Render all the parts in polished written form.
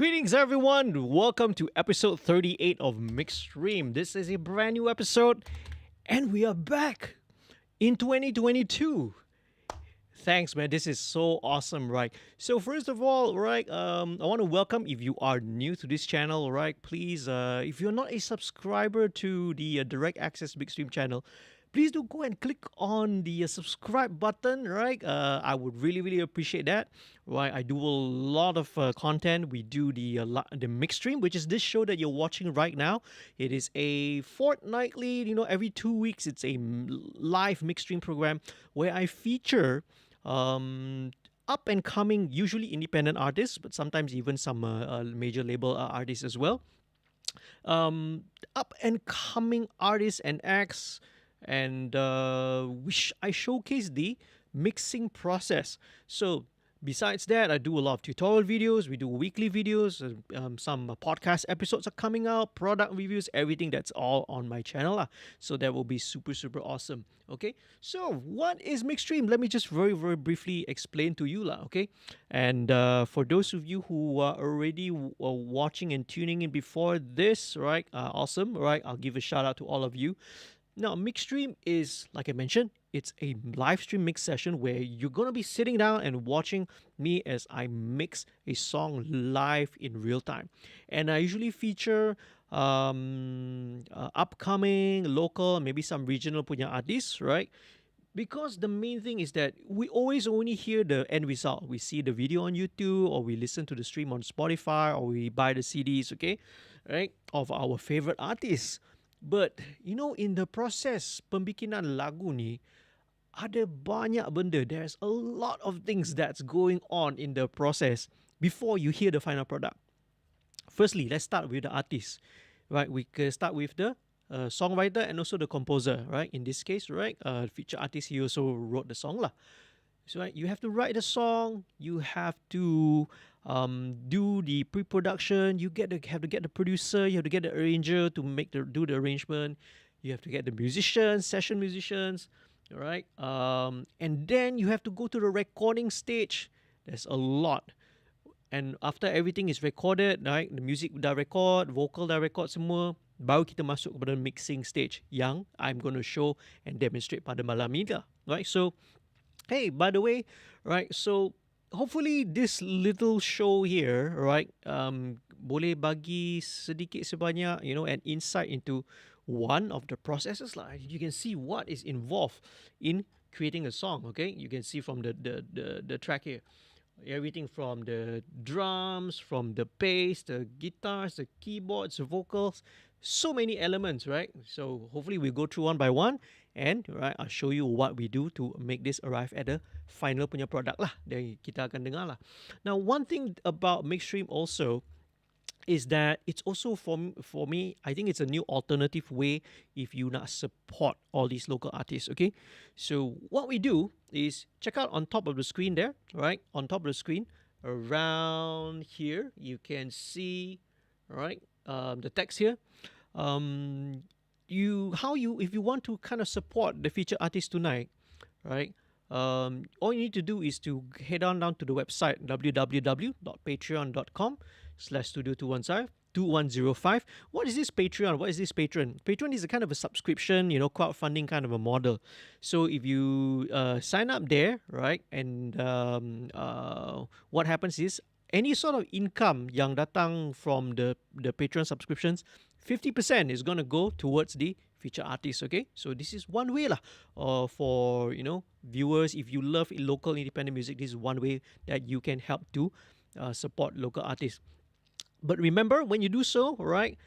Greetings, everyone. Welcome to episode 38 of MixStream. This is a brand new episode, and we are back in 2022. Thanks, man. This is so awesome, right? So first of all, right, I want to welcome if you are new to this channel, right? Please, if you're not a subscriber to the Direct Access Big Stream channel, please do go and click on the subscribe button, right? I would really appreciate that, right? I do a lot of content. We do the mix stream, which is this show that you're watching right now. It is a fortnightly, every 2 weeks, it's a live mix stream program where I feature up and coming, usually independent artists, but sometimes even some major label artists as well. Up and coming artists and acts, and I showcase the mixing process. So besides that, I do a lot of tutorial videos. We do weekly videos. Some podcast episodes are coming out, product reviews, everything. That's all on my channel. So that will be super awesome. Okay, so what is MixStream? Let me just very briefly explain to you. Okay, and for those of you who are already watching and tuning in before this, right, awesome, right, I'll give a shout out to all of you. Now, MixStream is, like I mentioned, it's a live stream mix session where you're going to be sitting down and watching me as I mix a song live in real time. And I usually feature upcoming, local, maybe some regional punya artists, right? Because the main thing is that we always only hear the end result. We see the video on YouTube, or we listen to the stream on Spotify, or we buy the CDs, okay, right, of our favorite artists. But, in the process pembikinan lagu ni, ada banyak benda. There's a lot of things that's going on in the process before you hear the final product. Firstly, let's start with the artist, right? We can start with the songwriter and also the composer, right? In this case, right, feature artist, he also wrote the song lah. So, right, you have to write the song, you have to do the pre-production, you have to get the producer, you have to get the arranger to do the arrangement, you have to get the musicians, session musicians, right? And then you have to go to the recording stage. There's a lot. And after everything is recorded, right, the music dah record, vocal dah record semua, baru kita masuk kepada mixing stage yang I'm going to show and demonstrate pada malam ni lah, right? So, hey, by the way, right, so hopefully this little show here, right, boleh bagi sedikit sebanyak, an insight into one of the processes lah. You can see what is involved in creating a song, okay? You can see from the track here. Everything from the drums, from the bass, the guitars, the keyboards, the vocals, so many elements, right? So hopefully we go through one by one, and right, I'll show you what we do to make this arrive at the final punya product lah. Dari kita akan dengar lah. Now, one thing about MixStream also is that it's also for me, I think it's a new alternative way if you not support all these local artists, okay? So what we do is check out on top of the screen there, right? On top of the screen, around here, you can see, right, the text here. If you want to kind of support the featured artist tonight, right? All you need to do is to head on down to the website www.patreon.com/studio2105. What is this Patreon? What is this Patreon? Patreon is a kind of a subscription, crowdfunding kind of a model. So if you sign up there, right, and what happens is any sort of income yang datang from the Patreon subscriptions, 50% is going to go towards the feature artists, okay? So this is one way lah, for, viewers, if you love local independent music, this is one way that you can help to support local artists. But remember, when you do so, right,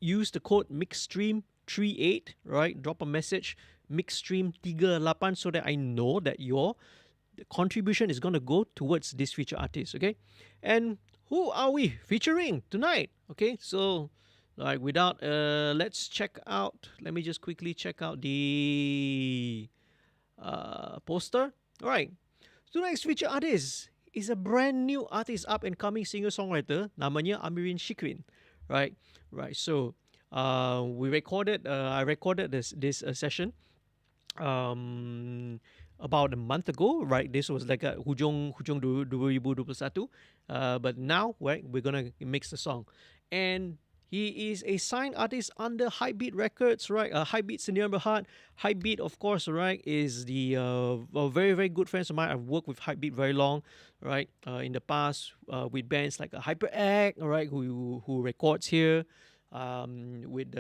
use the code MixStream38, right? Drop a message, MixStream38, so that I know that your contribution is going to go towards this feature artist, okay? And who are we featuring tonight? Okay, so like without let's check out, let me just quickly check out the poster. All right, tonight's feature artist is a brand new artist, up and coming singer-songwriter, namanya Amirin Syiqrin, right? So I recorded this session about a month ago, right? This was like a hujung 2021. But now, right, we're gonna mix the song, and he is a signed artist under HypeBeat Records, right? HypeBeat Senior Berhad. HypeBeat, of course, right, is the very, very good friends of mine. I've worked with HypeBeat very long, right? In the past, with bands like HyperAct, right, who records here. With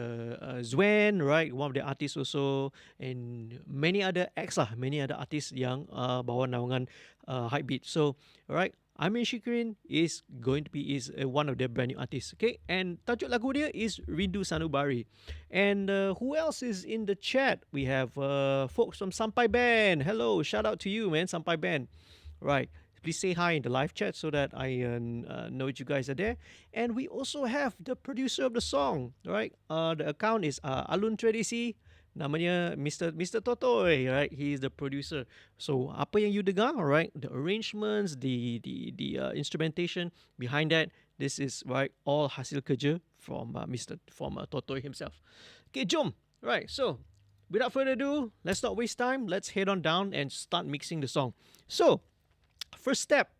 Zwen, right, one of the artists also, and many other acts lah, many other artists yang bawa naungan HypeBeat. So, right, Amirin Syiqrin is one of their brand new artists. Okay, and tajuk lagu dia is Rindu Sanubari. And who else is in the chat? We have folks from Sampai Band. Hello, shout out to you, man, Sampai Band. Right. Please say hi in the live chat so that I know that you guys are there. And we also have the producer of the song, right? The account is Alun Tradisi. Namanya Mr. Totoy, right? He is the producer. So apa yang you dengar, right? The arrangements, the instrumentation behind that, this is right all hasil kerja from Totoy himself. Okay, jom. Right. So without further ado, let's not waste time. Let's head on down and start mixing the song. So first step,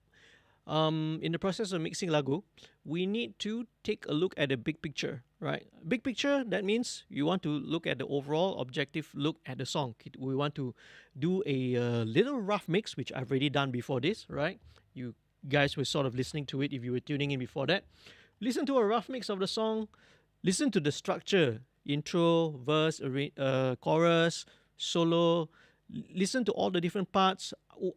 in the process of mixing lagu, we need to take a look at the big picture, right? Big picture, that means you want to look at the overall objective look at the song. We want to do a little rough mix, which I've already done before this, right? You guys were sort of listening to it if you were tuning in before that. Listen to a rough mix of the song. Listen to the structure, intro, verse, chorus, solo. Listen to all the different parts,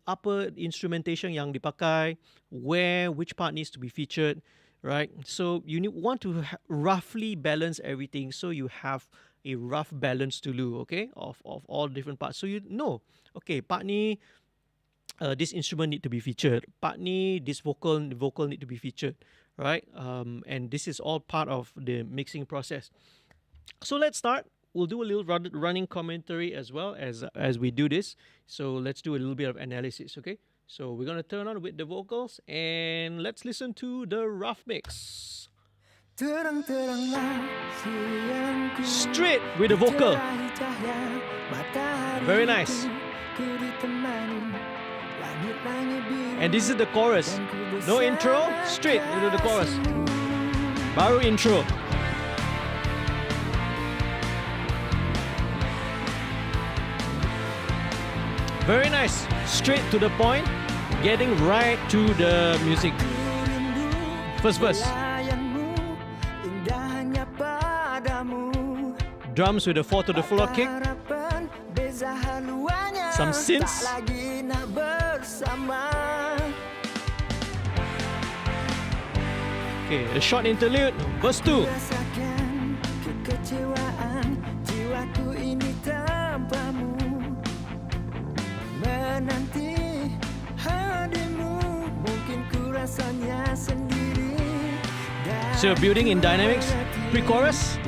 apa instrumentation yang dipakai, which part needs to be featured, right? So you want to roughly balance everything, so you have a rough balance to do, okay, of all different parts. So you know, okay, part ni, this instrument need to be featured. Part ni, this vocal need to be featured, right? And this is all part of the mixing process. So let's start. We'll do a little running commentary as well as we do this. So let's do a little bit of analysis, okay? So we're going to turn on with the vocals and let's listen to the rough mix. Straight with the vocal. Very nice. And this is the chorus. No intro, straight into the chorus. Baru intro. Very nice, straight to the point, getting right to the music. First verse. Drums with a 4 to the floor kick. Some synths. Okay, a short interlude, verse 2. So you're building in dynamics, pre-chorus,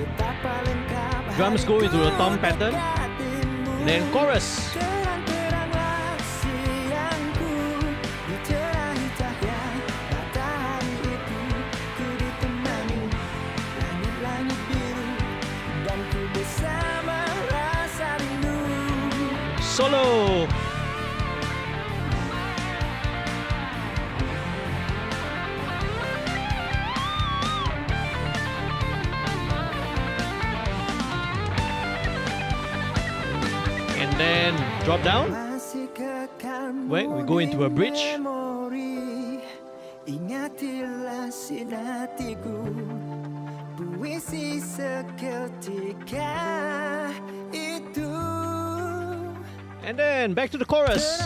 drums go into a tom pattern, then chorus. Solo. Then drop down. Wait, we go into a bridge. And then back to the chorus.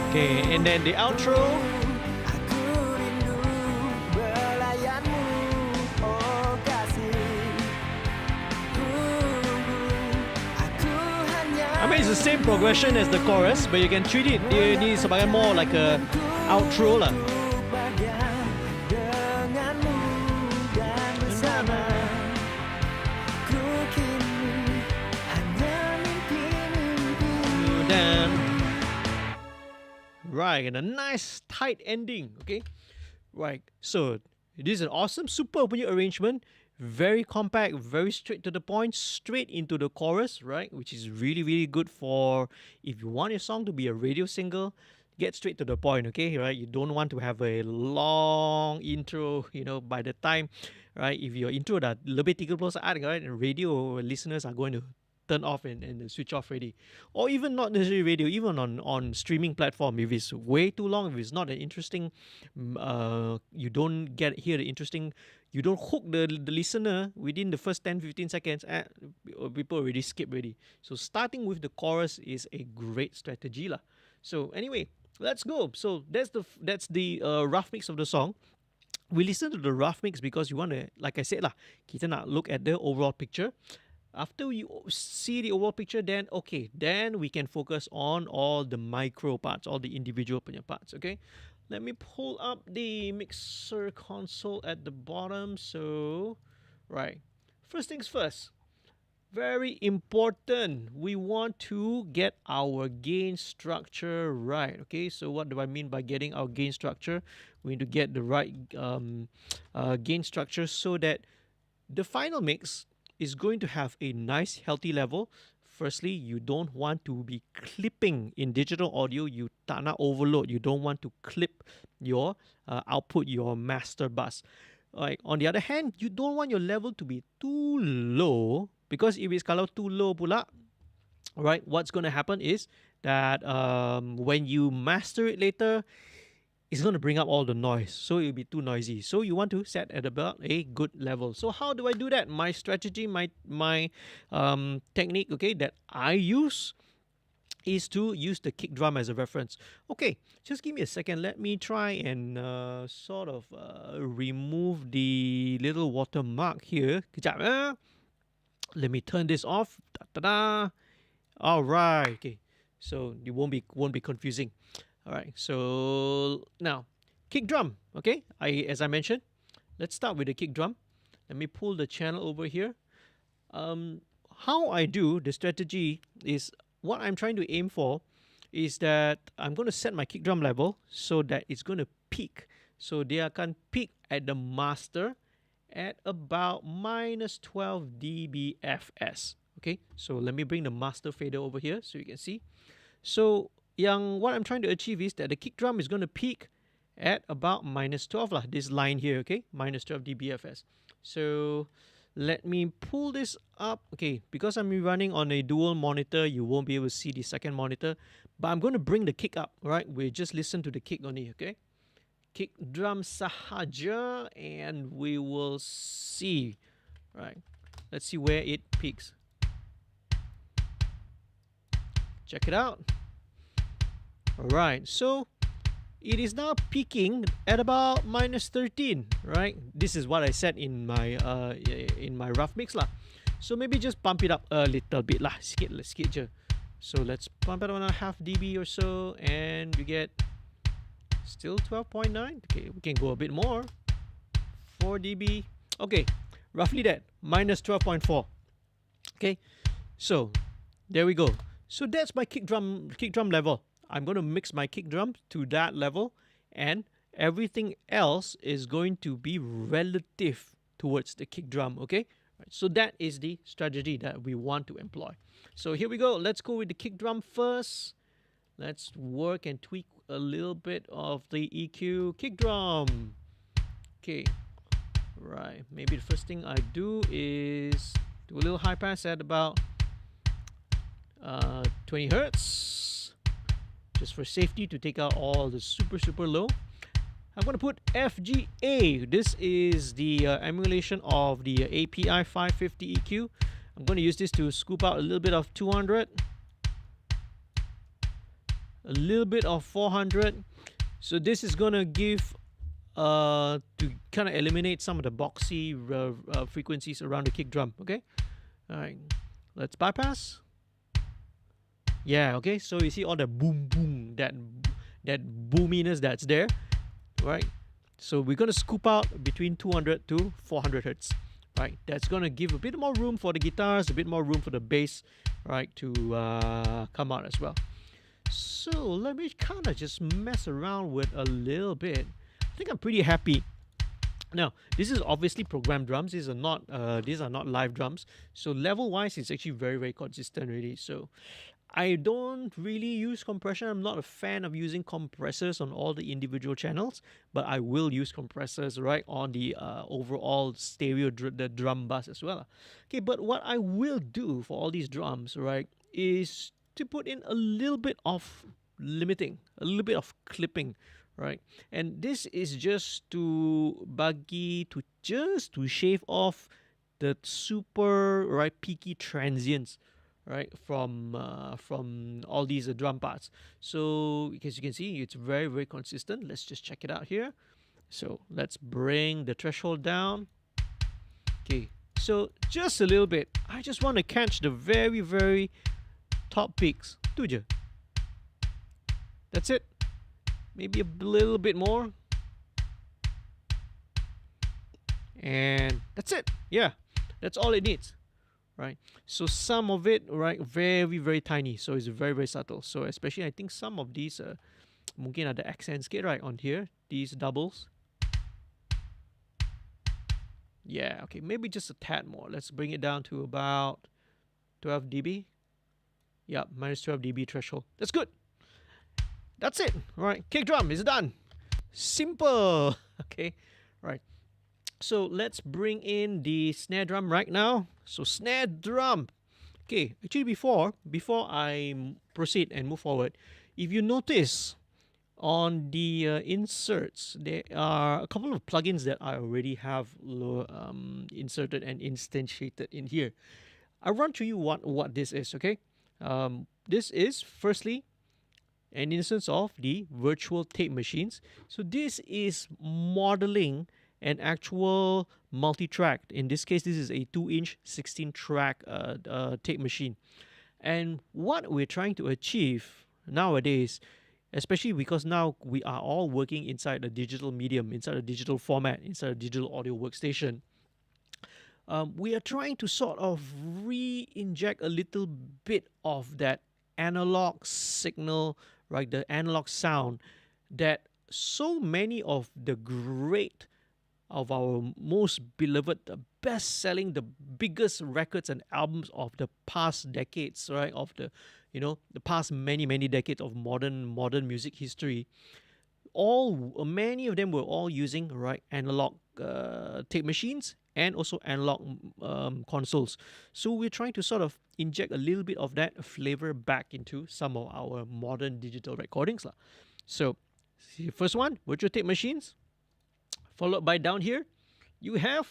Okay, and then the outro. I mean, it's the same progression as the chorus, but you can treat it ini sebagai more like a outro lah. Right, and a nice tight ending, okay? Right, so this is an awesome, super punya arrangement. Very compact, very straight to the point, straight into the chorus, right? Which is really, really good for if you want your song to be a radio single, get straight to the point, okay? Right? You don't want to have a long intro, you know, by the time, right? If your intro dah lebih 30 saat, right? And radio listeners are going to turn off and switch off already. Or even not necessarily radio, even on streaming platform. If it's way too long, if it's not an interesting, you don't hear the interesting, you don't hook the listener within the first 10-15 seconds, people already skip already. So starting with the chorus is a great strategy lah. So anyway, let's go. So that's the rough mix of the song. We listen to the rough mix because you want to, like I said lah, kita nak look at the overall picture. After you see the overall picture, then we can focus on all the micro parts, all the individual parts, okay? Let me pull up the mixer console at the bottom. So, right, first things first, very important, we want to get our gain structure right, okay? So what do I mean by getting our gain structure? We need to get the right gain structure so that the final mix is going to have a nice healthy level. Firstly, you don't want to be clipping in digital audio. You tak nak overload. You don't want to clip your output, your master bus. Right. On the other hand, you don't want your level to be too low, because if it's kalau too low pula, right, what's going to happen is that when you master it later, it's going to bring up all the noise, so it'll be too noisy. So you want to set at about a good level. So how do I do that? My strategy, my technique, okay, that I use is to use the kick drum as a reference. Okay, just give me a second. Let me try and sort of remove the little watermark here. Kejap, let me turn this off. Ta-da. All right. Okay, so it won't be confusing. All right, so now kick drum, okay? As I mentioned, let's start with the kick drum. Let me pull the channel over here. How I do the strategy is, what I'm trying to aim for is that I'm going to set my kick drum level so that it's going to peak. So dia akan peak at the master at about -12 dBFS. Okay, so let me bring the master fader over here so you can see. So what I'm trying to achieve is that the kick drum is going to peak at about -12 lah, this line here, okay, -12 dBFS. So let me pull this up, okay, because I'm running on a dual monitor, you won't be able to see the second monitor, but I'm going to bring the kick up, right? We just listen to the kick only, okay? Kick drum sahaja, and we will see, right? Let's see where it peaks. Check it out. Alright, so it is now peaking at about -13, right? This is what I set in my rough mix lah. So maybe just bump it up a little bit lah, sikit je. So let's bump it on a half dB or so, and we get still 12.9. Okay, we can go a bit more. 4 dB. Okay, roughly that, -12.4. Okay, so there we go. So that's my kick drum level. I'm going to mix my kick drum to that level, and everything else is going to be relative towards the kick drum, okay? Right, so that is the strategy that we want to employ. So here we go. Let's go with the kick drum first. Let's work and tweak a little bit of the EQ kick drum. Okay, right. Maybe the first thing I do is do a little high pass at about 20 hertz. Just for safety, to take out all the super low. I'm going to put FGA. This is the emulation of the API 550 EQ. I'm going to use this to scoop out a little bit of 200, a little bit of 400. So this is going to give to kind of eliminate some of the boxy frequencies around the kick drum. Okay, all right, let's bypass. Yeah, okay. So you see all the boom boom, that boominess that's there, right? So we're gonna scoop out between 200 to 400 hertz, right? That's gonna give a bit more room for the guitars, a bit more room for the bass, right, to come out as well. So let me kind of just mess around with a little bit. I think I'm pretty happy. Now, this is obviously programmed drums. These are not live drums. So level wise, it's actually very, very consistent already. So I don't really use compression. I'm not a fan of using compressors on all the individual channels, but I will use compressors right on the overall stereo the drum bus as well. Okay, but what I will do for all these drums, right, is to put in a little bit of limiting, a little bit of clipping, right? And this is just to shave off the super right peaky transients, right, from all these drum parts. So as you can see, it's very, very consistent. Let's just check it out here. So let's bring the threshold down. Okay, so just a little bit. I just want to catch the very, very top peaks. Tu je. That's it. Maybe a little bit more. And that's it. Yeah, that's all it needs, right? So some of it, right, very, very tiny. So it's very, very subtle. So especially I think some of these mungkin ada accent sikit, right, on here. These doubles. Yeah, okay, maybe just a tad more. Let's bring it down to about 12 dB. Yeah, minus 12 dB threshold. That's good. That's it. All right, kick drum is done. Simple. Okay, right. So let's bring in the snare drum right now. So snare drum. Okay, actually before I proceed and move forward, if you notice on the inserts, there are a couple of plugins that I already have inserted and instantiated in here. I'll run through you what this is, okay? This is firstly an instance of the virtual tape machines. So this is modeling an actual multi-track. In this case, this is a 2-inch 16-track tape machine. And what we're trying to achieve nowadays, especially because now we are all working inside a digital medium, inside a digital format, inside a digital audio workstation, we are trying to sort of re-inject a little bit of that analog signal, right, the analog sound that so many of the great of our most beloved, the best-selling, the biggest records and albums of the past decades, right, of the the past many decades of modern music history, many of them were all using, right, analog tape machines and also analog consoles. So we're trying to sort of inject a little bit of that flavor back into some of our modern digital recordings. So first one, virtual tape machines. Followed by down here, you have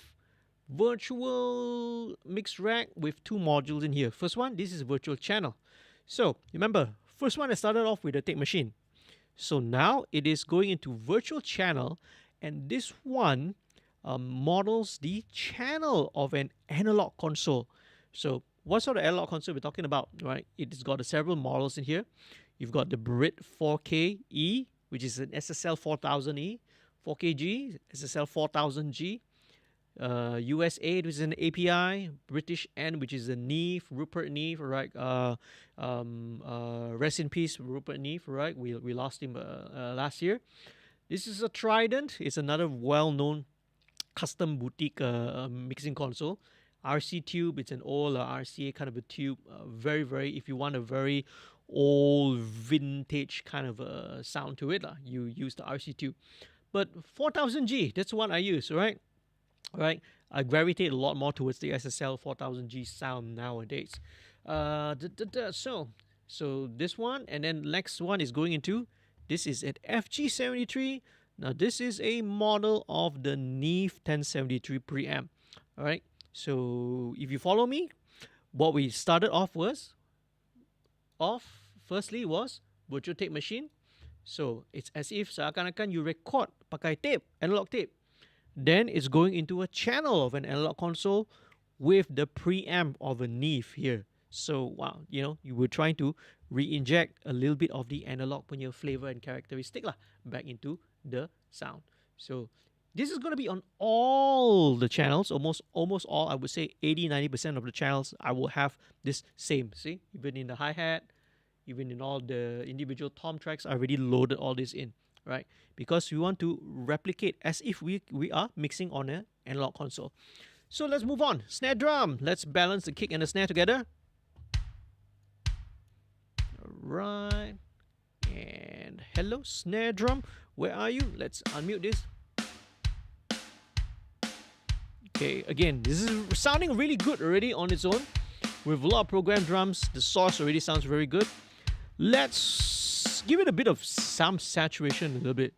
virtual mix rack with two modules in here. First one, this is virtual channel. So remember, first one I started off with a tape machine. So now it is going into virtual channel, and this one models the channel of an analog console. So what sort of analog console we're talking about, right? It's got several models in here. You've got the Brit 4K-E, which is an SSL 4000E, 4KG, SSL 4000G, USA, which is an API, British N, which is a Neve, Rupert Neve, right? Rest in peace, Rupert Neve, right? We lost him last year. This is a Trident. It's another well-known custom boutique mixing console. RC tube. It's an old RCA kind of a tube. Very, very. If you want a very old vintage kind of a sound to it, you use the RC tube. But 4000G, that's what I use, right? Right. I gravitate a lot more towards the SSL 4000G sound nowadays. So this one, and then next one is going into, this is at FG73. Now this is a model of the Neve 1073 preamp. All right. So if you follow me, what we started off firstly was virtual tape machine. So it's as if seakan-akan you record pakai tape, analog tape. Then it's going into a channel of an analog console with the preamp of a Neve here. So wow, you were trying to re-inject a little bit of the analog punya flavor and characteristic lah back into the sound. So this is going to be on all the channels, almost all. I would say 80-90% of the channels I will have this same. See, even in the hi-hat, even in all the individual tom tracks, I already loaded all this in, right? Because we want to replicate as if we are mixing on an analog console. So let's move on. Snare drum. Let's balance the kick and the snare together. Right. And hello, snare drum. Where are you? Let's unmute this. Okay, again, this is sounding really good already on its own. With a lot of programmed drums, the source already sounds very good. Let's give it a bit of some saturation, a little bit.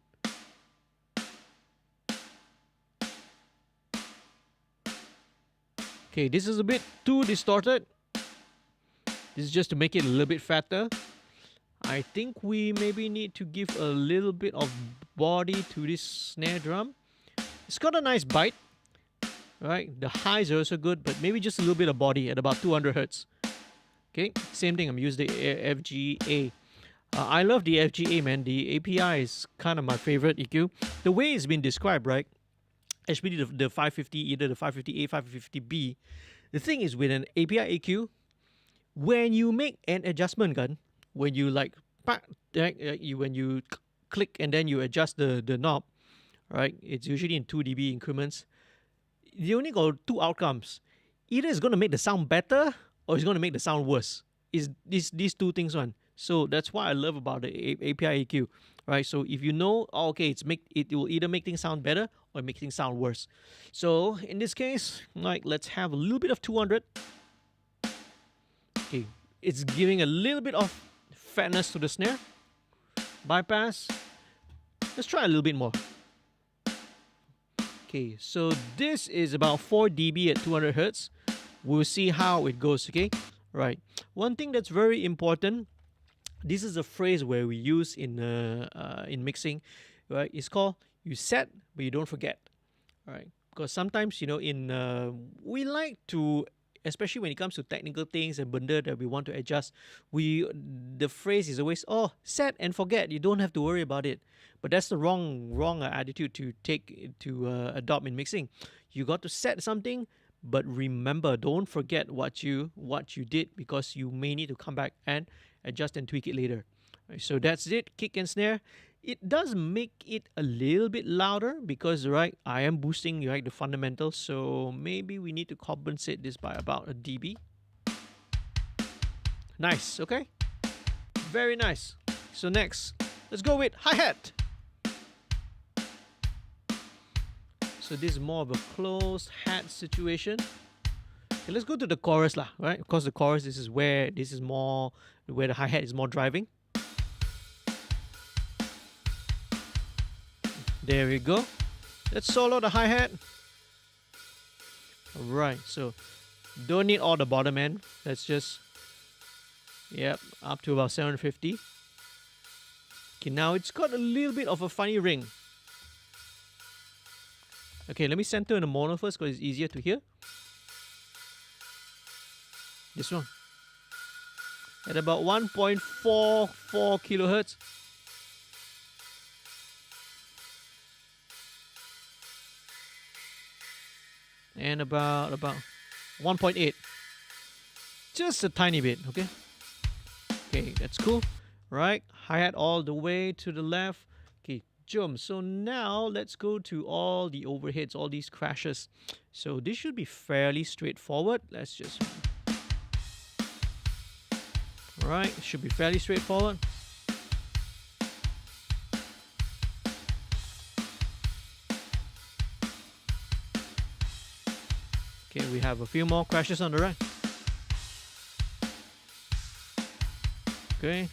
Okay, this is a bit too distorted. This is just to make it a little bit fatter. I think we maybe need to give a little bit of body to this snare drum. It's got a nice bite, right? The highs are also good, but maybe just a little bit of body at about 200 hertz. Okay, same thing. I'm using the FGA. I love the FGA, man. The API is kind of my favorite EQ. The way it's been described, right? Especially the 550, either the 550A, 550B. The thing is, with an API EQ, when you make an adjustment, when you when you click and then you adjust the knob, right? It's usually in 2 dB increments. You only got two outcomes. Either it's going to make the sound better or it's going to make the sound worse. Is these two things one. So that's what I love about the API EQ, right? So if you know, okay, it will either make things sound better or make things sound worse. So in this case, let's have a little bit of 200. Okay, it's giving a little bit of fatness to the snare. Bypass. Let's try a little bit more. Okay, so this is about 4 dB at 200 hertz. We'll see how it goes, okay? Right. One thing that's very important, this is a phrase where we use in mixing, right? It's called you set, but you don't forget, right? Because sometimes, we like to, especially when it comes to technical things and benda that we want to adjust, the phrase is always, set and forget. You don't have to worry about it. But that's the wrong attitude to adopt in mixing. You got to set something, but remember, don't forget what you did, because you may need to come back and adjust and tweak it later. Right, so that's it, kick and snare. It does make it a little bit louder because, right, I am boosting, right, the fundamentals. So maybe we need to compensate this by about a dB. Nice, okay? Very nice. So next, let's go with hi-hat. So this is more of a closed hat situation. Okay, let's go to the chorus lah, right? Of course, the chorus, this is more where the hi-hat is more driving. There we go. Let's solo the hi-hat. Alright, so don't need all the bottom end. Let's just, up to about 750. Okay, now it's got a little bit of a funny ring. Okay, let me center in the mono first because it's easier to hear. This one. At about 1.44 kilohertz. And about 1.8. Just a tiny bit, okay? Okay, that's cool. Right, hi-hat all the way to the left. Okay, jump. So now let's go to all the overheads, all these crashes. So this should be fairly straightforward. Let's just... Right, should be fairly straightforward. Okay, we have a few more crashes on the right. Okay.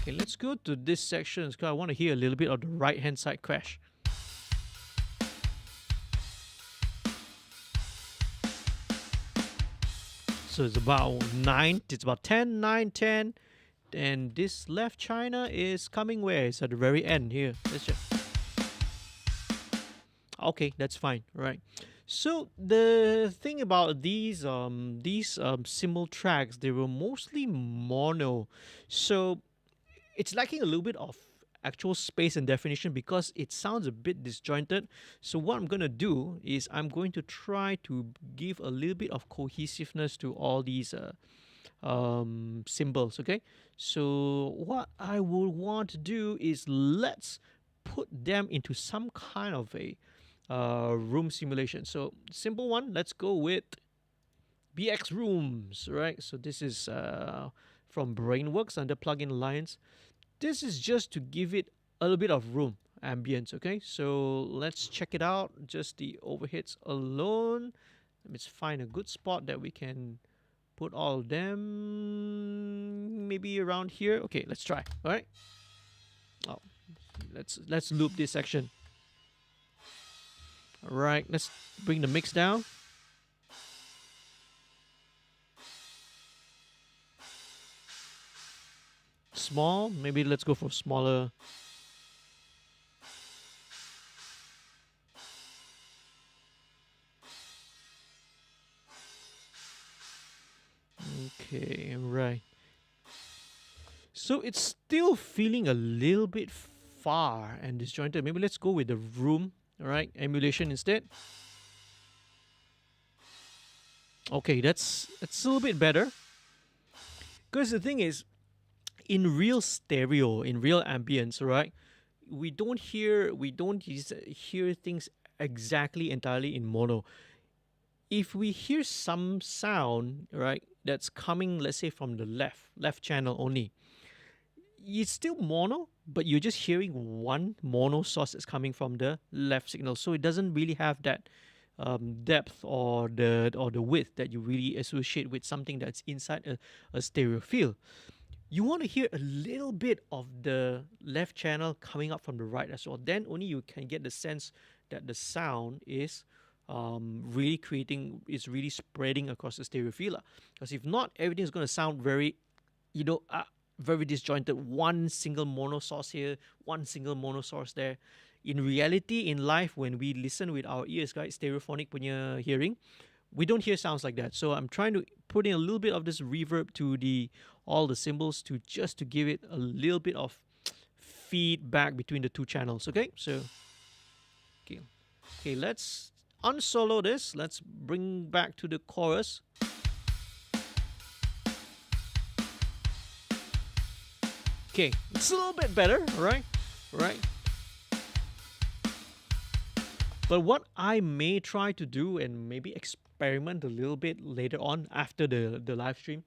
Okay, let's go to this section because I want to hear a little bit of the right-hand side crash. So it's about 9, it's about 10, 9, 10. And this left China is coming where? It's at the very end here. Let's check. Okay, that's fine. Right. So the thing about these cymbal tracks, they were mostly mono. So it's lacking a little bit of actual space and definition because it sounds a bit disjointed. So what I'm going to do is I'm going to try to give a little bit of cohesiveness to all these cymbals. Okay, so what I will want to do is let's put them into some kind of a room simulation. So simple one, let's go with BX Rooms, right? So this is from Brainworks under Plugin Alliance. This is just to give it a little bit of room, ambience, okay? So let's check it out, just the overheads alone. Let's find a good spot that we can put all of them, maybe around here. Okay, let's try, all right? Oh, let's loop this section. All right, let's bring the mix down. Small, maybe let's go for smaller. Okay, right. So it's still feeling a little bit far and disjointed. Maybe let's go with the room, all right, emulation instead. Okay, that's a little bit better. Because the thing is, in real stereo, in real ambience, right, we don't hear things exactly entirely in mono. If we hear some sound, right, that's coming, let's say, from the left channel only, it's still mono, but you're just hearing one mono source that's coming from the left signal. So it doesn't really have that depth or the width that you really associate with something that's inside a stereo field. You want to hear a little bit of the left channel coming up from the right as well. Then only you can get the sense that the sound is really spreading across the stereo field. Because if not, everything's going to sound very, very disjointed. One single mono source here, one single mono source there. In reality, in life, when we listen with our ears, guys, stereophonic punya hearing, we don't hear sounds like that. So I'm trying to put in a little bit of this reverb to all the cymbals to give it a little bit of feedback between the two channels. Okay, so okay, let's unsolo this. Let's bring back to the chorus. Okay, it's a little bit better, right? But what I may try to do and maybe experiment a little bit later on after the live stream,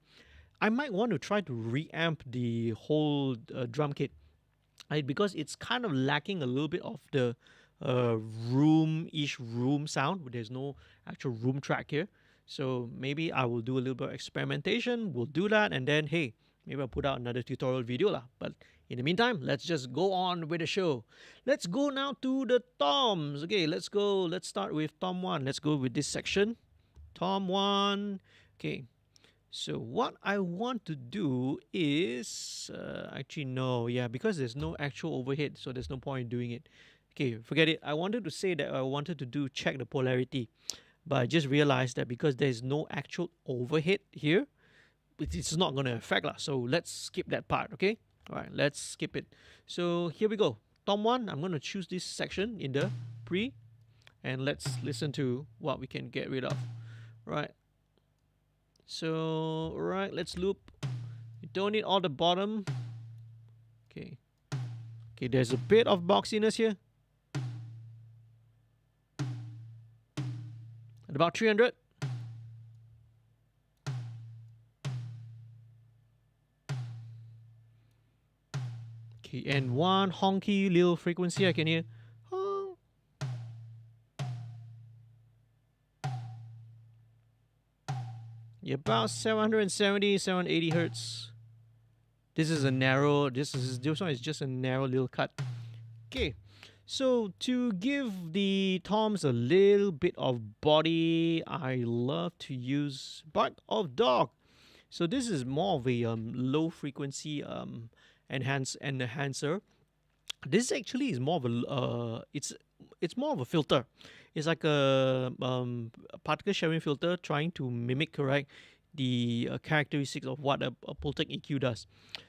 I might want to try to reamp the whole drum kit, right? Because it's kind of lacking a little bit of the room sound. There's no actual room track here. So maybe I will do a little bit of experimentation. We'll do that, and then hey, maybe I'll put out another tutorial video lah. But in the meantime, let's just go on with the show. Let's go now to the toms. Okay, let's go. Let's start with tom 1. Let's go with this section. Tom 1. Okay. So what I want to do is actually no, yeah, because there's no actual overhead, so there's no point in doing it. Okay, forget it. I wanted to say that I wanted to check the polarity, but I just realized that because there's no actual overhead here, it's not going to affect lah. So let's skip that part, okay? All right, let's skip it. So here we go. Tom 1, I'm going to choose this section in the pre, and let's listen to what we can get rid of. Right. So, right, let's loop. You don't need all the bottom. Okay. Okay, there's a bit of boxiness here. At about 300. Okay, and one honky little frequency I can hear. Yeah, about 770, 780 hertz. This is a narrow, this one is just a narrow little cut. Okay, so to give the toms a little bit of body, I love to use bark of dog. So this is more of a low frequency enhancer. This actually is more of a it's more of a filter. It's like a particle sharing filter trying to mimic, correct, the characteristics of what a Pultec EQ does.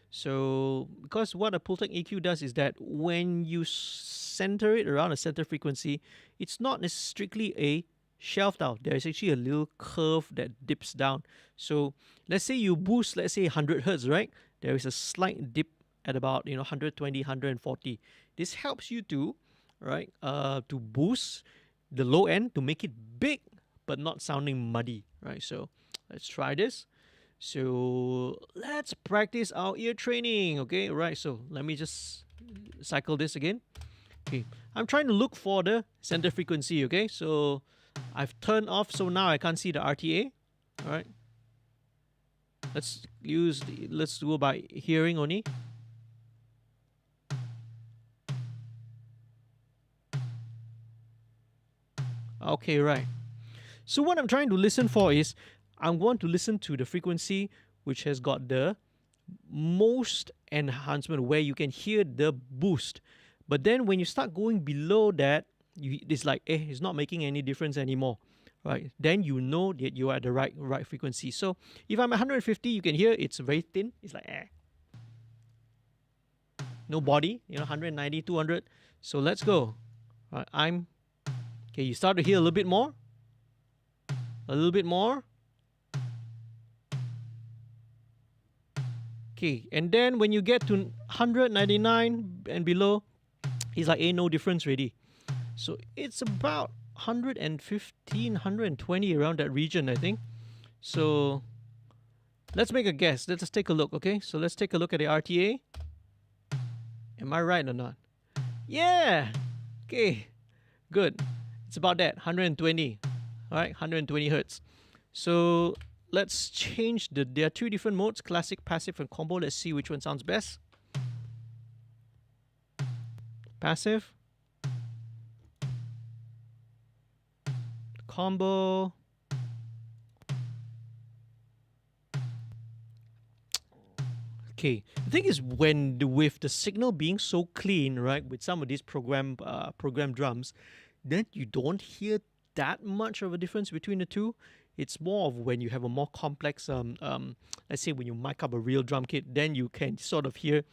So because what a Pultec EQ does is that when you center it around a center frequency, it's not strictly a shelf down. There is actually a little curve that dips down. So let's say you boost, let's say 100 hertz, right? There is a slight dip at about 120, 140. This helps you to to boost the low end to make it big but not sounding muddy, right? So let's try this. So let's practice our ear training, okay? Right, so let me just cycle this again. Okay, I'm trying to look for the center frequency, okay? So I've turned off, so now I can't see the RTA, all right? Let's do it by hearing only. Okay, right. So what I'm trying to listen for is, I want to listen to the frequency which has got the most enhancement, where you can hear the boost. But then when you start going below that, it's like, it's not making any difference anymore, right? Then you know that you are at the right frequency. So if I'm at 150, you can hear it's very thin. It's like, no body, 190, 200. So let's go. Right, okay, you start to hear a little bit more. A little bit more. Okay, and then when you get to 199 and below, it's like, no difference really. So it's about 115, 120 around that region, I think. So let's make a guess. Let's take a look, okay? So let's take a look at the RTA. Am I right or not? Yeah! Okay, good. It's about that, 120. All right, 120 hertz. So let's change there are two different modes, classic, passive, and combo. Let's see which one sounds best. Passive. Combo. Okay, the thing is, with the signal being so clean, right, with some of these program drums, then you don't hear that much of a difference between the two. It's more of when you have a more complex, let's say when you mic up a real drum kit, then you can sort of hear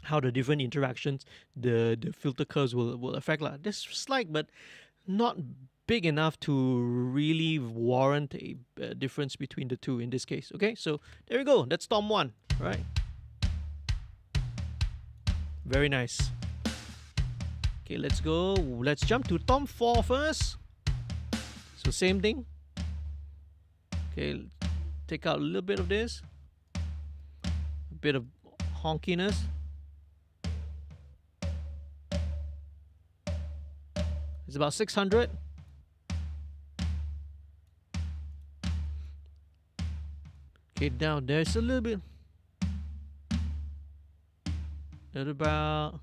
how the different interactions, the filter curves will affect. This slight, but not big enough to really warrant a difference between the two in this case. Okay, so there we go. That's Tom 1, right? Very nice. Okay, let's go. Let's jump to Tom 4 first. So same thing. Okay, take out a little bit of this. A bit of honkiness. It's about 600. Okay, down there's a little bit. At about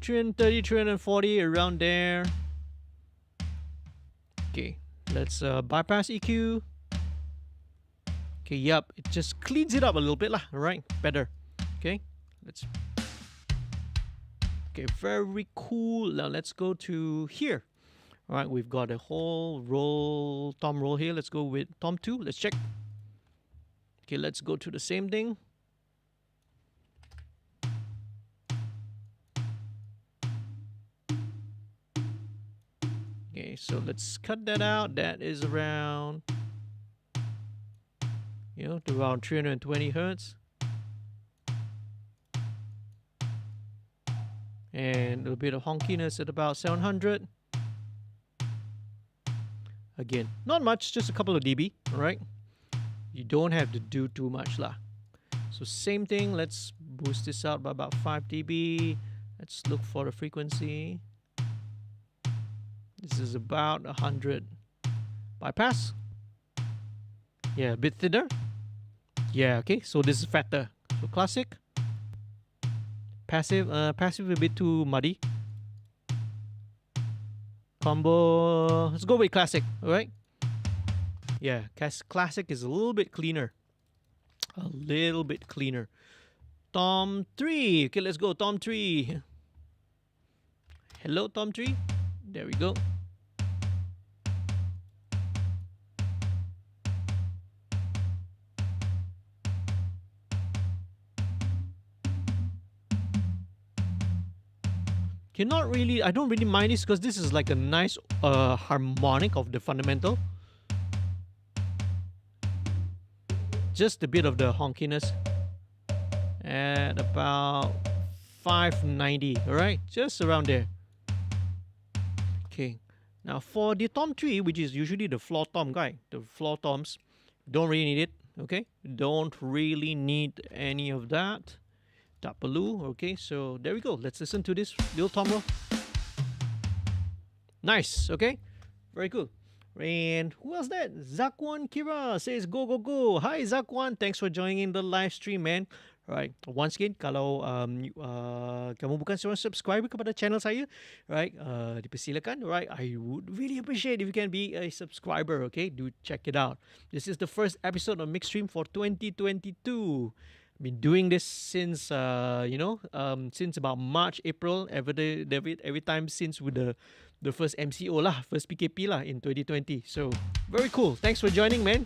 330, 340, around there. Okay, let's bypass EQ. Okay, yep, it just cleans it up a little bit lah. Alright, better. Okay, okay, very cool. Now let's go to here. Alright, we've got a whole tom roll here. Let's go with tom 2. Let's check. Okay, let's go to the same thing. Okay, so let's cut that out. That is around, around 320 hertz. And a little bit of honkiness at about 700. Again, not much, just a couple of dB, alright? You don't have to do too much lah. So same thing, let's boost this out by about 5 dB. Let's look for the frequency. This is about 100. Bypass. Yeah, a bit thinner. Yeah, okay, so this is fatter. So classic. Passive, passive a bit too muddy. Combo, let's go with classic, alright? Yeah, classic is a little bit cleaner. A little bit cleaner. Tom 3. Okay, let's go. Tom 3. Hello, Tom 3. There we go. I don't really mind this because this is like a nice harmonic of the fundamental. Just a bit of the honkiness at about 590, alright? Just around there. Okay. Now for the tom 3, which is usually the floor tom guy, the floor toms, don't really need it, okay? Don't really need any of that. Tak perlu, okay? So there we go. Let's listen to this little tom roll. Nice, okay? Very cool. And who else that? Zakwan Kira says go go go. Hi Zakwan, thanks for joining the live stream, man. Right. Once again, kalau kamu bukan seorang subscriber kepada channel saya, right, dipersilakan, right. I would really appreciate if you can be a subscriber, okay? Do check it out. This is the first episode of MixStream for 2022. I've been doing this since since about March, April, every time since with the first MCO lah, first PKP lah in 2020. So very cool. Thanks for joining, man.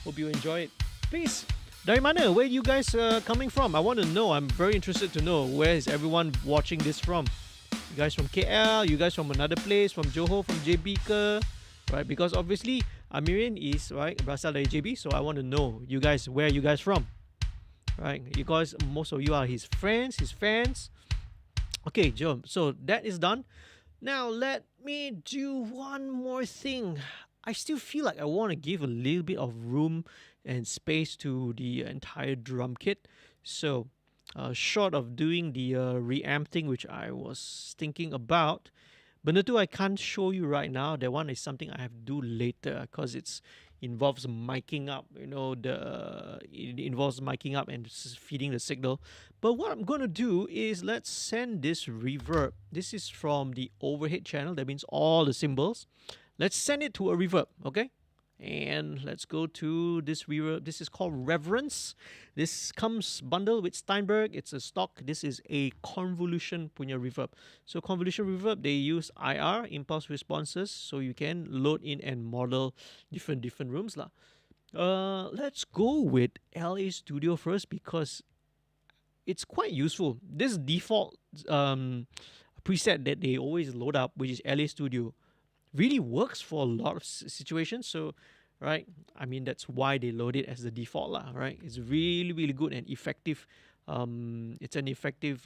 Hope you enjoy it. Peace. Dari mana? Where you guys coming from? I want to know. I'm very interested to know where is everyone watching this from. You guys from KL? You guys from another place? From Johor? From JB ke? Right? Because obviously Amirin is right berasal dari JB, so I want to know you guys where you guys from. Right? Because most of you are his friends, his fans. Okay, jom. So that is done. Now let me do one more thing. I still feel like I want to give a little bit of room and space to the entire drum kit. So short of doing the reamp thing, which I was thinking about, benda tu I can't show you right now. That one is something I have to do later because it involves miking up, it involves miking up and feeding the signal. But what I'm going to do is let's send this reverb. This is from the overhead channel. That means all the cymbals. Let's send it to a reverb, okay? And let's go to this reverb. This is called Reverence. This comes bundled with Steinberg. It's a stock. This is a convolution punya reverb. So convolution reverb, they use IR, impulse responses, so you can load in and model different rooms lah. Let's go with LA Studio first because it's quite useful. This default preset that they always load up, which is LA Studio, really works for a lot of situations. So, right, I mean, that's why they load it as the default lah, right? It's really, really good and effective. It's an effective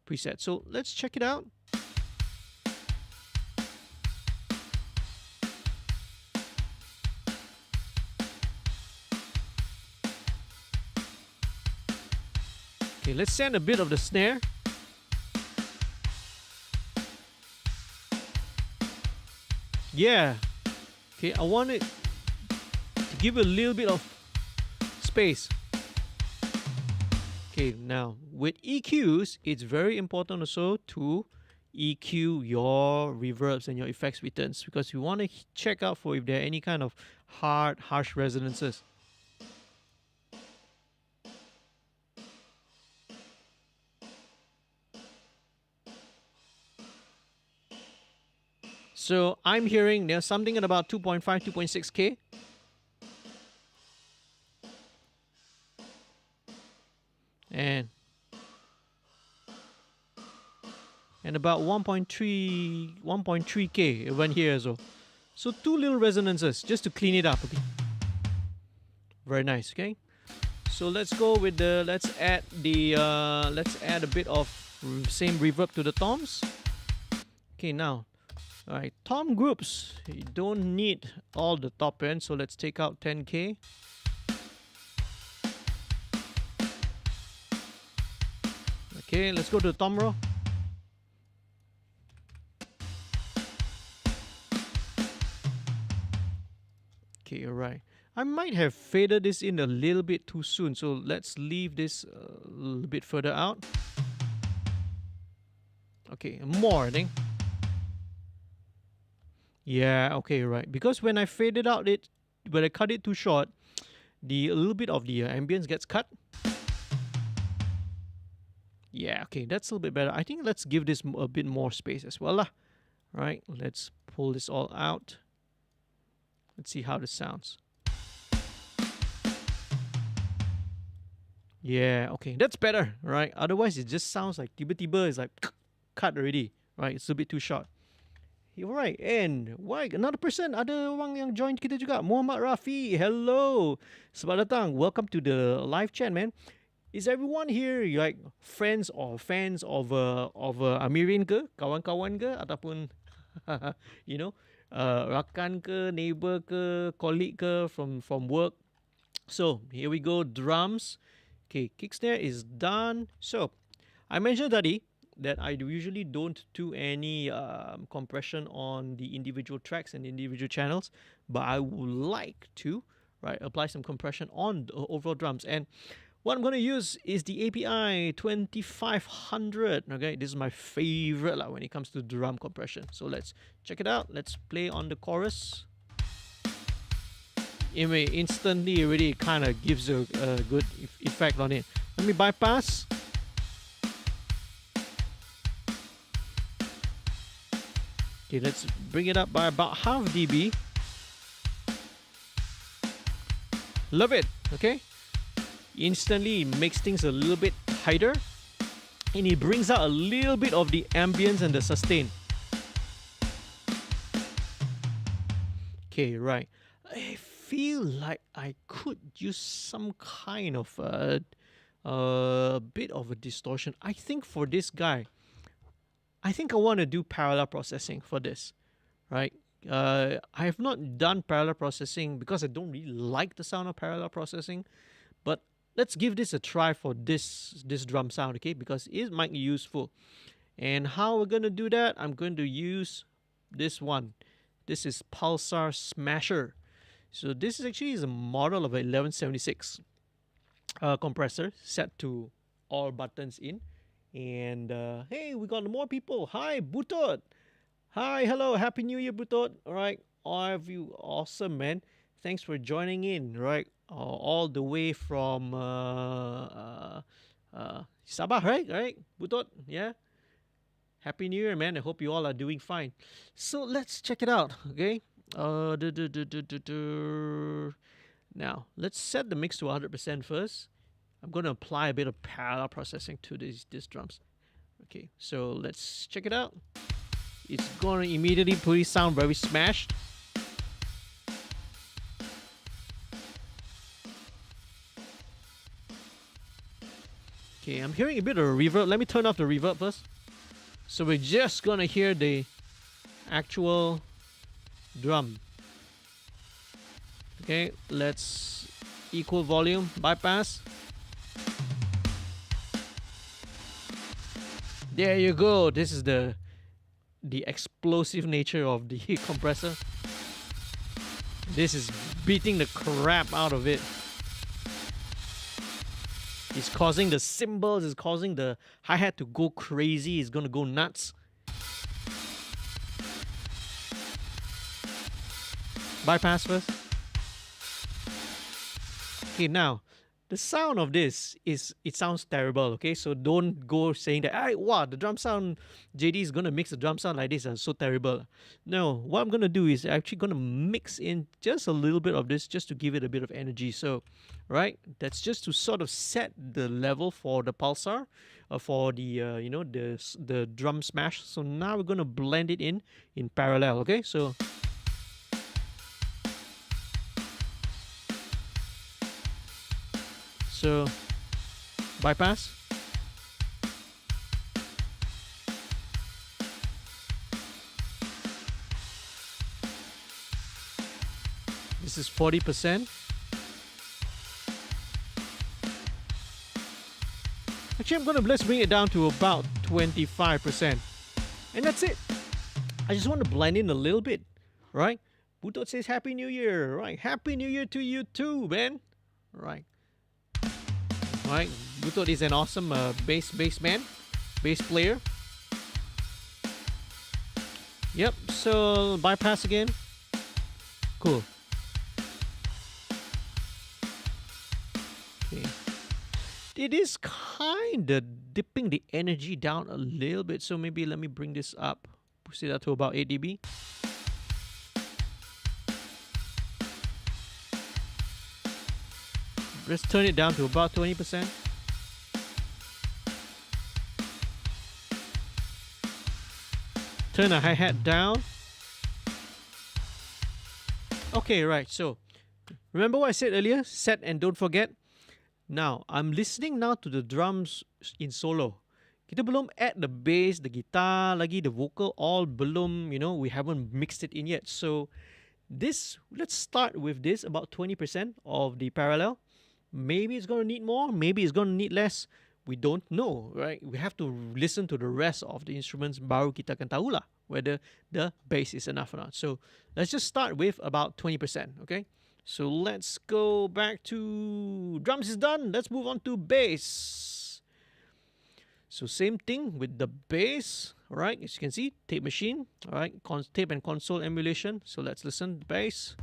preset. So let's check it out. Okay, let's send a bit of the snare. Yeah. Okay, I want it to give a little bit of space. Okay, now with EQs, it's very important also to EQ your reverbs and your effects returns because you want to check out for if there are any kind of harsh resonances. So I'm hearing there's something at about 2.5, 2.6K. And about 1.3K even here as well. So two little resonances just to clean it up. Okay. Very nice, okay? So let's go with let's add a bit of same reverb to the toms. Okay, now. Alright, tom groups, you don't need all the top end, so let's take out 10K. Okay, let's go to the tom row. Okay, alright. I might have faded this in a little bit too soon, so let's leave this a little bit further out. Okay, more, I think. Yeah, okay, right. Because when I faded out it, cut it too short, a little bit of the ambience gets cut. Yeah, okay, that's a little bit better. I think let's give this a bit more space as well, lah. Right, let's pull this all out. Let's see how this sounds. Yeah, okay, that's better, right? Otherwise, it just sounds like tiba-tiba is like cut already, right? It's a bit too short. Alright, and why another person, ada orang yang join kita juga, Muhammad Rafi. Hello, selamat datang. Welcome to the live chat, man. Is everyone here like friends or fans of Amirin ke, kawan-kawan ke, ataupun you know, rakan ke, neighbor ke, colleague ke from work? So here we go, drums. Okay, kick snare is done. So I mentioned tadi that I usually don't do any compression on the individual tracks and individual channels, but I would like to apply some compression on the overall drums. And what I'm going to use is the API 2500. Okay, this is my favorite when it comes to drum compression. So let's check it out. Let's play on the chorus. Anyway, instantly already kind of gives a good effect on it. Let me bypass. Okay, let's bring it up by about half dB. Love it, okay? Instantly makes things a little bit tighter, and it brings out a little bit of the ambience and the sustain. Okay, right. I feel like I could use some kind of a bit of a distortion. I think for this guy, I think I want to do parallel processing for this, right? I have not done parallel processing because I don't really like the sound of parallel processing, but let's give this a try for this drum sound, okay? Because it might be useful. And how we're going to do that, I'm going to use this one. This is Pulsar Smasher. So this is actually a model of a 1176 compressor set to all buttons in. And hey, we got more people. Hi, Butot. Hi, hello, Happy New Year, Butot. All right, all of you, awesome, man. Thanks for joining in, right? All the way from Sabah, right? Butot, yeah. Happy New Year, man. I hope you all are doing fine. So let's check it out, okay? Now, let's set the mix to 100% first. I'm going to apply a bit of parallel processing to these drums. Okay, so let's check it out. It's going to immediately sound very smashed. Okay, I'm hearing a bit of a reverb. Let me turn off the reverb first. So we're just going to hear the actual drum. Okay, let's equal volume, bypass. There you go. This is the explosive nature of the compressor. This is beating the crap out of it. It's causing the cymbals, it's causing the hi-hat to go crazy. It's gonna go nuts. Bypass first. Okay, now the sound of this it sounds terrible, okay? So don't go saying that, wow, the drum sound, JD is gonna mix the drum sound like this and so terrible. No, what I'm gonna do is actually gonna mix in just a little bit of this just to give it a bit of energy. So, right, that's just to sort of set the level for the pulsar, for the the drum smash. So now we're gonna blend it in parallel, okay? So. So, bypass. This is 40%. Actually, let's bring it down to about 25%. And that's it. I just want to blend in a little bit, right? Butot says Happy New Year, right? Happy New Year to you too, man. Right. Right, Butot is an awesome bass player. Yep, so bypass again. Cool. it is kind of dipping the energy down a little bit. So maybe let me bring this up, push it up to about 8 dB. Let's turn it down to about 20%. Turn the hi-hat down. Okay, right. So remember what I said earlier? Set and don't forget. Now, I'm listening now to the drums in solo. Kita belum add the bass, the guitar lagi, the vocal, all belum, we haven't mixed it in yet. So this, let's start with this, about 20% of the parallel. Maybe it's going to need more, maybe it's going to need less. We don't know, right? We have to listen to the rest of the instruments, baru kita akan tahulah whether the bass is enough or not. So let's just start with about 20%, okay? So let's go back to drums is done. Let's move on to bass. So same thing with the bass, all right? As you can see, tape machine, all right? Tape and console emulation. So let's listen to bass.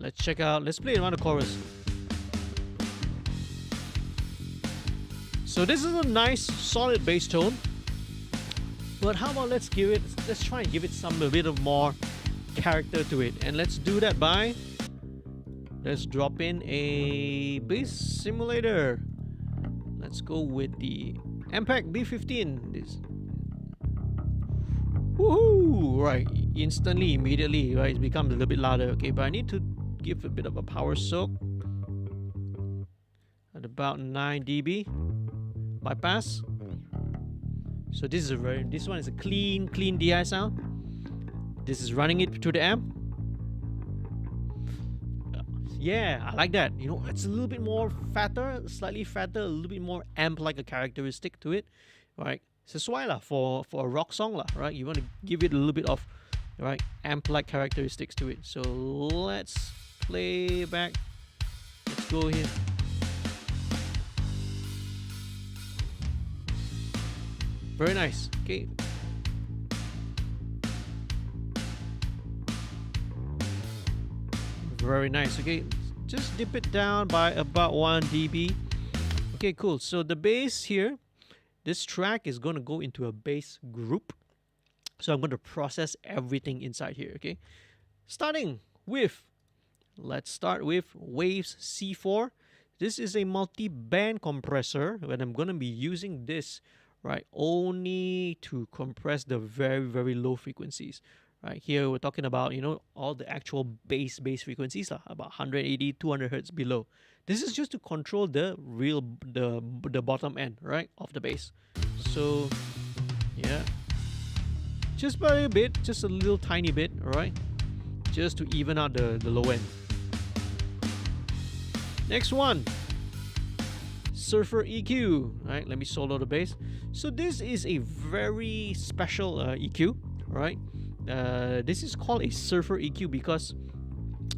Let's check out, let's play around the chorus. So this is a nice solid bass tone. But how about let's try and give it a bit of more character to it. And let's do that by, let's drop in a bass simulator. Let's go with the MPEG B15. This. Woohoo! Right, instantly, immediately, right, it becomes a little bit louder. Okay, but I need to give a bit of a power soak at about 9 dB bypass. So this one is a clean DI sound. This is running it through the amp. Yeah, I like that. It's a little bit more fatter, slightly fatter, a little bit more amp-like a characteristic to it, right? Sesuai lah for a rock song lah, right? You want to give it a little bit of, right, amp-like characteristics to it. So let's play back. Let's go here. Very nice. Okay. Very nice. Okay, just dip it down by about 1 dB. Okay, cool. So the bass here, this track is going to go into a bass group. So I'm going to process everything inside here, okay? Starting with, let's start with Waves C4. This is a multi-band compressor, and I'm going to be using this, right, only to compress the very, very low frequencies. Right here, we're talking about, all the actual bass frequencies, about 180, 200 hertz below. This is just to control the bottom end, right, of the bass. So, yeah, just by a bit, just a little tiny bit, all right, just to even out the low end. Next one, Surfer EQ. Right, let me solo the bass. So this is a very special EQ, right? This is called a Surfer EQ because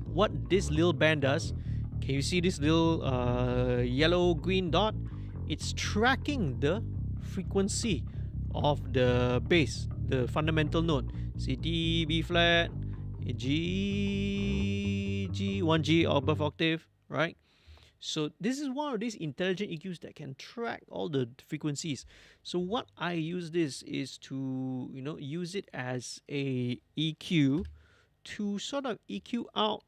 what this little band does, can you see this little yellow green dot? It's tracking the frequency of the bass, the fundamental note. See D, B flat, G, 1G or above octave, right? So this is one of these intelligent EQs that can track all the frequencies. So what I use this is to, use it as a EQ to sort of EQ out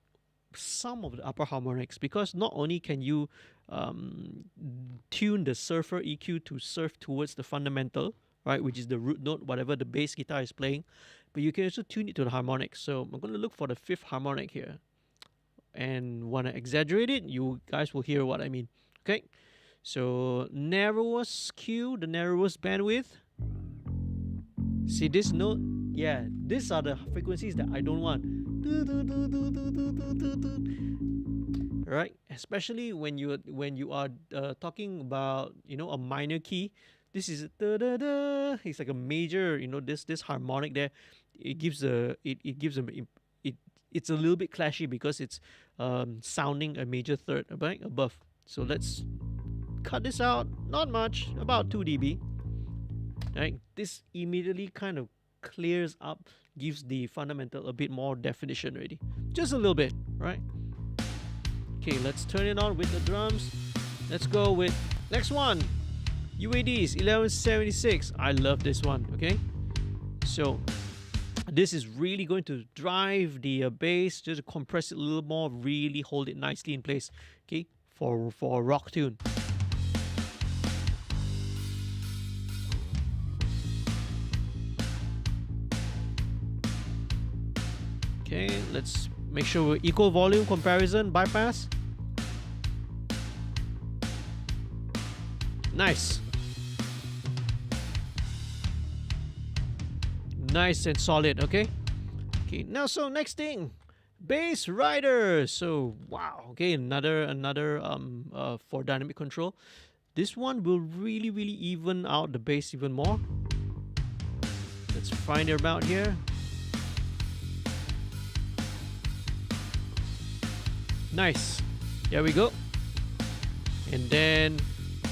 some of the upper harmonics, because not only can you tune the surfer EQ to surf towards the fundamental, right, which is the root note, whatever the bass guitar is playing, but you can also tune it to the harmonics. So I'm going to look for the 5th harmonic here. And when I exaggerate it, you guys will hear what I mean. Okay, so narrowest Q, the narrowest bandwidth. See this note? Yeah, these are the frequencies that I don't want. Right, especially when you are talking about a minor key. This is it's like a major. This harmonic there. It's a little bit clashy because it's sounding a major third, right, above. So let's cut this out, not much, about 2 dB. Right, this immediately kind of clears up, gives the fundamental a bit more definition already, just a little bit, right? Okay, let's turn it on with the drums. Let's go with next one, UAD's 1176. I love this one. Okay, so this is really going to drive the bass, just compress it a little more, really hold it nicely in place. Okay, for a rock tune. Okay, let's make sure we're equal volume comparison, bypass. Nice. Nice and solid, okay? Okay, now so next thing, bass rider. So wow, okay, another for dynamic control. This one will really even out the bass even more. Let's find it about here. Nice. There we go. And then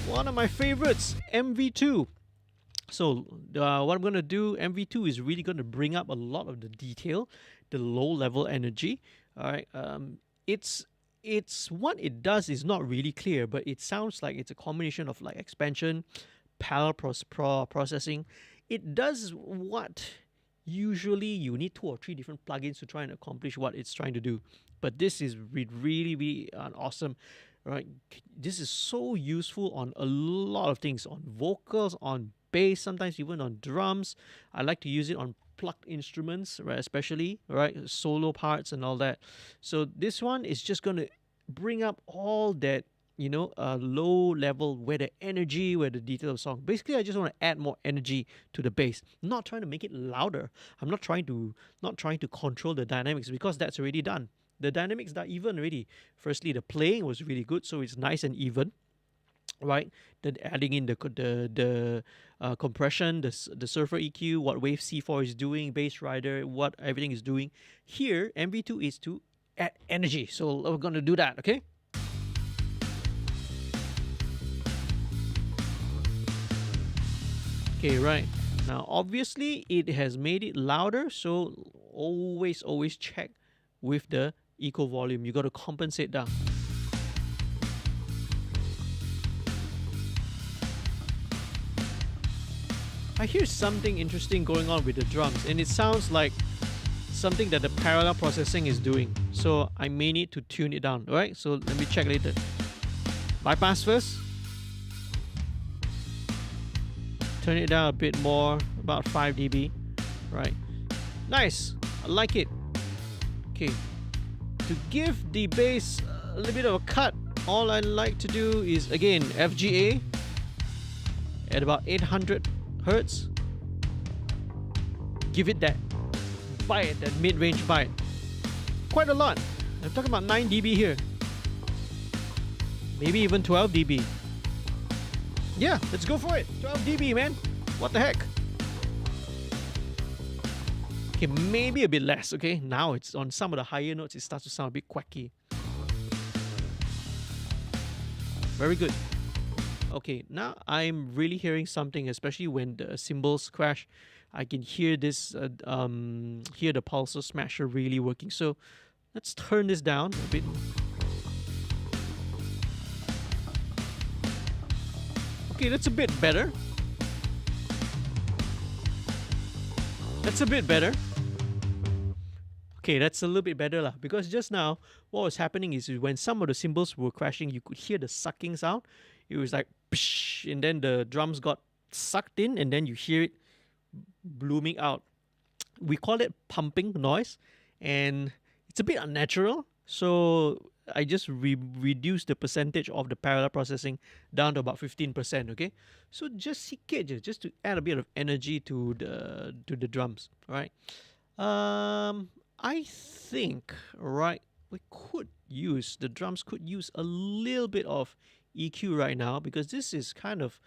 one of my favorites, MV2. So what I'm going to do, MV2 is really going to bring up a lot of the detail, the low level energy. All right. It's what it does is not really clear, but it sounds like it's a combination of like expansion, parallel processing. It does what usually you need 2 or 3 different plugins to try and accomplish what it's trying to do. But this is really awesome, right? This is so useful on a lot of things, on vocals, on bass, sometimes even on drums. I like to use it on plucked instruments, right? Especially, right? Solo parts and all that. So this one is just going to bring up all that, you know, low level, where the energy, where the detail of the song. Basically, I just want to add more energy to the bass. I'm not trying to make it louder. I'm not trying to control the dynamics, because that's already done. The dynamics are even already. Firstly, the playing was really good, so it's nice and even, right? Then adding in the compression, the surfer EQ, what Wave C4 is doing, bass rider, what everything is doing. Here, MV2 is to add energy, so we're going to do that, okay? Okay, right. Now, obviously, it has made it louder, so always check with the equal volume. You got to compensate down. I hear something interesting going on with the drums, and it sounds like something that the parallel processing is doing. So I may need to tune it down, alright? So let me check later. Bypass first. Turn it down a bit more, about 5 dB, right? Nice, I like it. Okay, to give the bass a little bit of a cut, all I like to do is, again, FGA at about 800 Hertz. Give it that bite, that mid-range bite. Quite a lot. I'm talking about 9 dB here. Maybe even 12 dB. Yeah, let's go for it. 12 dB, man. What the heck? Okay, maybe a bit less, okay? Now it's on some of the higher notes, it starts to sound a bit quacky. Very good. Okay, now I'm really hearing something, especially when the cymbals crash. I can hear this, hear the pulsar smasher really working. So let's turn this down a bit. Okay, that's a bit better. That's a bit better. Okay, that's a little bit better lah. Because just now, what was happening is when some of the cymbals were crashing, you could hear the sucking sound. It was like, psh, and then the drums got sucked in, and then you hear it blooming out. We call it pumping noise, and it's a bit unnatural. So I just reduced the percentage of the parallel processing down to about 15%. Okay, so just sikit je, just to add a bit of energy to the drums. All right. I think, right, the drums could use a little bit of EQ right now, because this is kind of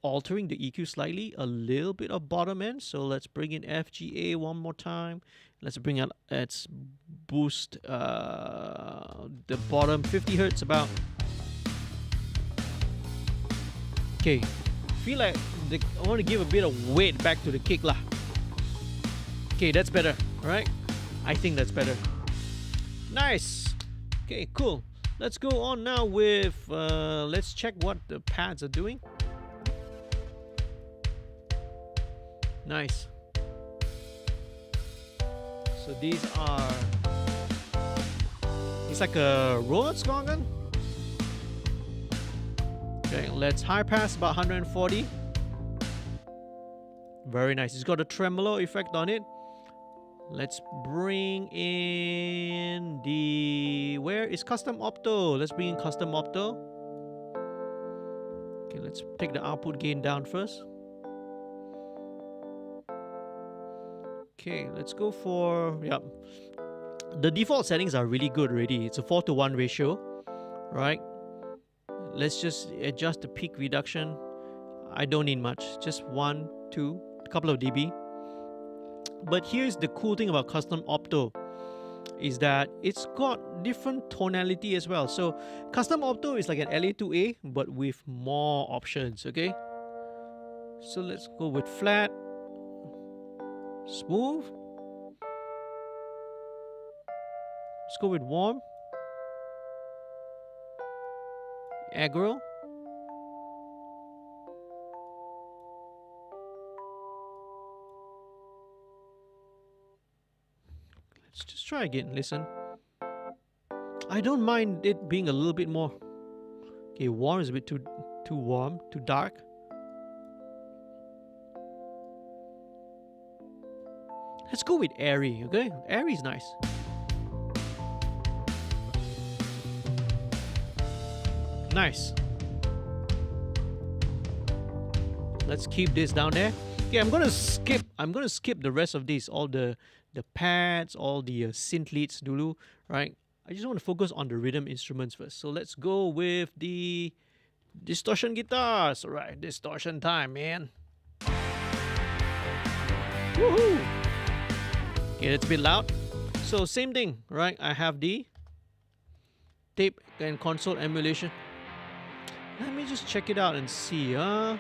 altering the EQ slightly, a little bit of bottom end. So let's bring in FGA one more time. Let's boost the bottom 50 Hertz about. Okay, feel like I want to give a bit of weight back to the kick lah. Okay, that's better. All right, I think that's better. Nice. Okay, cool. Let's go on now with let's check what the pads are doing. Nice. So these are, it's like a Rhodes organ. Okay, let's high pass about 140. Very nice. It's got a tremolo effect on it. Let's bring in the, where is custom opto? Let's bring in custom opto. Okay, let's take the output gain down first. Okay, let's go for, yep. The default settings are really good already. It's a 4:1 ratio, right? Let's just adjust the peak reduction. I don't need much, just 1, 2, a couple of dB. But here's the cool thing about custom opto is that it's got different tonality as well. So custom opto is like an LA2A but with more options, okay? So let's go with flat, smooth. Let's go with warm, aggro, let's just try again. Listen, I don't mind it being a little bit more. Okay, warm is a bit too warm, too dark. Let's go with airy, okay? Airy is nice. Nice. Let's keep this down there. Okay, I'm gonna skip the rest of these, all the pads, all the synth leads dulu, right? I just want to focus on the rhythm instruments first. So let's go with the distortion guitars. All right, distortion time, man. Woohoo! Okay, it's a bit loud. So same thing, right? I have the tape and console emulation. Let me just check it out and see. Alright,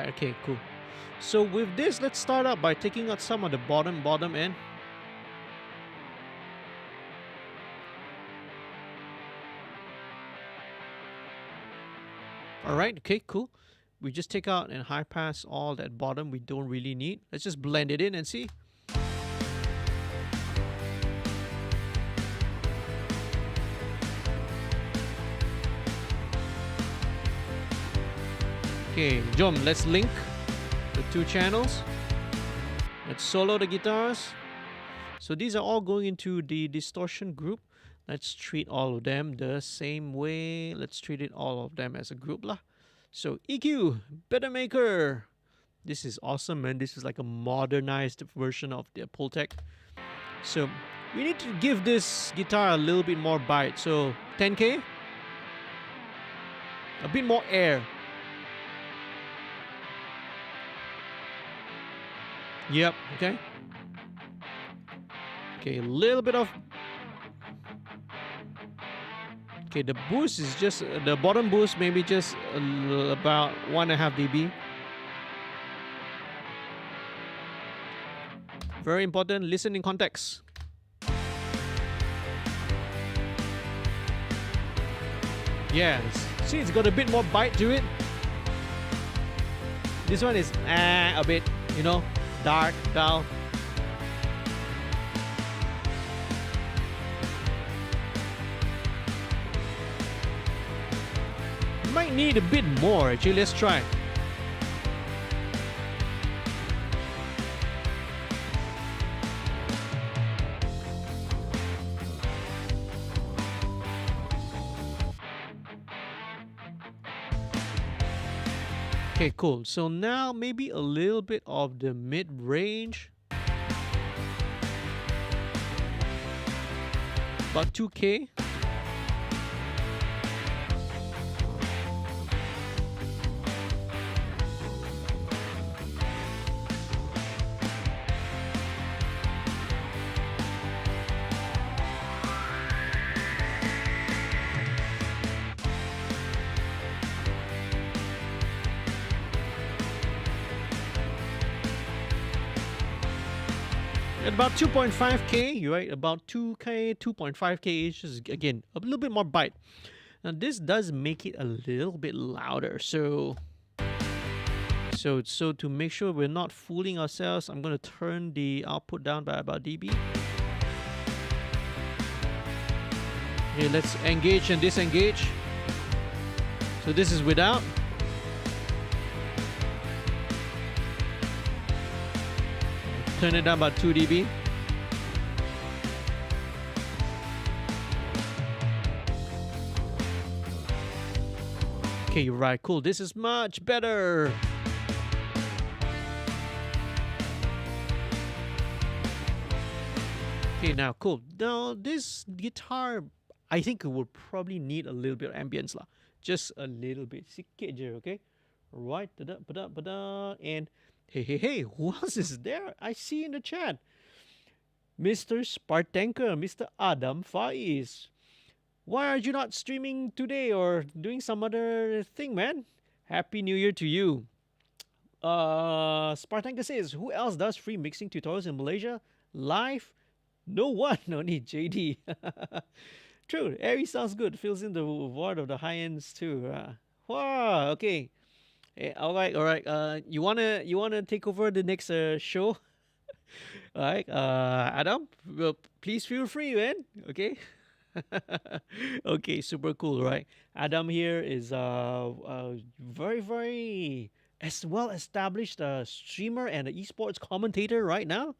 okay, cool. So with this, let's start out by taking out some of the bottom end. Alright, okay, cool. We just take out and high pass all that bottom we don't really need. Let's just blend it in and see. Okay, jom, let's link the two channels. Let's solo the guitars. So these are all going into the distortion group. Let's treat all of them the same way. Let's treat it all of them as a group lah. So EQ, Better Maker. This is awesome, man. This is like a modernized version of the Pultec. So we need to give this guitar a little bit more bite. So 10K. A bit more air. Yep, okay. Okay, a little bit of... Okay, the boost is just... the bottom boost maybe just about 1.5 dB. Very important, listen in context. Yeah, see, it's got a bit more bite to it. This one is a bit, you know, dark, dull. Might need a bit more actually, let's try. Okay, cool. So now maybe a little bit of the mid-range. About 2K. At about 2.5K, right? About 2K, 2.5K is just, again, a little bit more bite. Now this does make it a little bit louder. So to make sure we're not fooling ourselves, I'm going to turn the output down by about dB. Okay, let's engage and disengage. So this is without. Turn it down by 2 dB. Okay, right, cool. This is much better. Okay, now, cool. Now, this guitar, I think it will probably need a little bit of ambience lah. Just a little bit. Sikit je, okay? Right, and hey, who else is there? I see in the chat. Mr. Spartanker, Mr. Adam Faiz. Why are you not streaming today or doing some other thing, man? Happy New Year to you. Spartanker says, who else does free mixing tutorials in Malaysia? Live? No one, only JD. True, Airy sounds good. Fills in the void of the high ends too. Wow, okay. All right. You wanna take over the next show? All right, Adam. Well, please feel free, man. Okay. Okay, super cool, right? Adam here is very as well established streamer and an esports commentator right now.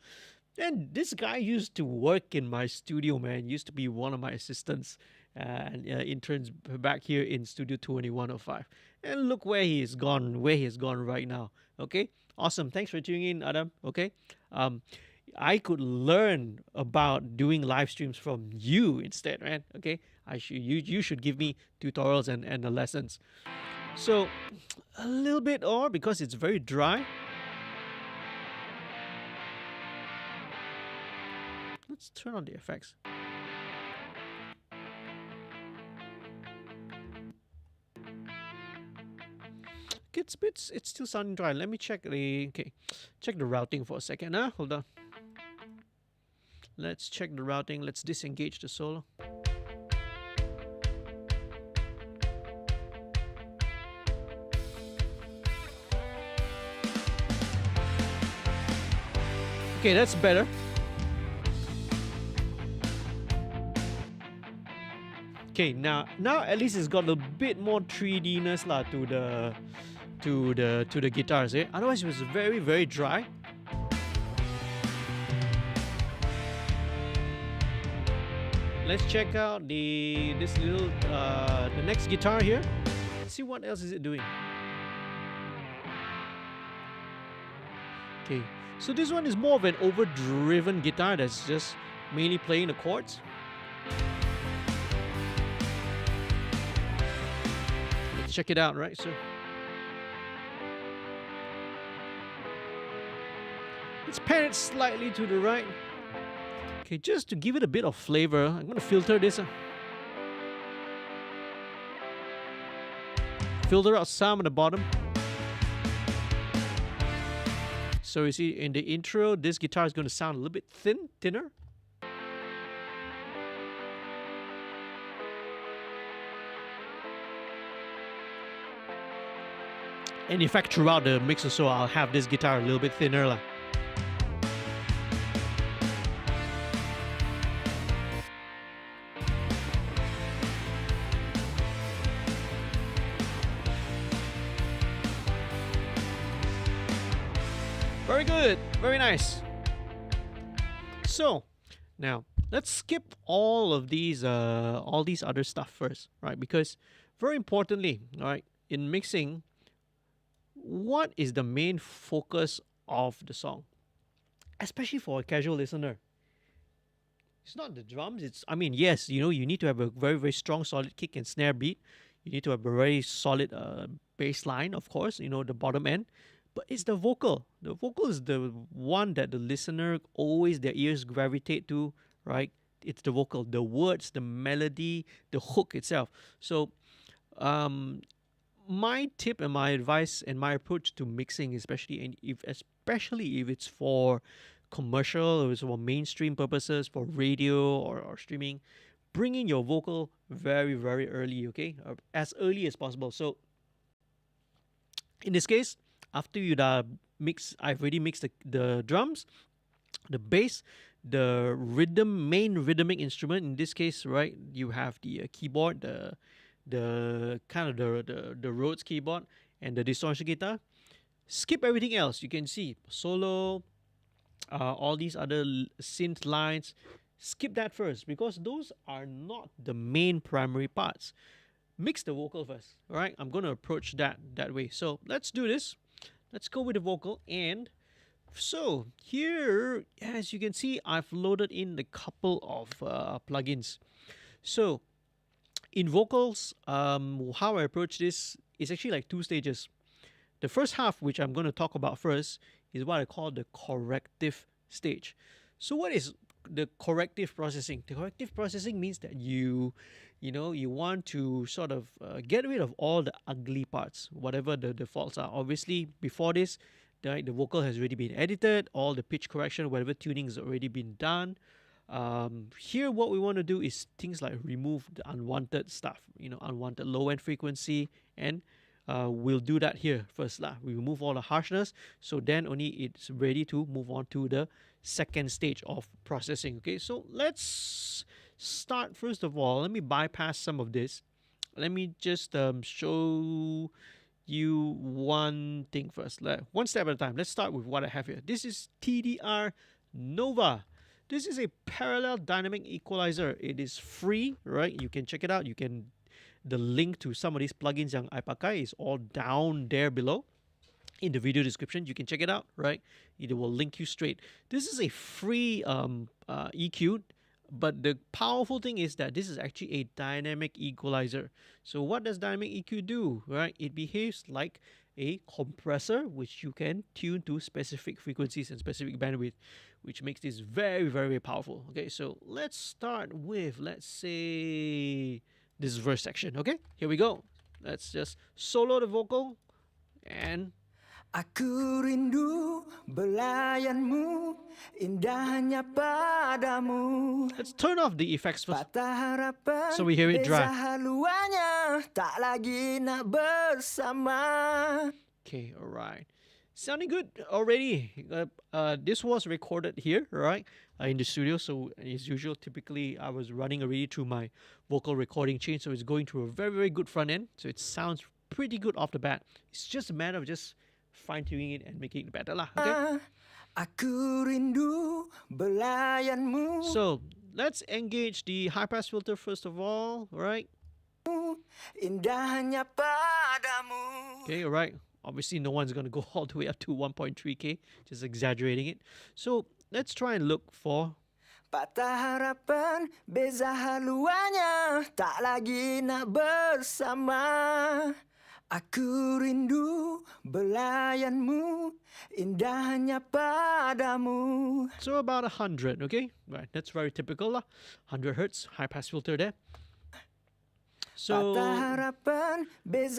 And this guy used to work in my studio, man. Used to be one of my assistants and interns back here in Studio 2105. And look where he is gone, right now. Okay, awesome. Thanks for tuning in, Adam. Okay, I could learn about doing live streams from you instead, right? Okay, you should give me tutorials and the lessons. So a little bit or because it's very dry. Let's turn on the effects. It's still sounding dry. Let me check the routing for a second. Hold on. Let's check the routing. Let's disengage the solo. Okay, that's better. Okay, now at least it's got a bit more 3D-ness lah to the guitars, eh? Otherwise it was very dry. Let's check out the next guitar here. Let's see what else is it doing. Okay, so this one is more of an overdriven guitar that's just mainly playing the chords. Let's check it out, right? So let's pan it slightly to the right. Okay, just to give it a bit of flavor, I'm going to filter this. Filter out some at the bottom. So you see in the intro, this guitar is going to sound a little bit thinner. And in fact, throughout the mix or so, I'll have this guitar a little bit thinner lah. Very good, very nice. So now let's skip all of these other stuff first, right? Because very importantly, all right, in mixing, what is the main focus of the song, especially for a casual listener? It's not the drums. I mean, yes, you need to have a very strong, solid kick and snare beat. You need to have a very solid bass line, of course, the bottom end. But it's the vocal. The vocal is the one that the listener always, their ears gravitate to, right? It's the vocal, the words, the melody, the hook itself. So, my tip and my advice and my approach to mixing, especially if it's for commercial, or it's for mainstream purposes, for radio or streaming, bring in your vocal very, very early, okay? As early as possible. So in this case, after you I've already mixed the drums, the bass, the main rhythmic instrument. In this case, right, you have the keyboard, the kind of the Rhodes keyboard and the distortion guitar. Skip everything else. You can see solo, all these other synth lines. Skip that first because those are not the main primary parts. Mix the vocal first. All right, I'm going to approach that way. So let's do this. Let's go with the vocal. And so here, as you can see, I've loaded in a couple of plugins. So in vocals, how I approach this is actually like two stages. The first half, which I'm going to talk about first, is what I call the corrective stage. So what is the corrective processing? The corrective processing means that you want to sort of get rid of all the ugly parts, whatever the faults are. Obviously, before this, the vocal has already been edited, all the pitch correction, whatever tuning has already been done. Here, what we want to do is things like remove the unwanted stuff, unwanted low-end frequency, and we'll do that here first. We remove all the harshness, so then only it's ready to move on to the second stage of processing. Okay, so let's start first of all. Let me bypass some of this. Let me just show you one thing first. One step at a time. Let's start with what I have here. This is TDR Nova. This is a parallel dynamic equalizer. It is free, right? You can check it out. The link to some of these plugins yang I pakai is all down there below in the video description. You can check it out, right? It will link you straight. This is a free EQ, but the powerful thing is that this is actually a dynamic equalizer. So what does dynamic EQ do, right? It behaves like a compressor, which you can tune to specific frequencies and specific bandwidth, which makes this very, very powerful. Okay, so let's start with, let's say, this verse section. Okay, here we go. Let's just solo the vocal and Aku rindu belayanmu, indahnya padamu. Let's turn off the effects first, Patah harapan, so we hear it dry. beza haluannya, tak lagi nak bersama. Okay, all right. Sounding good already. This was recorded here, right, in the studio. So as usual, typically I was running already through my vocal recording chain, so it's going through a very, very good front end. So it sounds pretty good off the bat. It's just a matter of just fine-tuning it and making it better lah. Okay. Aku rindu belayanmu. So let's engage the high-pass filter first of all, right? Indahnya padamu. Okay, all right. Obviously, no one's going to go all the way up to 1.3K, just exaggerating it. So let's try and look for Patah harapan, beza haluannya, tak lagi nak bersama. Aku rindu belayanmu, indahnya padamu. so about 100, okay? Right, that's very typical lah. 100 hertz, high-pass filter there. So it's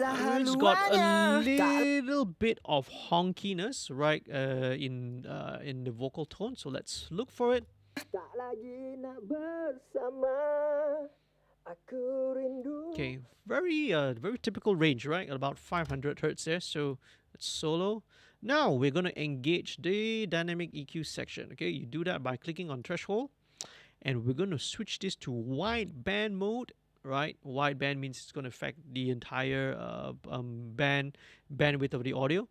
got a little bit of honkiness, right, in the vocal tone. So let's look for it. Okay, very very typical range, right? About 500 hertz there. So let's solo. Now we're going to engage the dynamic EQ section. Okay, you do that by clicking on threshold, and we're going to switch this to wide band mode. Right, wide band means it's going to affect the entire bandwidth of the audio.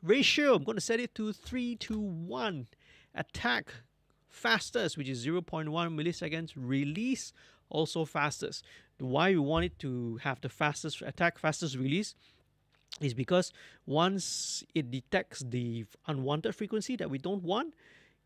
Ratio, I'm going to set it to 3:1. Attack, fastest, which is 0.1 milliseconds. Release, also fastest. Why we want it to have the fastest attack, fastest release is because once it detects the unwanted frequency that we don't want,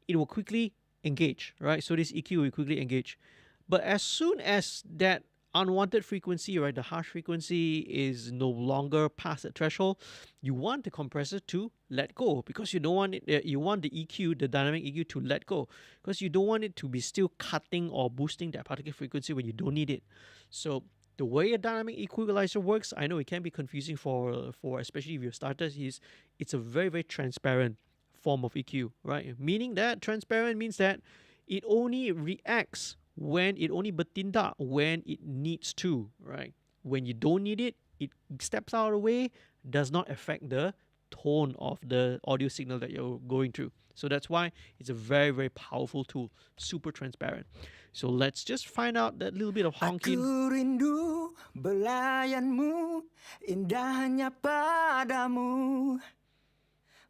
it will quickly engage, right? So this EQ will quickly engage. But as soon as that unwanted frequency, right, the harsh frequency is no longer past the threshold, you want the compressor to let go, because you don't want it. You want the EQ, the dynamic EQ, to let go, because you don't want it to be still cutting or boosting that particular frequency when you don't need it. So the way a dynamic equalizer works, I know it can be confusing for especially if you're starters, is it's a very, very transparent form of EQ, right? Meaning that transparent means that it only reacts when it only bertindak when it needs to, right? When you don't need it, it steps out of the way, does not affect the tone of the audio signal that you're going through. So that's why it's a very, very powerful tool, super transparent. So let's just find out that little bit of honking. Aku rindu belayanmu, indahnya padamu.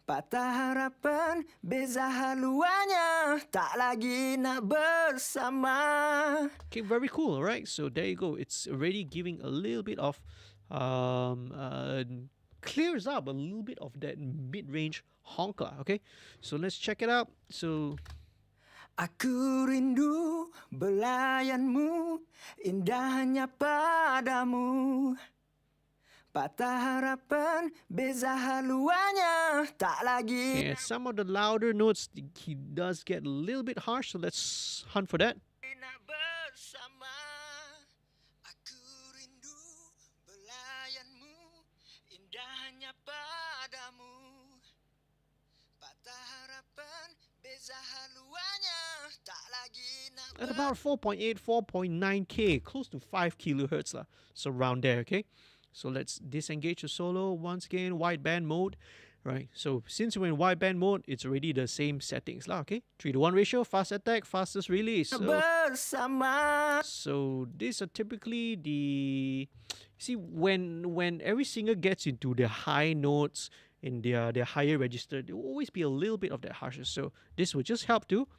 Patah harapan, beza haluannya, tak lagi nak bersama. Okay, very cool, right? So there you go. It's already giving a little bit of, clears up a little bit of that mid-range honker, okay? So let's check it out. So Aku rindu belayanmu, indahnya padamu. Patah harapan, beza haluannya, tak lagi. and some of the louder notes, he does get a little bit harsh, so let's hunt for that. Nak bersama. Aku rindu belayanmu, indahnya padamu. Patah harapan, beza haluannya, tak lagi nak At about 4.8, 4.9K, close to 5 kilohertz lah. So around there, okay? So let's disengage the solo once again, wideband mode, right? So since we're in wideband mode, it's already the same settings lah, okay? 3:1 ratio, fast attack, fastest release. bersama. So these are typically the, see, when every singer gets into the high notes in their higher register, there will always be a little bit of that harshness. So this will just help to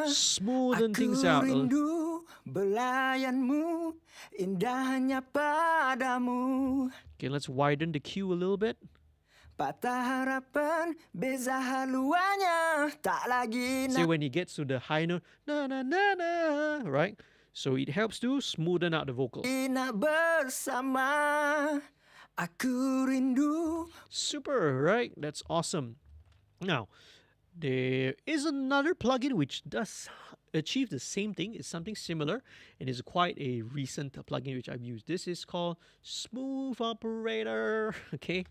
smoothen things out. Aku rindu belayanmu, indahnya padamu. Okay, let's widen the cue a little bit. Patah harapan, beza haluannya, tak lagi See, nak when he gets to the high note, na na na na, right? So it helps to smoothen out the vocal. bersama. Aku rindu. Super, right? That's awesome. Now, there is another plugin which does achieve the same thing. It's something similar, and is quite a recent plugin which I've used. This is called Smooth Operator. Okay,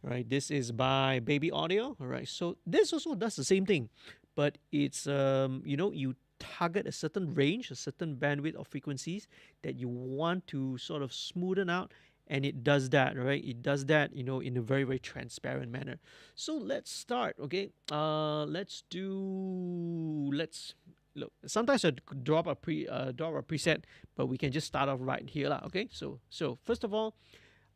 right. This is by Baby Audio. All right. So this also does the same thing, but it's you target a certain range, a certain bandwidth of frequencies that you want to sort of smoothen out. And it does that, right? It does that, in a very, very transparent manner. So let's start, okay? Let's look. Sometimes I drop a preset, but we can just start off right here, lah. Okay? So first of all,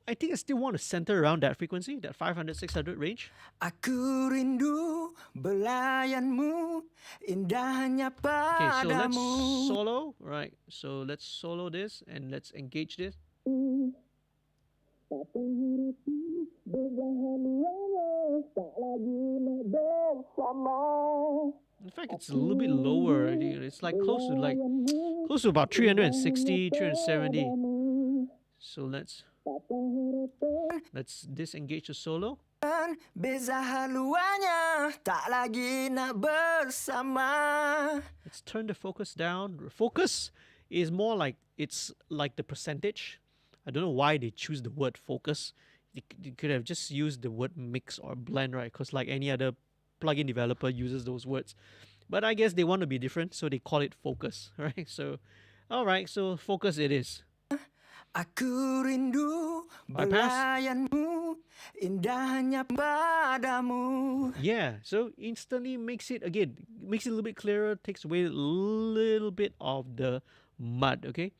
I think I still want to center around that frequency, that 500, 600 range. Aku rindu belayanmu, indahnya Okay, so let's padamu. solo, right? So let's solo this and let's engage this. In fact, it's a little bit lower already. It's like close to about 360, 370. So let's disengage the solo. Beza haluannya, tak lagi nak bersama. Let's turn the focus down. Focus is more like, it's like the percentage. I don't know why they choose the word focus. They could have just used the word mix or blend, right? Because like any other plugin developer uses those words. But I guess they want to be different, so they call it focus, right? So, all right, so focus it is. Aku rindu belayanmu, indahnya padamu. Yeah, so instantly makes it a little bit clearer, takes away a little bit of the mud, okay?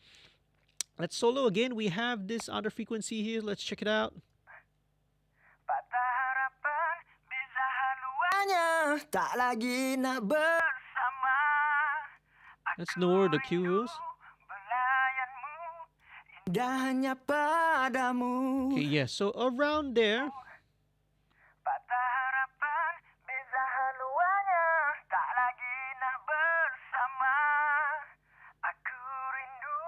Let's solo again. We have this other frequency here. Let's check it out. Patah harapan, beza haluannya, tak lagi nak bersama. Let's lower the cue rules. Belayanmu, indahnya padamu. Okay, yeah, so around there. Patah harapan, beza haluannya, tak lagi nak bersama. Aku rindu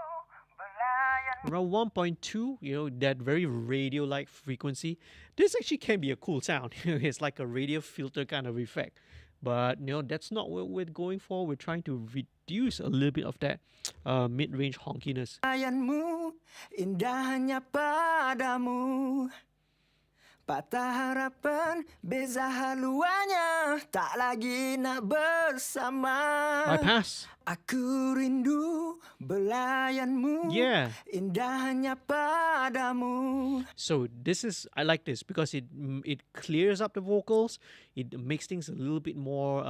belayanmu. Around 1.2, that very radio-like frequency. This actually can be a cool sound. It's like a radio filter kind of effect. But, that's not what we're going for. We're trying to reduce a little bit of that mid-range honkiness. Belayanmu, indahnya padamu. Patah harapan, beza haluannya, tak lagi nak bersama. Bypass. Aku rindu belayanmu, Yeah. indahnya padamu. So this is, I like this because it clears up the vocals. It makes things a little bit more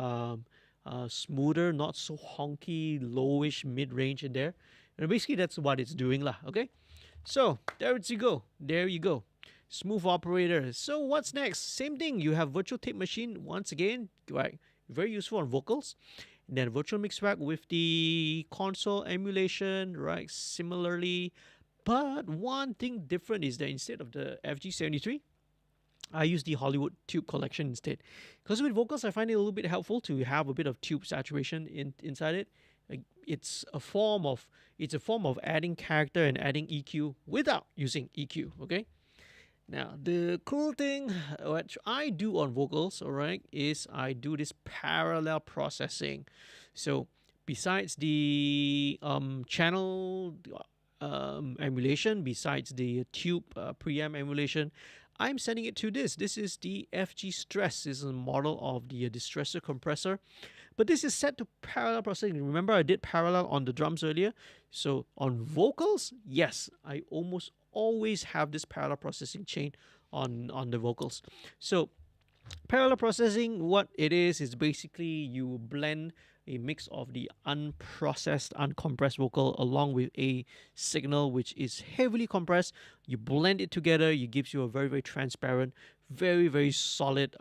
smoother, not so honky, lowish, mid-range in there. And basically that's what it's doing lah. Okay. So there you go. There you go. Smooth operator. So what's next? Same thing. You have virtual tape machine once again. Right. Very useful on vocals. And then virtual mix rack with the console emulation. Right. Similarly. But one thing different is that instead of the FG73, I use the Hollywood tube collection instead. Because with vocals, I find it a little bit helpful to have a bit of tube saturation inside it. It's a form of adding character and adding EQ without using EQ. Okay. Now the cool thing which I do on vocals, all right, is I do this parallel processing. So besides the channel emulation, besides the tube preamp emulation, I'm sending it to this. This is the FG Stress. This is a model of the distressor compressor. But this is set to parallel processing. Remember I did parallel on the drums earlier? So on vocals, yes, I almost always have this parallel processing chain on the vocals. So parallel processing, what it is basically you blend a mix of the unprocessed, uncompressed vocal along with a signal which is heavily compressed. You blend it together, it gives you a very, very transparent, very, very solid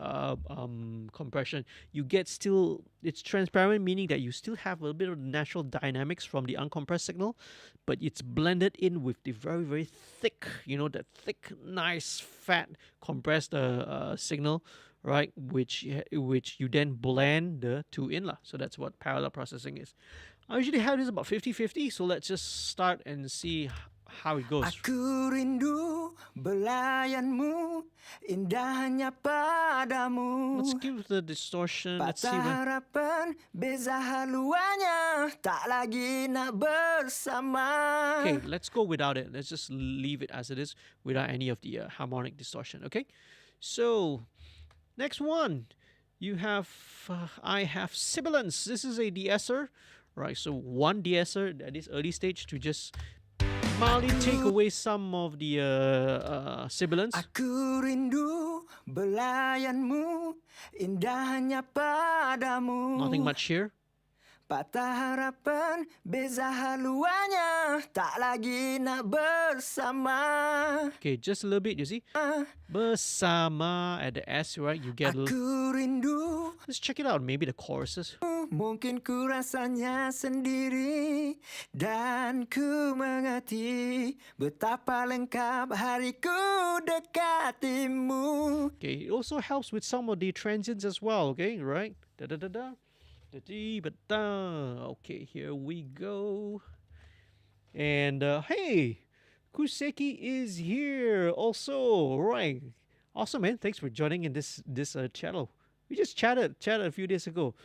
compression. You get still, it's transparent, meaning that you still have a bit of natural dynamics from the uncompressed signal, but it's blended in with the very, very thick, that thick, nice, fat, compressed signal, right, which you then blend the two in lah. So that's what parallel processing is. I usually have this about 50-50, so let's just start and see how it goes. Aku rindu belayanmu, indahnya padamu. Let's give the distortion. Let's see Patah what. harapan, beza haluannya, tak lagi nak bersama. Okay, let's go without it. Let's just leave it as it is without any of the harmonic distortion. Okay, so next one, you have I have sibilance. This is a de-esser, right? So one de-esser at this early stage to just mildly take away some of the sibilance. Aku rindu belayanmu, indahnya padamu. Nothing much here. Patah harapan, beza haluannya, tak lagi nak bersama. Okay, just a little bit, you see. Bersama at the S, right? You get a little. Aku rindu. Let's check it out. Maybe the choruses. Mungkin ku rasanya sendiri dan ku mengerti betapa lengkap hariku dekatimu. Okay, it also helps with some of the transients as well. Okay, right? Da da da da. Okay, here we go. And hey, Kuseki is here also. Right. Awesome, man. Thanks for joining in this channel. We just chatted a few days ago.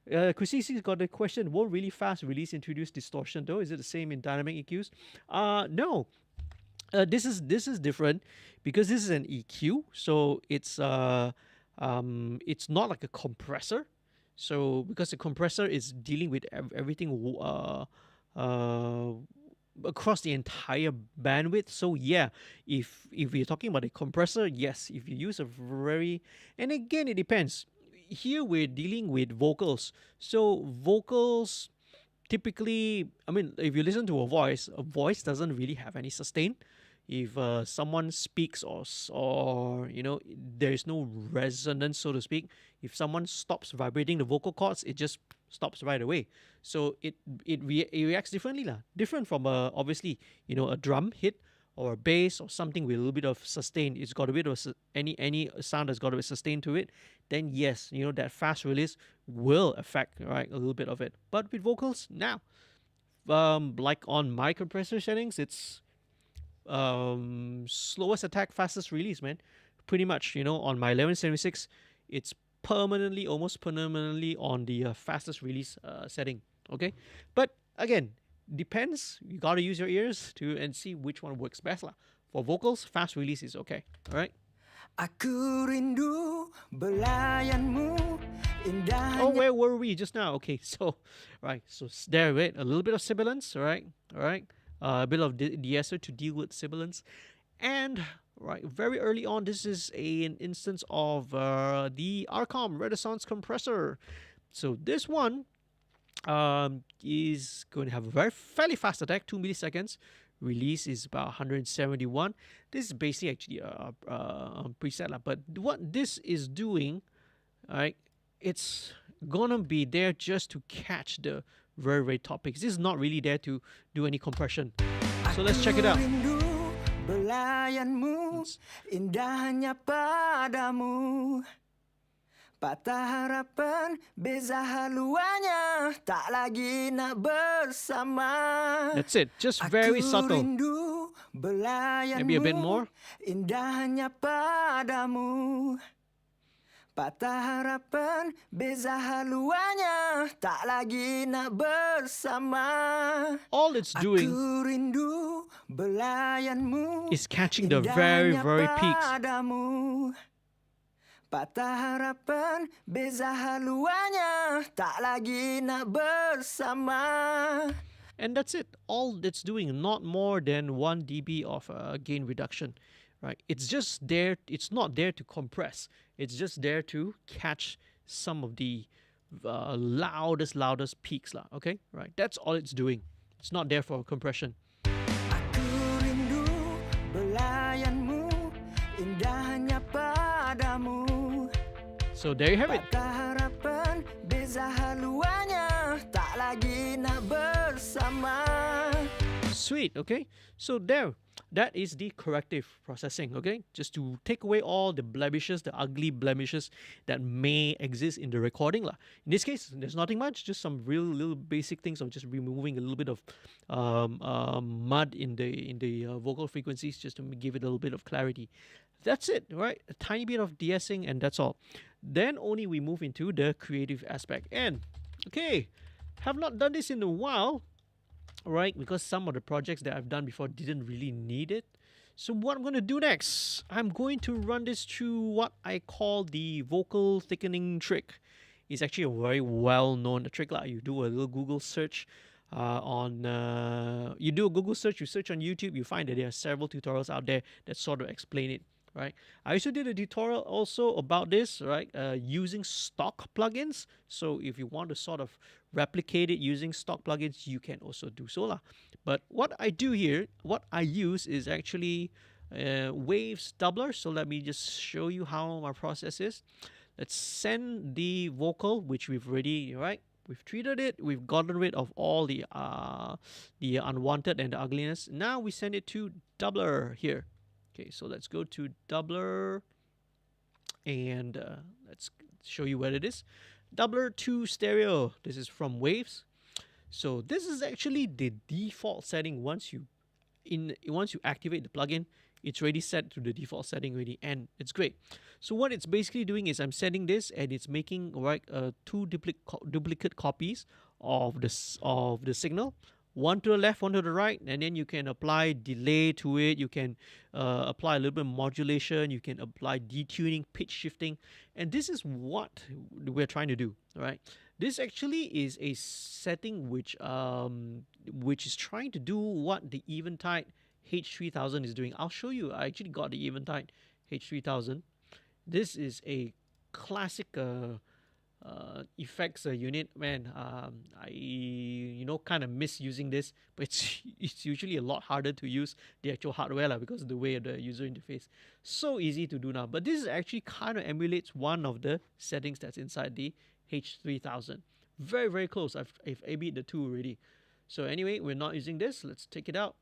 Kusiki's got a question. Won't really fast release introduce distortion though? Is it the same in dynamic EQs? No. This is different because this is an EQ, so it's not like a compressor. So because the compressor is dealing with everything across the entire bandwidth. So yeah, if you're talking about a compressor, yes. If you use a very, and again, it depends. Here we're dealing with vocals. So vocals typically, I mean, if you listen to a voice doesn't really have any sustain. If someone speaks or there is no resonance, so to speak. If someone stops vibrating the vocal cords, it just stops right away. So it reacts differently lah. Different from obviously a drum hit or a bass or something with a little bit of sustain. It's got a bit of any sound that's got a bit of sustain to it. Then yes, that fast release will affect a little bit of it. But with vocals now, like on my compressor settings, it's slowest attack, fastest release, man. Pretty much, on my 1176, it's almost permanently on the fastest release setting. Okay, but again, depends. You gotta use your ears and see which one works best lah. For vocals, fast release is okay. All right. Aku rindu belayanmu indahnya. Oh, where were we just now? Okay, so right, so there, wait, a little bit of sibilance, right, all right, a bit of de-esser to deal with sibilance, and right, very early on, this is an instance of the Arcom Renaissance compressor. So this one is going to have a fairly fast attack, 2 milliseconds. Release is about 171. This is basically actually a preset, but what this is doing, right, it's gonna be there just to catch the very, very top picks. This is not really there to do any compression. So let's check it out. Belayanmu, indahnya padamu. Patah harapan, beza haluannya, tak lagi nak bersama. That's it, just very subtle. Rindu belayanmu, maybe a bit more. Indahnya padamu. Patah harapan, beza haluannya, tak lagi nak bersama. All it's doing Aku rindu belayanmu, is catching the very, very peaks. Padamu. Patah harapan, beza haluannya, tak lagi nak bersama. And that's it. All it's doing, not more than 1 dB of gain reduction, right? It's just there. It's not there to compress. It's just there to catch some of the loudest peaks, lah. Okay, right? That's all it's doing. It's not there for compression. Aku rindu belayanmu, indahnya padamu. So there you have it. Patah harapan, beza haluannya, tak lagi nak bersama. Sweet, okay? So there, that is the corrective processing, okay? Just to take away all the blemishes, the ugly blemishes that may exist in the recording, lah. In this case, there's nothing much, just some real little basic things of just removing a little bit of mud in the vocal frequencies just to give it a little bit of clarity. That's it, right? A tiny bit of de-essing and that's all. Then only we move into the creative aspect. And, okay, have not done this in a while, right? Because some of the projects that I've done before didn't really need it. So what I'm going to do next, I'm going to run this through what I call the vocal thickening trick. It's actually a very well-known trick. Like you do a little Google search you do a Google search, you search on YouTube, you find that there are several tutorials out there that sort of explain it. Right. I also did a tutorial also about this, right? Using stock plugins. So if you want to sort of replicate it using stock plugins, you can also do so lah. But what I do here, what I use is actually Waves doubler. So let me just show you how my process is. Let's send the vocal, which we've already, right? We've treated it. We've gotten rid of all the unwanted and the ugliness. Now we send it to doubler here. Okay, so let's go to doubler and let's show you what it is. Doubler to stereo. This is from Waves. So this is actually the default setting. Once you activate the plugin, it's already set to the default setting already, and it's great. So what it's basically doing is I'm setting this, and it's making two duplicate copies of the signal. One to the left, one to the right, and then you can apply delay to it. You can apply a little bit of modulation. You can apply detuning, pitch shifting, and this is what we're trying to do. Right? This actually is a setting which is trying to do what the Eventide H3000 is doing. I'll show you. I actually got the Eventide H3000. This is a classic effects unit. Man, I kind of miss using this, but it's usually a lot harder to use the actual hardware because of the way of the user interface. So easy to do now, but this actually kind of emulates one of the settings that's inside the H3000. Very, very close. I've A/B'd the two already. So anyway, we're not using this. Let's take it out.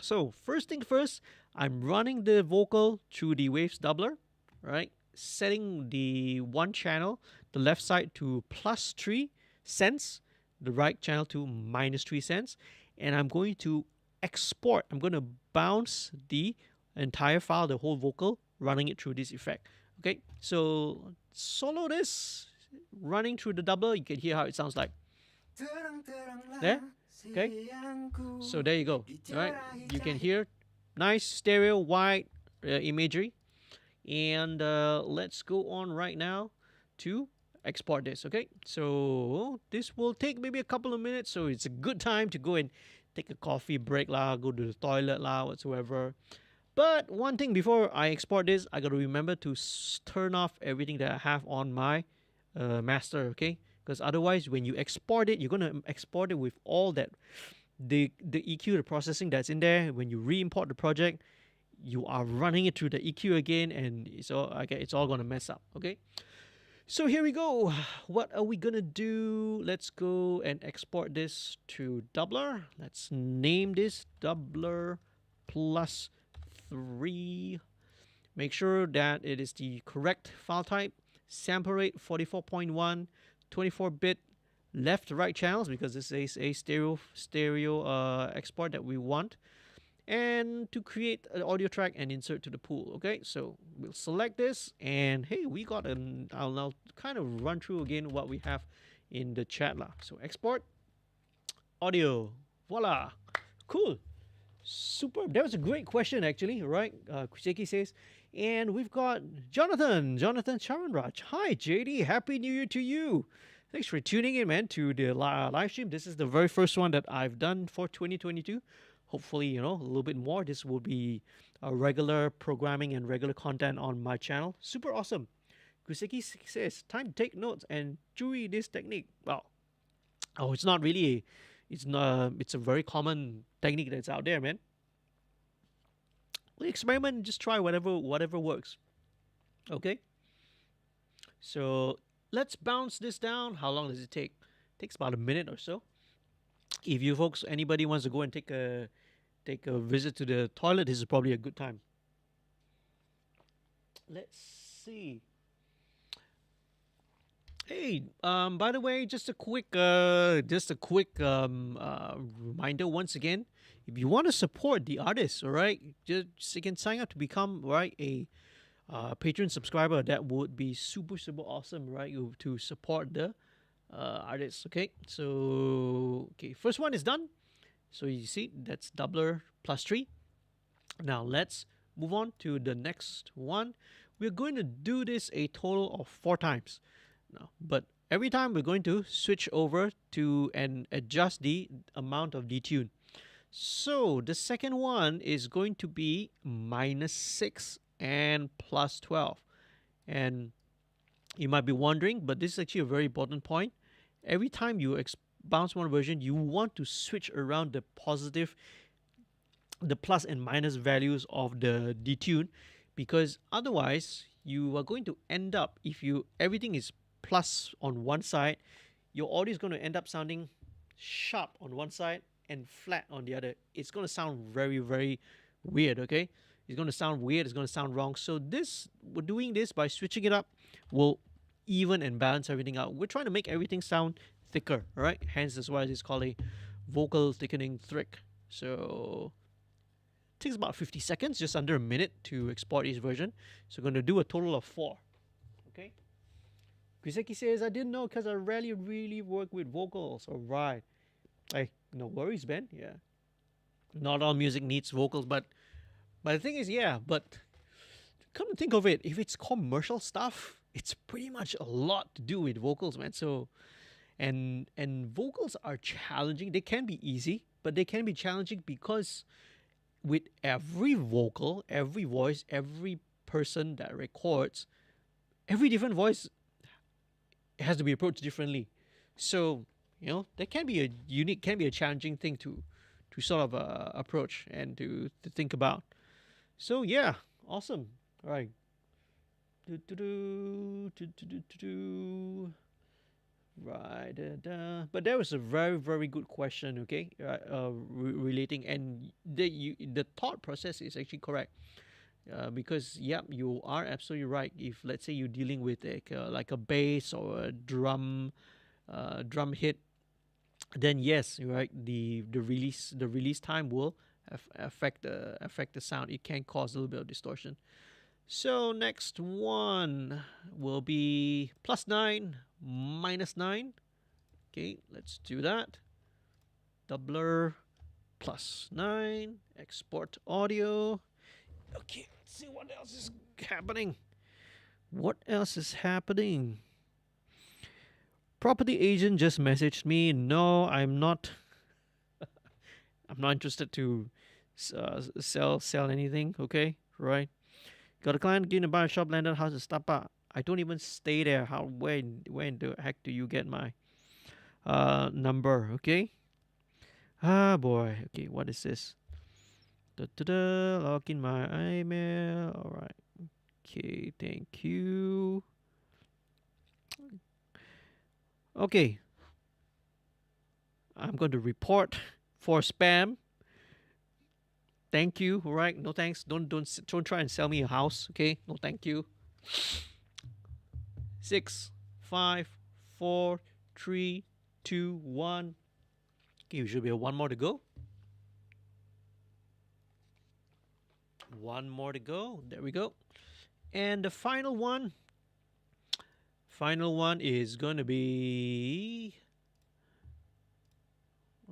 So first thing first, I'm running the vocal through the Waves doubler, right? Setting the one channel, the left side to +3 cents, the right channel to -3 cents, and I'm going to export. I'm going to bounce the entire file, the whole vocal, running it through this effect. Okay, so solo this, running through the doubler, you can hear how it sounds like. There? Okay, so there you go. All right, you can hear nice stereo wide imagery. And let's go on right now to export this. Okay, so this will take maybe a couple of minutes, so it's a good time to go and take a coffee break lah, go to the toilet lah, whatsoever. But one thing before I export this, I gotta remember to turn off everything that I have on my master, okay? Because otherwise, when you export it, you're gonna export it with all that the EQ, the processing that's in there. When you re-import the project, you are running it through the EQ again, and it's all gonna mess up, okay? So here we go. What are we gonna do? Let's go and export this to Doubler. Let's name this Doubler plus 3. Make sure that it is the correct file type. Sample rate 44.1, 24-bit left to right channels because this is a stereo export that we want. And to create an audio track and insert to the pool. Okay, so we'll select this, and hey, we got an. I'll now kind of run through again what we have in the chat lah. So export audio, voila, cool, superb. That was a great question actually, right? Kuseki says, and we've got Jonathan Charanraj. Hi JD, happy New Year to you. Thanks for tuning in, man, to the live stream. This is the very first one that I've done for 2022. Hopefully, a little bit more. This will be a regular programming and regular content on my channel. Super awesome. Kuseki says, time to take notes and chewy this technique. Well, it's not really, it's a very common technique that's out there, man. We experiment and just try whatever works. Okay. So let's bounce this down. How long does it take? It takes about a minute or so. If you folks, anybody wants to go and take a visit to the toilet, this is probably a good time. Let's see. Hey, by the way, just a quick reminder once again. If you want to support the artists, all right, just you can sign up to become a patron subscriber. That would be super awesome, right? To support the artists. Okay, so first one is done. So you see that's Doubler plus 3. Now let's move on to the next one. We're going to do this a total of 4 times. Now, but every time we're going to switch over to and adjust the amount of detune. So the second one is going to be -6 and +12. And you might be wondering, but this is actually a very important point. Every time you bounce one version, you want to switch around the plus and minus values of the detune, because otherwise you are going to end up, if everything is plus on one side, your audio is going to end up sounding sharp on one side and flat on the other. It's going to sound very, very weird, okay? It's going to sound weird, it's going to sound wrong. So we're doing this by switching it up will even and balance everything out. We're trying to make everything sound thicker, right? Hence, that's why it's called a vocal thickening trick. So it takes about 50 seconds, just under a minute to export each version. So we're going to do a total of 4. Okay? Kuseki says, I didn't know because I rarely really work with vocals. All right. Hey, no worries, Ben. Yeah. Not all music needs vocals, but the thing is, but come to think of it, if it's commercial stuff, it's pretty much a lot to do with vocals, man. So and vocals are challenging. They can be easy, but they can be challenging because with every vocal, every voice, every person that records, every different voice has to be approached differently. So, that can be a challenging thing to sort of approach and to think about. So yeah, awesome. All right. Right. But that was a very, very good question. Okay, relating, and the thought process is actually correct. Because you are absolutely right. If let's say you're dealing with like a bass or a drum hit, then yes, right. The release time will affect the sound. It can cause a little bit of distortion. So next one will be +9, -9. Okay, let's do that. Doubler +9, export audio. Okay, let's see what else is happening. What else is happening? Property agent just messaged me. No, I'm not. I'm not interested to sell anything. Okay, right? Got a client getting to buy a shop landed house in Stapa. I don't even stay there. How where in the heck do you get my number? Okay. Ah boy. Okay, what is this? Da-da-da, log in my email. All right. Okay, thank you. Okay, I'm going to report for spam. Thank you. All right, no thanks. Don't try and sell me a house. Okay, no thank you. 6, 5, 4, 3, 2, 1. Okay, should be one more to go. One more to go. There we go. And the final one. Final one is going to be,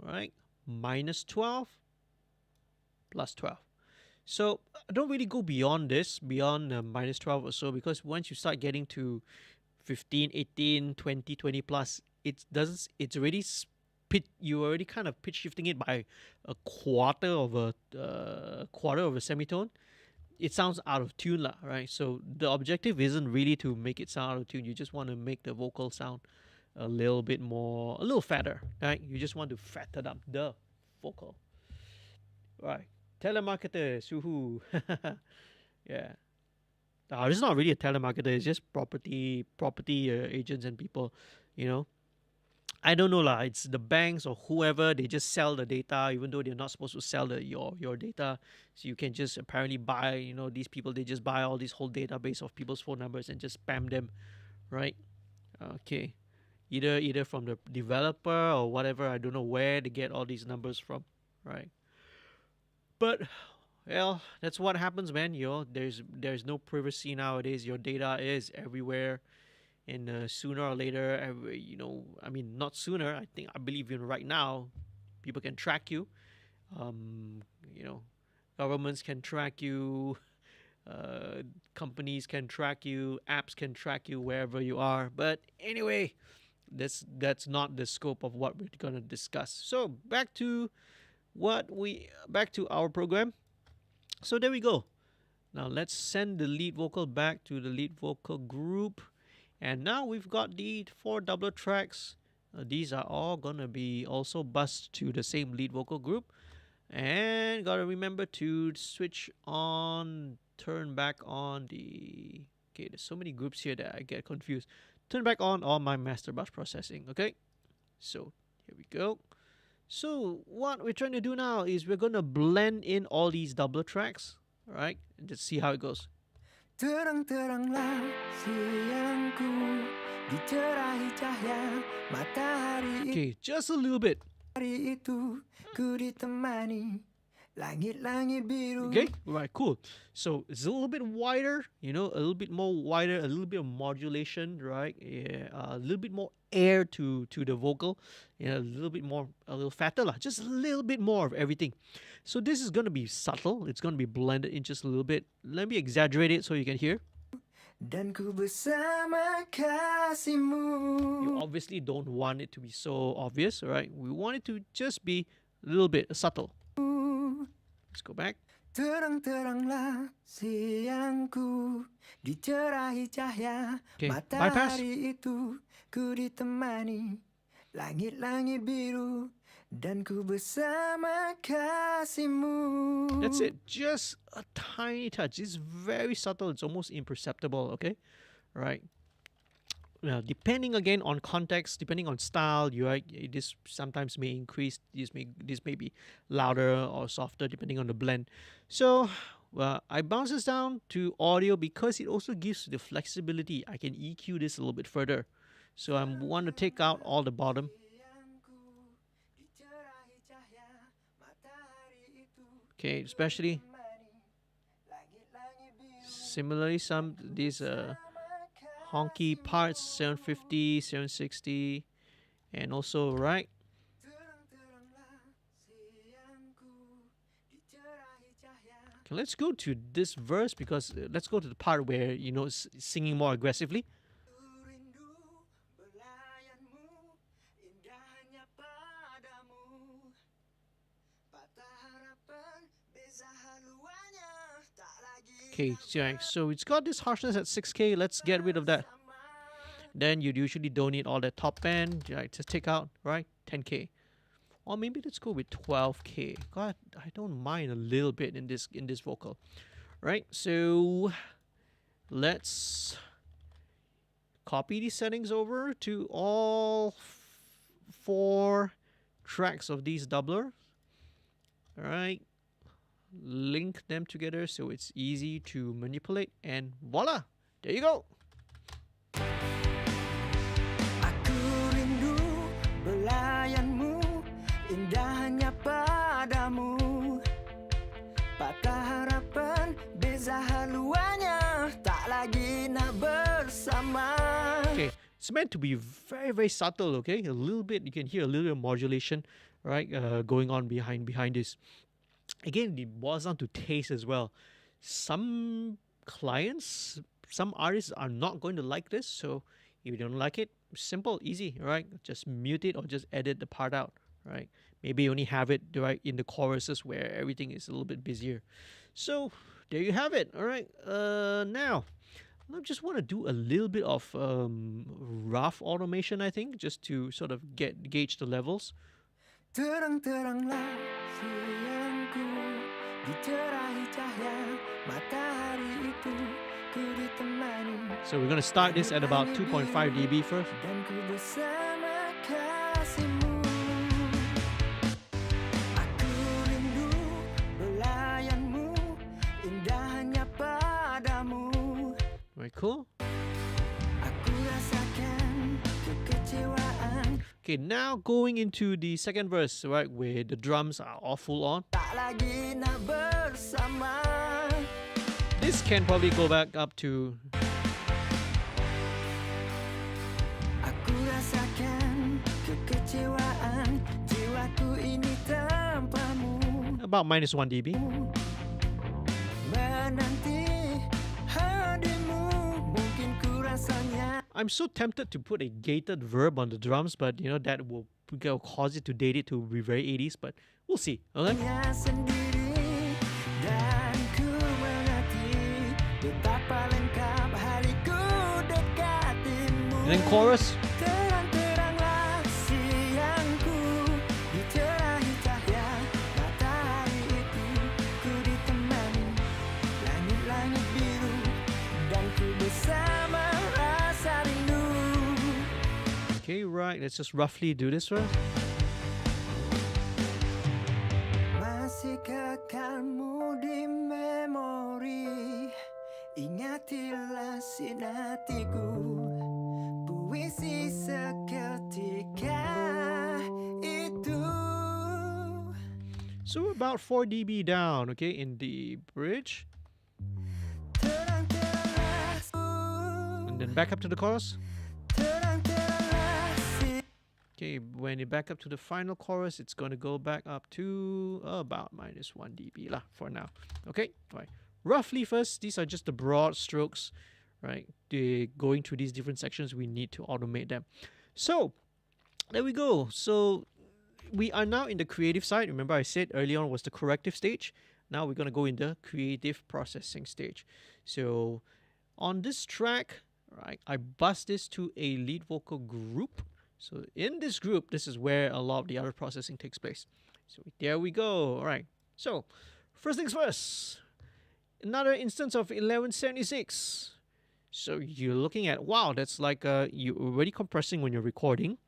all right, minus 12 plus 12. So I don't really go beyond this, beyond minus 12 or so, because once you start getting to 15, 18, 20, 20 plus, it's already you already kind of pitch shifting it by a quarter of a semitone. It sounds out of tune lah, right? So the objective isn't really to make it sound out of tune. You just want to make the vocal sound a little fatter, right? You just want to fatten up the vocal, right? Telemarketer, suhu. Yeah. This is not really a telemarketer. It's just property agents and people, you know. I don't know lah. It's the banks or whoever. They just sell the data, even though they're not supposed to sell your data. So you can just apparently buy. You know, these people, they just buy all this whole database of people's phone numbers and just spam them, right? Okay, either from the developer or whatever. I don't know where they get all these numbers from, right? But well, that's what happens, man. You know, there's no privacy nowadays. Your data is everywhere, and sooner or later, I mean, not sooner. I believe even right now, people can track you. Um, you know, governments can track you. Companies can track you. Apps can track you wherever you are. But anyway, that's not the scope of what we're gonna discuss. So back to our program. So there we go. Now let's send the lead vocal back to the lead vocal group. And now we've got the 4 doubler tracks. These are all gonna be also bussed to the same lead vocal group. And gotta remember to switch on, turn back on the. Okay, there's so many groups here that I get confused. Turn back on all my master bus processing. Okay, so here we go. So what we're trying to do now is we're gonna blend in all these doubler tracks, right? And just see how it goes. Terang-teranglah siangku dicerahi cahaya matahari. Okay, just a little bit. Hari itu ku ditemani langit-langit biru. Okay, right, cool. So it's a little bit wider, you know, a little bit more wider, a little bit of modulation, right? Yeah, a little bit more air to the vocal, a little fatter lah, just a little bit more of everything. So this is gonna be subtle. It's gonna be blended in just a little bit. Let me exaggerate it so you can hear. Dan ku bersama kasihmu. You obviously don't want it to be so obvious, right? We want it to just be a little bit subtle. Let's go back. Terang-teranglah siangku dicerahi cahaya Bypass. matahari itu ku ditemani langit-langit biru dan ku bersama kasihmu. That's it. Just a tiny touch. It's very subtle. It's almost imperceptible. Okay, right. Now, depending again on context, depending on style, this sometimes may increase. This may be louder or softer depending on the blend. So, I bounce this down to audio because it also gives the flexibility. I can EQ this a little bit further. So I want to take out all the bottom. Okay, especially similarly these honky parts, 750, 760, and also right. Okay, let's go to this verse because let's go to the part where singing more aggressively. Rindu belayanmu, indahnya padamu. Patah harapan, beza haluannya, tak lagi Okay, so it's got this harshness at 6K. Let's get rid of that. Then you'd usually don't need all that top end, right? Just take out, right? 10K. Or maybe let's go with 12K. God, I don't mind a little bit in this vocal. Right? So let's copy these settings over to all 4 tracks of these doublers. Alright. Link them together so it's easy to manipulate, and voila! There you go. Aku rindu belayanmu, indahnya padamu. Patah harapan, beza haluannya, tak lagi nak bersama. Okay, it's meant to be very, very subtle, okay? A little bit, you can hear a little bit of modulation, right, going on behind this. Again, it boils down to taste as well. Some clients, some artists are not going to like this, so if you don't like it, simple, easy, right? Just mute it or just edit the part out, right? Maybe only have it right in the choruses where everything is a little bit busier. So there you have it. All right. Now I just want to do a little bit of rough automation, I think, just to sort of gauge the levels. Terang-teranglah siangku, dicerahi cahaya matahari itu, ku ditemani. So we're going to start this at about 2.5 dB first. Dan ku bersama kasihmu. Aku rindu belayanmu, indahnya padamu. Right, cool. Aku rasakan kekecewaan. Okay, now going into the second verse, right, where the drums are all full on. Tak lagi nak bersama. This can probably go back up to Aku rasakan kekecewaan, jiwaku ini tanpamu. about -1 dB. Menanti hadirmu, mungkin ku rasanya. I'm so tempted to put a gated verb on the drums, but that will cause it to date it to be very 80s, but we'll see. Okay? Hanya sendiri dan ku mengerti betapa lengkap hariku dekatimu. And then chorus. Terang-teranglah siangku, dicerahi cahaya matahari itu, ku ditemani langit-langit biru, dan ku bersama rasa rindu. Okay, right. Let's just roughly do this first. Masih kekalmu di memori, ingatilah sinatiku, puisi seketika itu. So we're about 4 dB down, okay, in the bridge. Terang-teranglah And then back up to the chorus. terang-teranglah si. Okay, when you back up to the final chorus, it's going to go back up to about -1 dB lah for now. Okay, right. Roughly first, these are just the broad strokes, right? Going through these different sections, we need to automate them. So, there we go. So, we are now in the creative side. Remember I said early on was the corrective stage. Now we're going to go in the creative processing stage. So, on this track, right, I bus this to a lead vocal group. So in this group, this is where a lot of the other processing takes place. So there we go. All right. So first things first, another instance of 1176. So you're looking at, wow, that's like you're already compressing when you're recording.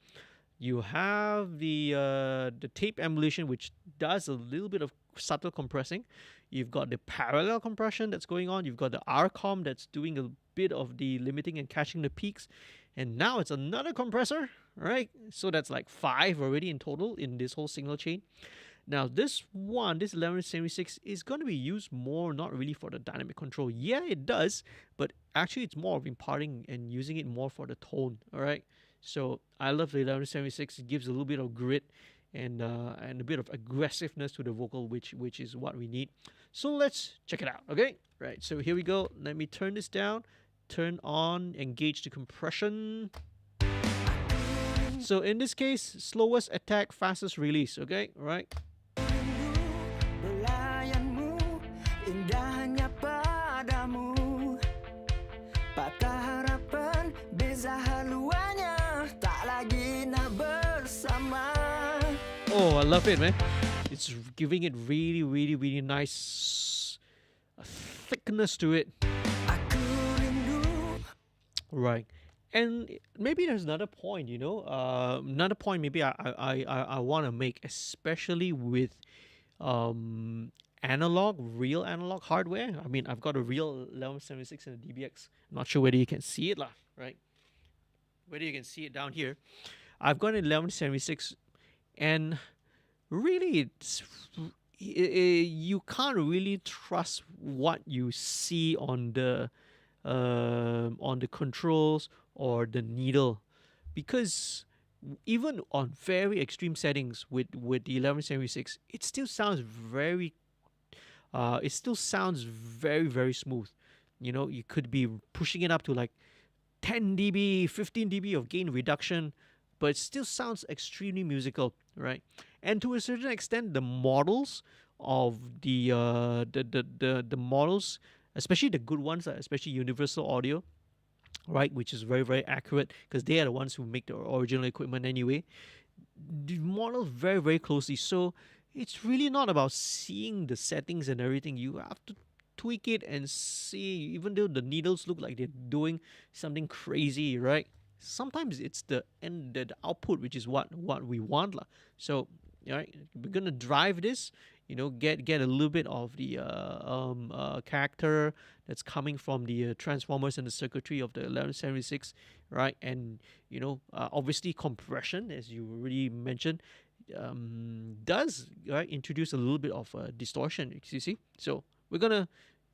You have the tape emulation, which does a little bit of subtle compressing. You've got the parallel compression that's going on. You've got the RCOM that's doing a bit of the limiting and catching the peaks. And now it's another compressor, right? So that's like 5 already in total in this whole signal chain. Now this 1176 is going to be used more, not really for the dynamic control. Yeah, it does, but actually it's more of imparting and using it more for the tone, all right? So I love the 1176. It gives a little bit of grit and a bit of aggressiveness to the vocal, which is what we need. So let's check it out, okay? Right, so here we go. Let me turn this down, turn on, engage the compression. So in this case, slowest attack, fastest release, okay? Right? Belayanmu, indahnya padamu. Patah harapan, beza haluannya, tak lagi nak bersama. Oh, I love it, man. It's giving it really, really, really nice thickness to it. Aku rindu. Right. And maybe there's another point, another point maybe I want to make, especially with real analog hardware. I mean, I've got a real 1176 and a DBX. I'm not sure whether you can see it, right? Whether you can see it down here. I've got an 1176, and really, you can't really trust what you see on the controls or the needle, because even on very extreme settings with the 1176, it still sounds very very smooth. You could be pushing it up to like 10 dB, 15 dB of gain reduction, but it still sounds extremely musical, right? And to a certain extent, the models of the models, especially the good ones, especially Universal Audio, right, which is very very accurate because they are the ones who make the original equipment anyway. They model very very closely, so it's really not about seeing the settings and everything. You have to tweak it and see, even though the needles look like they're doing something crazy, right? Sometimes it's the output which is what we want lah. So right, we're gonna drive this, get a little bit of the character that's coming from the transformers and the circuitry of the 1176, right? And obviously compression, as you already mentioned, does introduce a little bit of distortion, you see. So we're gonna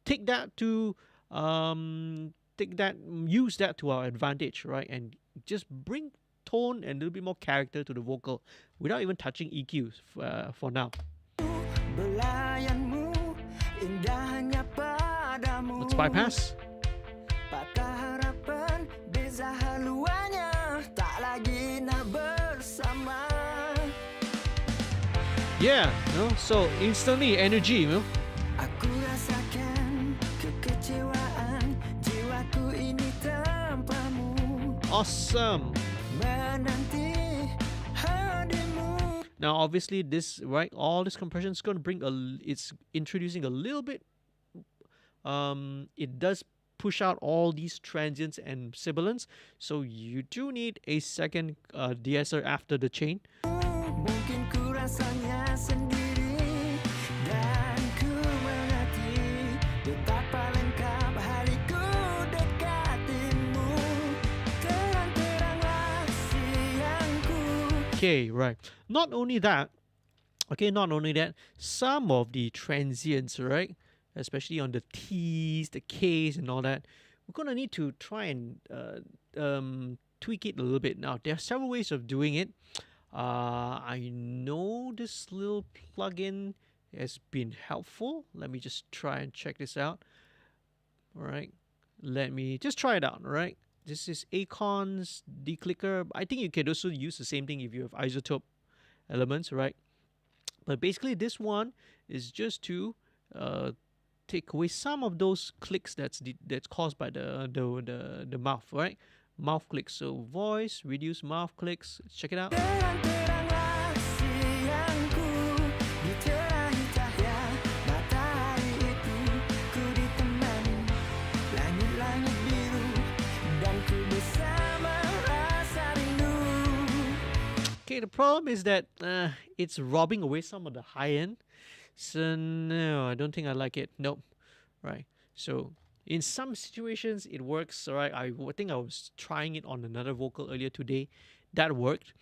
take that to use that to our advantage, right? And just bring tone and a little bit more character to the vocal without even touching EQs for now. Let's bypass. Yeah, so instantly energy, Aku rasakan kekecewaan, jiwaku ini tanpamu. Awesome. Menanti hadirmu. Now, obviously, all this compression is going to it's introducing a little bit. It does push out all these transients and sibilants, so you do need a second deesser after the chain. Mungkin ku rasanya sendiri dan ku mengerti betapa lengkap hariku dekatimu. Terang-teranglah siangku. Okay, right. Not only that, some of the transients, right, especially on the T's, the K's, and all that, we're gonna need to try and tweak it a little bit. Now, there are several ways of doing it. I know this little plugin has been helpful. Let me just try and check this out. All right, let me just try it out. All right, this is Acon's declicker. I think you can also use the same thing if you have isotope elements, right? But basically, this one is just to take away some of those clicks that's caused by the mouth, right? Mouth clicks. So voice, reduce mouth clicks. Let's check it out. Terang-teranglah siangku, diterahi cahaya matahari itu. Ku ditemani langit-langit biru, dan ku bersama rasa rindu. Okay, the problem is that it's robbing away some of the high end. So no, I don't think I like it. Nope. Right. So in some situations it works. All right. I think I was trying it on another vocal earlier today. That worked.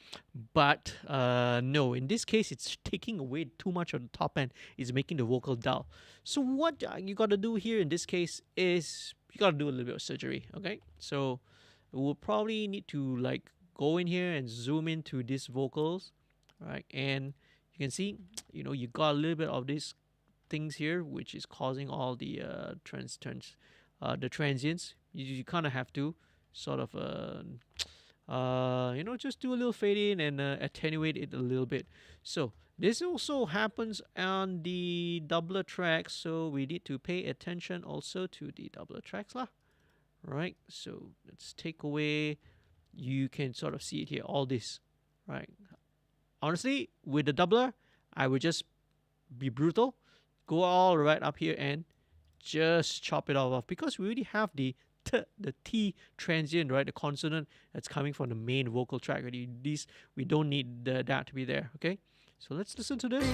But no, in this case it's taking away too much of the top end. It's making the vocal dull. So what you got to do here in this case is you got to do a little bit of surgery. Okay. So we'll probably need to like go in here and zoom into these vocals. Right. And you can see, you got a little bit of this things here, which is causing all the the transients. You kind of have to sort of just do a little fade in and attenuate it a little bit. So this also happens on the doubler tracks, so we need to pay attention also to the doubler tracks lah. Right, so let's take away. You can sort of see it here, all this, right? Honestly, with the doubler, I would just be brutal, go all right up here and just chop it all off, because we already have the T transient, right? The consonant that's coming from the main vocal track already. These, we don't need that to be there, okay? So let's listen to this.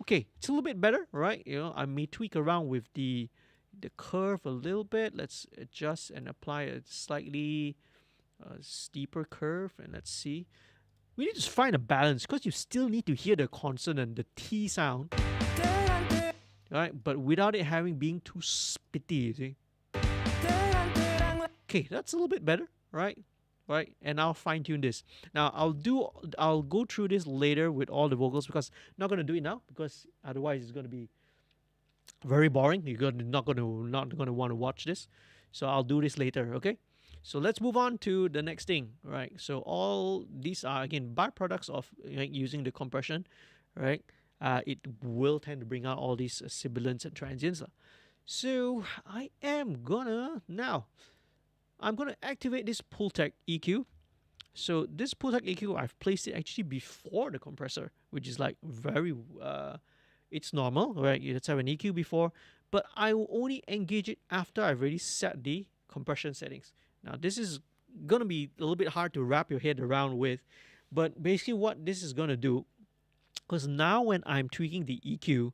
Okay, it's a little bit better, right? I may tweak around with the curve a little bit. Let's adjust and apply a slightly steeper curve, and let's see. We need to find a balance, because you still need to hear the consonant, the T sound, right? But without it being too spitty, you see. Okay, that's a little bit better, right? Right, and I'll fine tune this. Now I'll go through this later with all the vocals, because I'm not gonna do it now, because otherwise it's gonna be very boring. You're not gonna want to watch this. So I'll do this later, okay? So let's move on to the next thing, right? So all these are again byproducts of using the compression, right? It will tend to bring out all these sibilants and transients. So I'm gonna activate this Pultec EQ. So this Pultec EQ, I've placed it actually before the compressor, which is like very it's normal, right? Let's have an EQ before, but I will only engage it after I've already set the compression settings. Now this is gonna be a little bit hard to wrap your head around with, but basically what this is gonna do, because now when I'm tweaking the EQ,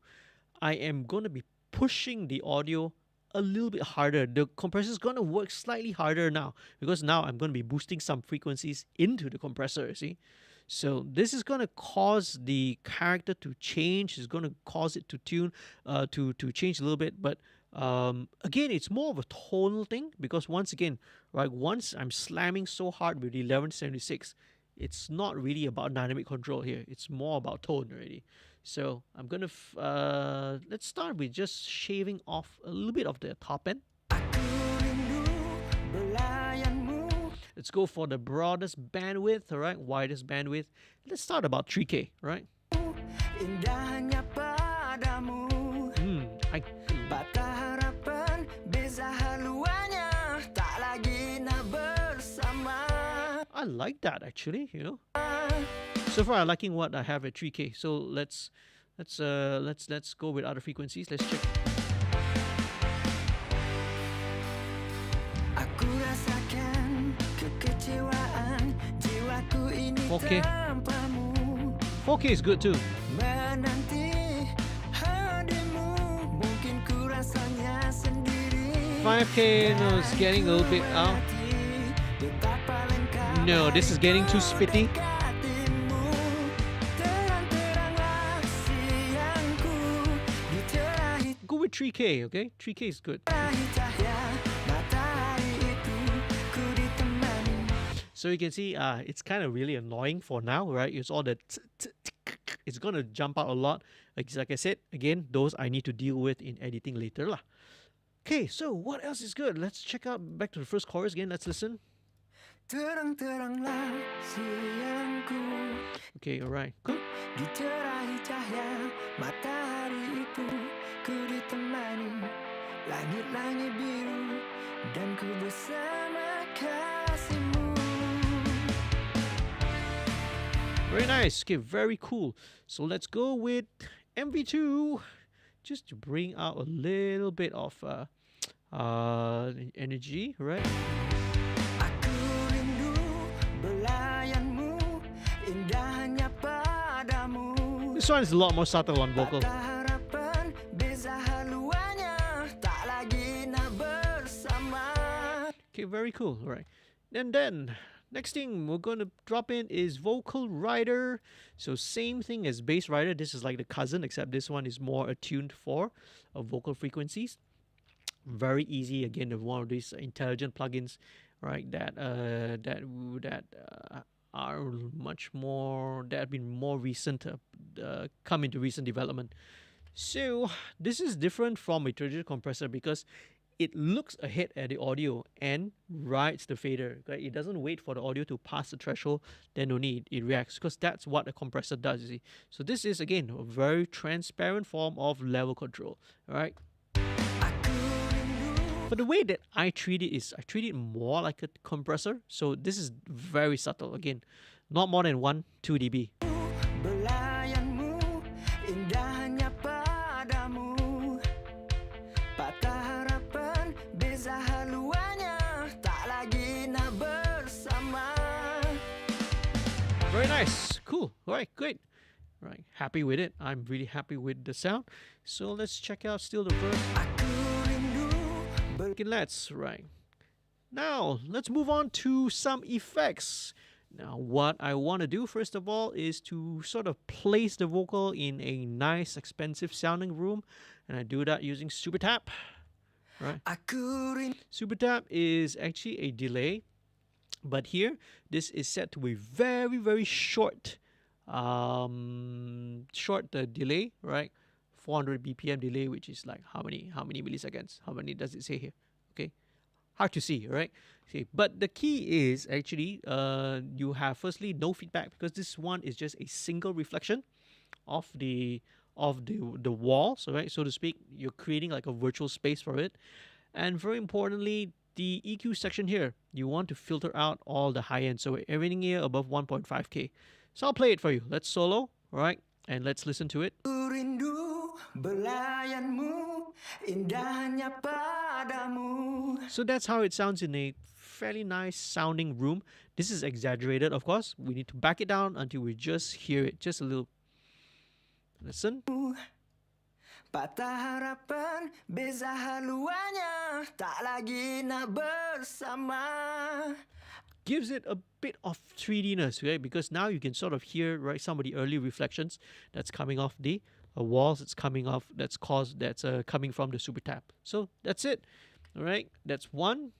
I am gonna be pushing the audio a little bit harder. The compressor is gonna work slightly harder now, because now I'm gonna be boosting some frequencies into the compressor, see? So this is going to cause the character to change. It's going to cause it to tune, to change a little bit. But again, it's more of a tonal thing, because once again, right, once I'm slamming so hard with the 1176, it's not really about dynamic control here. It's more about tone already. So I'm going to, let's start with just shaving off a little bit of the top end. Let's go for the broadest bandwidth, all right, widest bandwidth. Let's start about 3K, right? I like that actually, So far, I'm liking what I have at 3K. So let's go with other frequencies. Let's check. 4K. 4K is good too. 5K, no, it's getting a little bit out. No, this is getting too spitty. Go with 3K, okay? 3K is good. So you can see it's kind of really annoying for now, right? It's all the it's going to jump out a lot. Like I said, again, those I need to deal with in editing later lah. Okay, so what else is good? Let's check out back to the first chorus again. Let's listen. Okay, alright. Cool. Very nice. Okay, very cool. So let's go with MV2, just to bring out a little bit of energy, right? This one is a lot more subtle on vocal. Okay, very cool. All right. And then next thing we're going to drop in is vocal rider. So same thing as bass rider. This is like the cousin, except this one is more attuned for vocal frequencies. Very easy. Again, one of these intelligent plugins, right? That are much more, that have been more recent, come into recent development. So this is different from a traditional compressor because it looks ahead at the audio and writes the fader. Right? It doesn't wait for the audio to pass the threshold, then only it reacts, because that's what a compressor does, you see. So this is, again, a very transparent form of level control. All right. But the way that I treat it is I treat it more like a compressor. So this is very subtle. Again, not more than 1-2 dB. Belayanmu indahnya padamu patah harapan beza haluannya tak lagi nak bersama. Very nice. Cool. All right, great. All right, happy with it. I'm really happy with the sound. So let's check out still the verse. Okay, let's, right. Now, let's move on to some effects. Now, what I want to do, first of all, is to sort of place the vocal in a nice, expensive sounding room. And I do that using Super Tap. Right. Super Tap is actually a delay. But here, this is set to a very, very short, delay, right? 400 BPM delay, which is like how many milliseconds? How many does it say here? Okay, hard to see, right? See, but the key is actually you have firstly no feedback, because this one is just a single reflection of the walls, right? So to speak, you're creating like a virtual space for it, and very importantly, the EQ section here, you want to filter out all the high end, so everything here above 1.5K. So I'll play it for you. Let's solo, all right? And let's listen to it. Rindu belayanmu indahnya padamu. So that's how it sounds in a fairly nice sounding room. This is exaggerated, of course. We need to back it down until we just hear it, just a little. Listen. Patah harapan beza haluannya tak lagi nak bersama. Gives it a bit of 3D-ness, right? Because now you can sort of hear, right, some of the early reflections that's coming off the walls. It's coming off, that's coming from the Super Tap. So that's it, all right? That's one.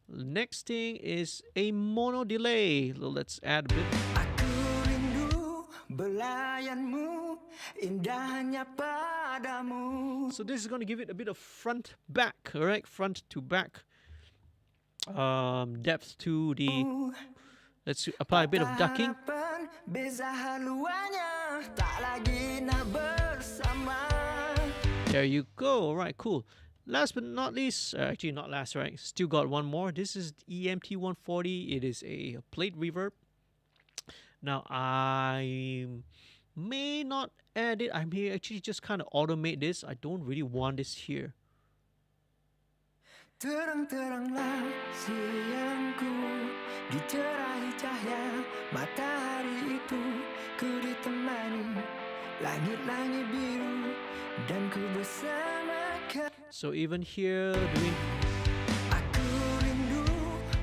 Next thing is a mono delay. So let's add a bit. Aku rindu belayanmu indahnya padamu. So this is going to give it a bit of front back, all right? Front to back. Depth to the, let's apply a bit of ducking. There you go. All right, cool. Last but not least, actually not last, right? Still got one more. This is EMT140. It is a plate reverb. Now I may not add it. I may actually just kind of automate this. I don't really want this here. Terang-teranglah siangku dicerahi cahaya matahari itu, ku ditemani langit-langit biru dan ku bersama kau. So even here doing. Aku rindu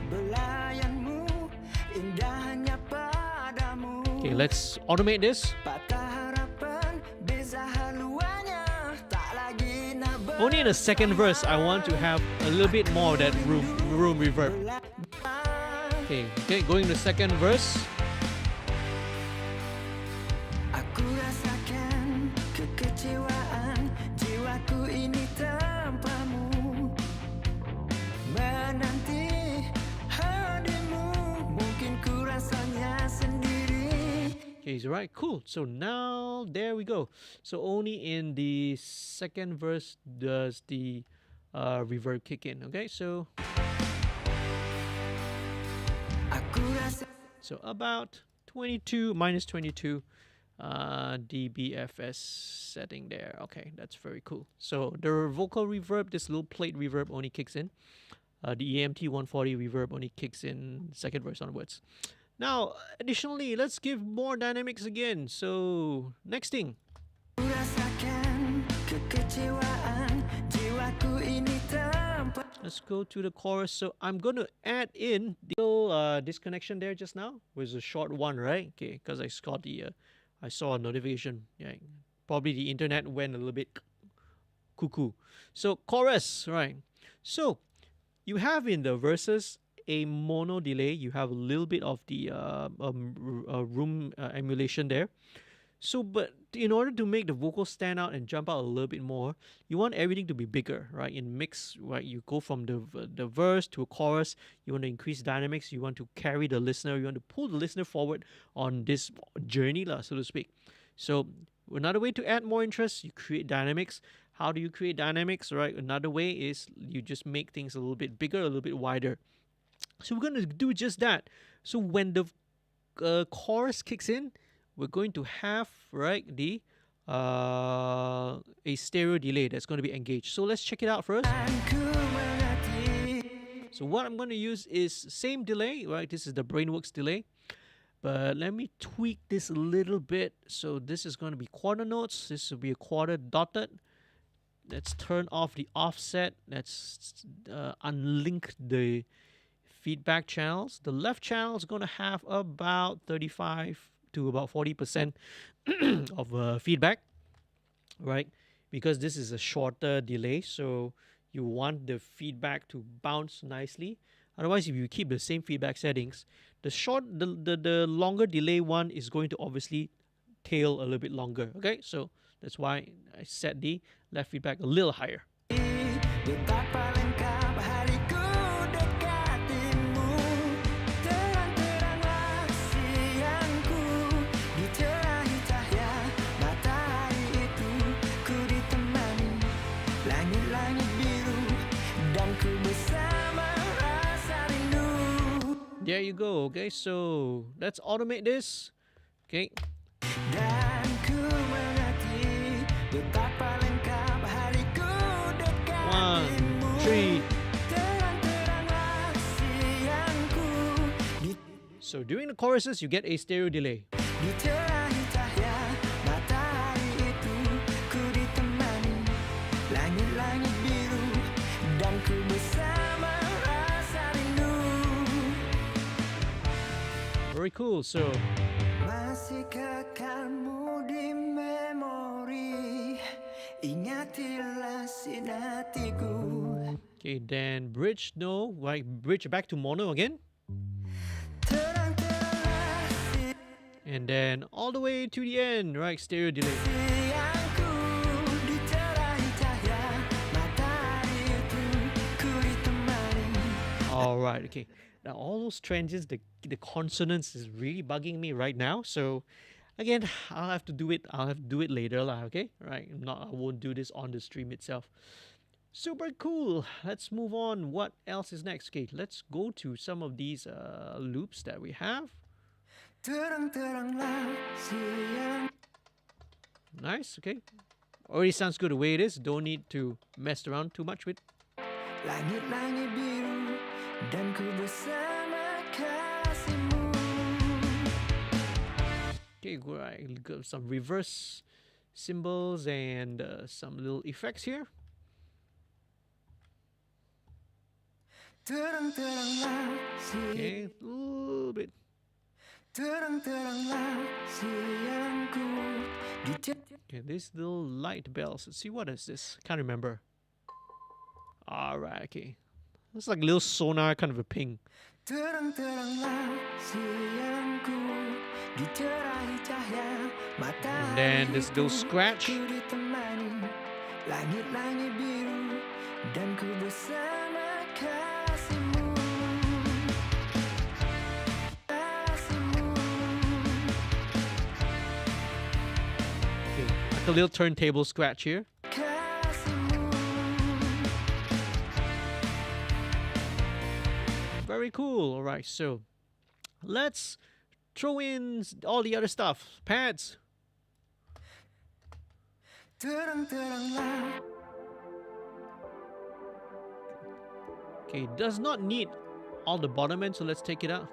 belayanmu indahnya padamu. Okay, let's automate this. Patah harapan beza haluannya tak lagi nak Only in the second verse, I want to have a little bit more of that room reverb. Okay, going to the second verse. Aku rasakan kekecewaan jiwaku ini tanpamu, menanti hadirmu mungkin ku rasanya sendiri. Okay, he's right. Cool. So now there we go. So only in the second verse does the reverb kick in. Okay, so about 22 minus 22 dBFS setting there. Okay, that's very cool. So the vocal reverb, this little plate reverb, only kicks in. The EMT 140 reverb only kicks in second verse onwards. Now, additionally, let's give more dynamics again. So, next thing. Let's go to the chorus. So, I'm going to add in the little disconnection there just now. It was a short one, right? Okay, because I saw a notification. Yeah, probably the internet went a little bit cuckoo. So, chorus, right? So, you have in the verses a mono delay, you have a little bit of the room emulation there. So, but in order to make the vocals stand out and jump out a little bit more, you want everything to be bigger, right? In mix, right, you go from the verse to a chorus. You want to increase dynamics. You want to carry the listener. You want to pull the listener forward on this journey, so to speak. So, another way to add more interest, you create dynamics. How do you create dynamics, right? Another way is you just make things a little bit bigger, a little bit wider. So we're going to do just that. So when the chorus kicks in, we're going to have, right, the a stereo delay that's going to be engaged. So let's check it out first. So what I'm going to use is same delay, right? This is the Brainworks delay. But let me tweak this a little bit. So this is going to be quarter notes. This will be a quarter dotted. Let's turn off the offset. Let's unlink the feedback channels. The left channel is going to have about 35 to about 40% of feedback, right? Because this is a shorter delay, so you want the feedback to bounce nicely. Otherwise, if you keep the same feedback settings, the longer delay one is going to obviously tail a little bit longer. Okay, so that's why I set the left feedback a little higher. There you go. Okay, so let's automate this. Okay. 1, 3. So during the choruses, you get a stereo delay. Very cool. So okay, then bridge, no, right, bridge back to mono again. And then all the way to the end, right, stereo delay. All right, okay. Now all those transients, the consonants is really bugging me right now. So again, I'll have to do it later, okay? Right. I won't do this on the stream itself. Super cool. Let's move on. What else is next? Okay, let's go to some of these loops that we have. Nice, okay. Already sounds good the way it is. Don't need to mess around too much with. Okay, right. Got some reverse cymbals and some little effects here. Okay, a little bit. Okay, these little light bells. Let's see, what is this? Can't remember. Alright, okay. It's like a little sonar kind of a ping. And then this little scratch. A little turntable scratch here. Very cool. All right, so let's throw in all the other stuff. Pads. Okay, does not need all the bottom end, so let's take it out.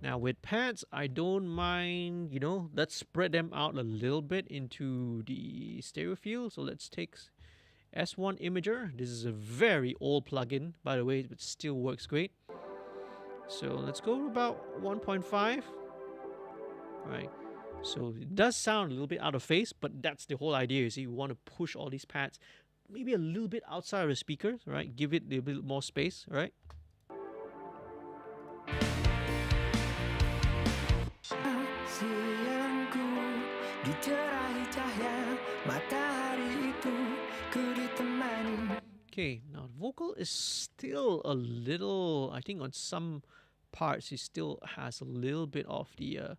Now with pads, I don't mind, let's spread them out a little bit into the stereo field. So let's take S1 Imager. This is a very old plugin, by the way, but still works great. So let's go about 1.5. Right. So it does sound a little bit out of phase, but that's the whole idea. You see, you want to push all these pads maybe a little bit outside of the speaker, right? Give it a little bit more space, right? Siangku dicerahi cahaya matahari itu ku ditemani. Okay, now vocal is still a little, I think on some parts he still has a little bit of the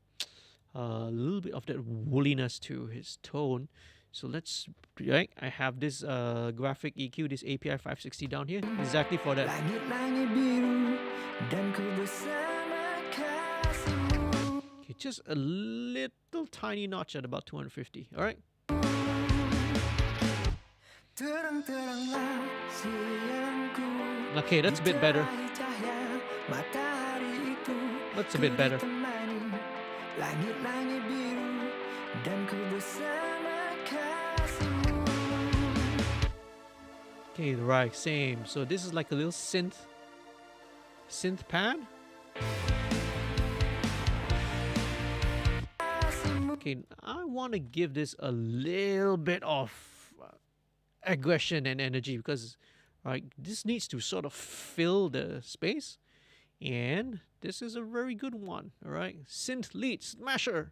that woolliness to his tone. So let's, right, I have this graphic EQ, this API 560 down here, exactly for that. Langit-langit biru dan ku bersama kasihmu. Okay, just a little tiny notch at about 250. All right. Terang-teranglah siangku. Okay, that's a bit better. Dicerahi cahaya matahari itu That's a bit better. ditemani. Langit-langit biru dan ku bersama kasihmu. Okay, right, same. So this is like a little synth pad. Okay, I want to give this a little bit of aggression and energy because, right, this needs to sort of fill the space, and this is a very good one. All right, synth lead smasher.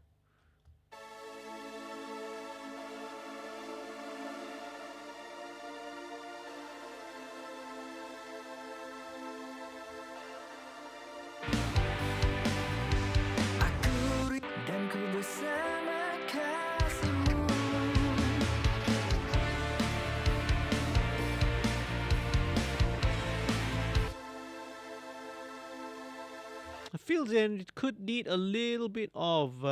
Aku dan ku bersama kasihmu. I feel then it could need a little bit of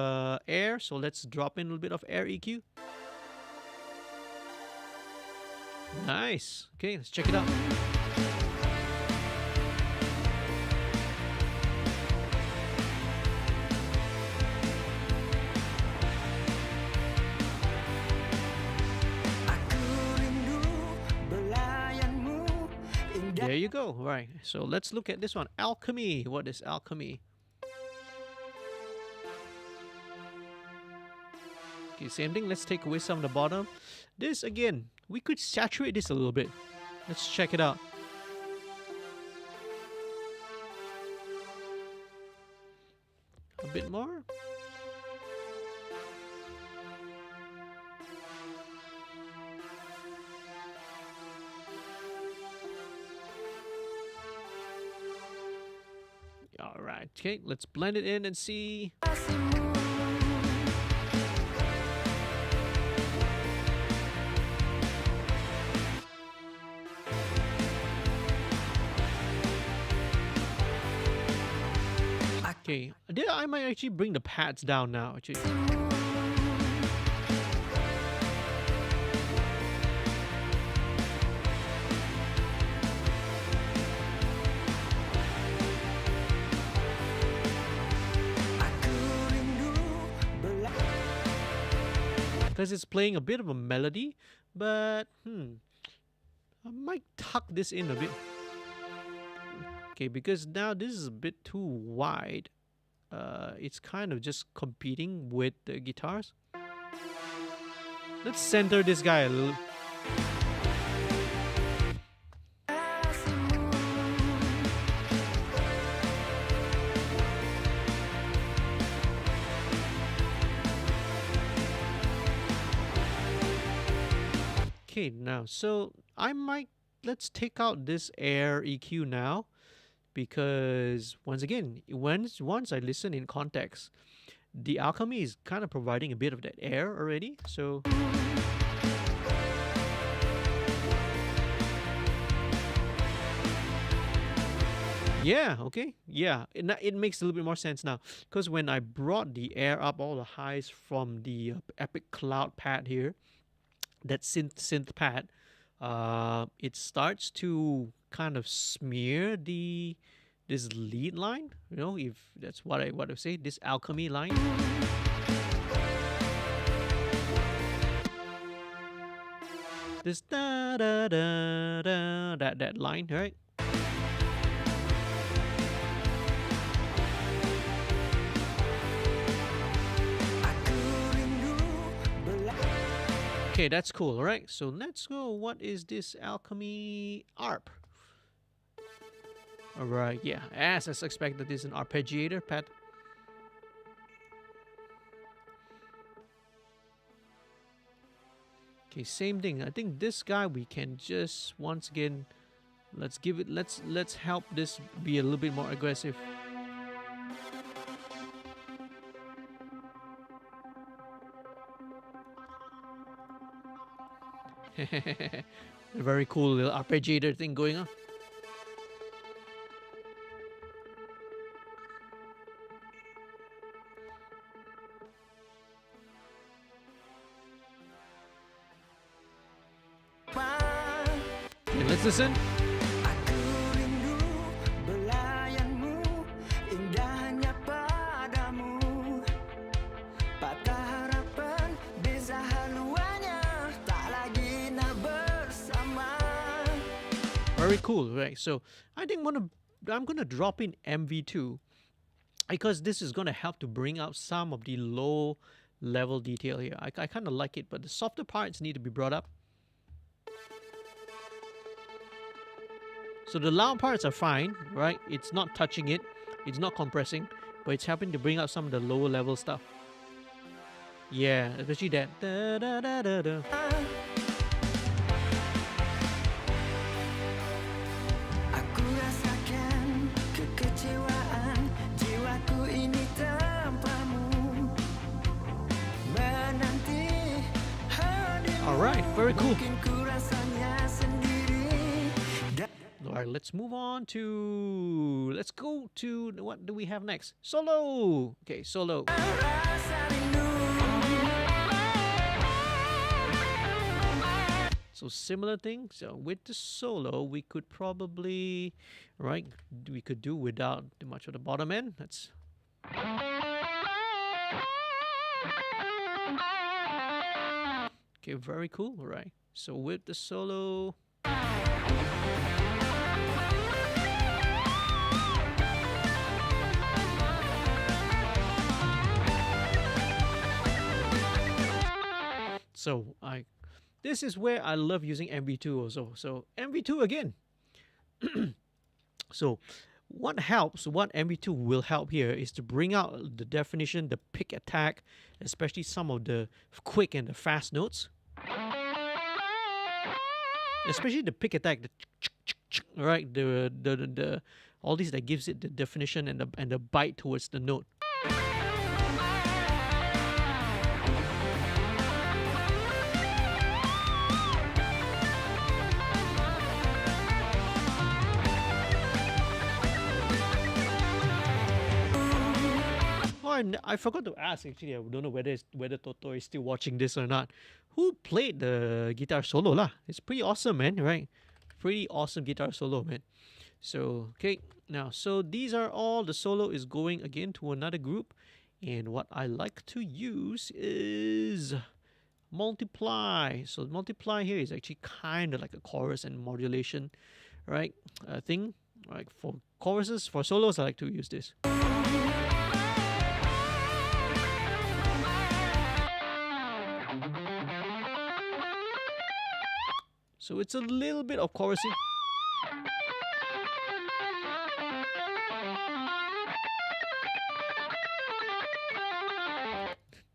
air, so let's drop in a little bit of air EQ. Nice. Okay, let's check it out. Aku rindu belayanmu indah. There you go. Right. So let's look at this one. Alchemy. What is alchemy? Okay, same thing. Let's take away some of the bottom. This again, we could saturate this a little bit. Let's check it out. A bit more. All right. Okay, let's blend it in and see. Okay, I might actually bring the pads down now, actually. Aku rindu Because it's playing a bit of a melody, but I might tuck this in a bit. Okay, because now this is a bit too wide. It's kind of just competing with the guitars. Let's center this guy a little. Okay, now, so let's take out this air EQ now, because once again, once I listen in context, the alchemy is kind of providing a bit of that air already. So yeah, okay, yeah, it makes a little bit more sense now, because when I brought the air up, all the highs from the Epic Cloud pad here, that synth pad, it starts to kind of smear this lead line, you know, if that's what I say, this alchemy line. This da da da da, that line, right? Okay, that's cool. All right, so let's go. What is this alchemy ARP? All right, yeah, as expected, this is an arpeggiator pad. Okay, same thing. I think this guy we can just once again, let's give it. Let's help this be a little bit more aggressive. A very cool little arpeggiator thing going on. Okay, let's listen. Aku rindu belayanmu, indahnya padamu. Patah harapan, beza haluannya, tak lagi nak bersama. Very cool, right? So I think I'm gonna drop in MV2 because this is gonna help to bring out some of the low level detail here. I kind of like it, but the softer parts need to be brought up. So the loud parts are fine, right? It's not touching it, it's not compressing, but it's helping to bring out some of the lower level stuff. Yeah, especially that. Da, da, da, da, da. Aku rasakan kekecewaan, jiwaku ini tanpamu. Menanti hadirmu, All right, very cool. mungkin ku rasanya sendiri. All right, let's move on to. Let's go to what do we have next? Solo. Okay, solo. Rasa rindu. So similar thing. So with the solo, we could probably, right? We could do without too much of the bottom end. That's. Okay, very cool. All right. So with the solo. So this is where I love using MV2 also. So MV2 again. So what MV2 will help here is to bring out the definition, the pick attack, especially some of the quick and the fast notes. Especially the pick attack, right? The all these that gives it the definition and the bite towards the note. I forgot to ask actually. I don't know whether Toto is still watching this or not. Who played the guitar solo lah? It's pretty awesome, man. Right? Pretty awesome guitar solo, man. So okay, now so these are all the solo is going again to another group, and what I like to use is multiply. So multiply here is actually kind of like a chorus and modulation, right? Thing. Like for choruses, for solos, I like to use this. So it's a little bit of chorusing.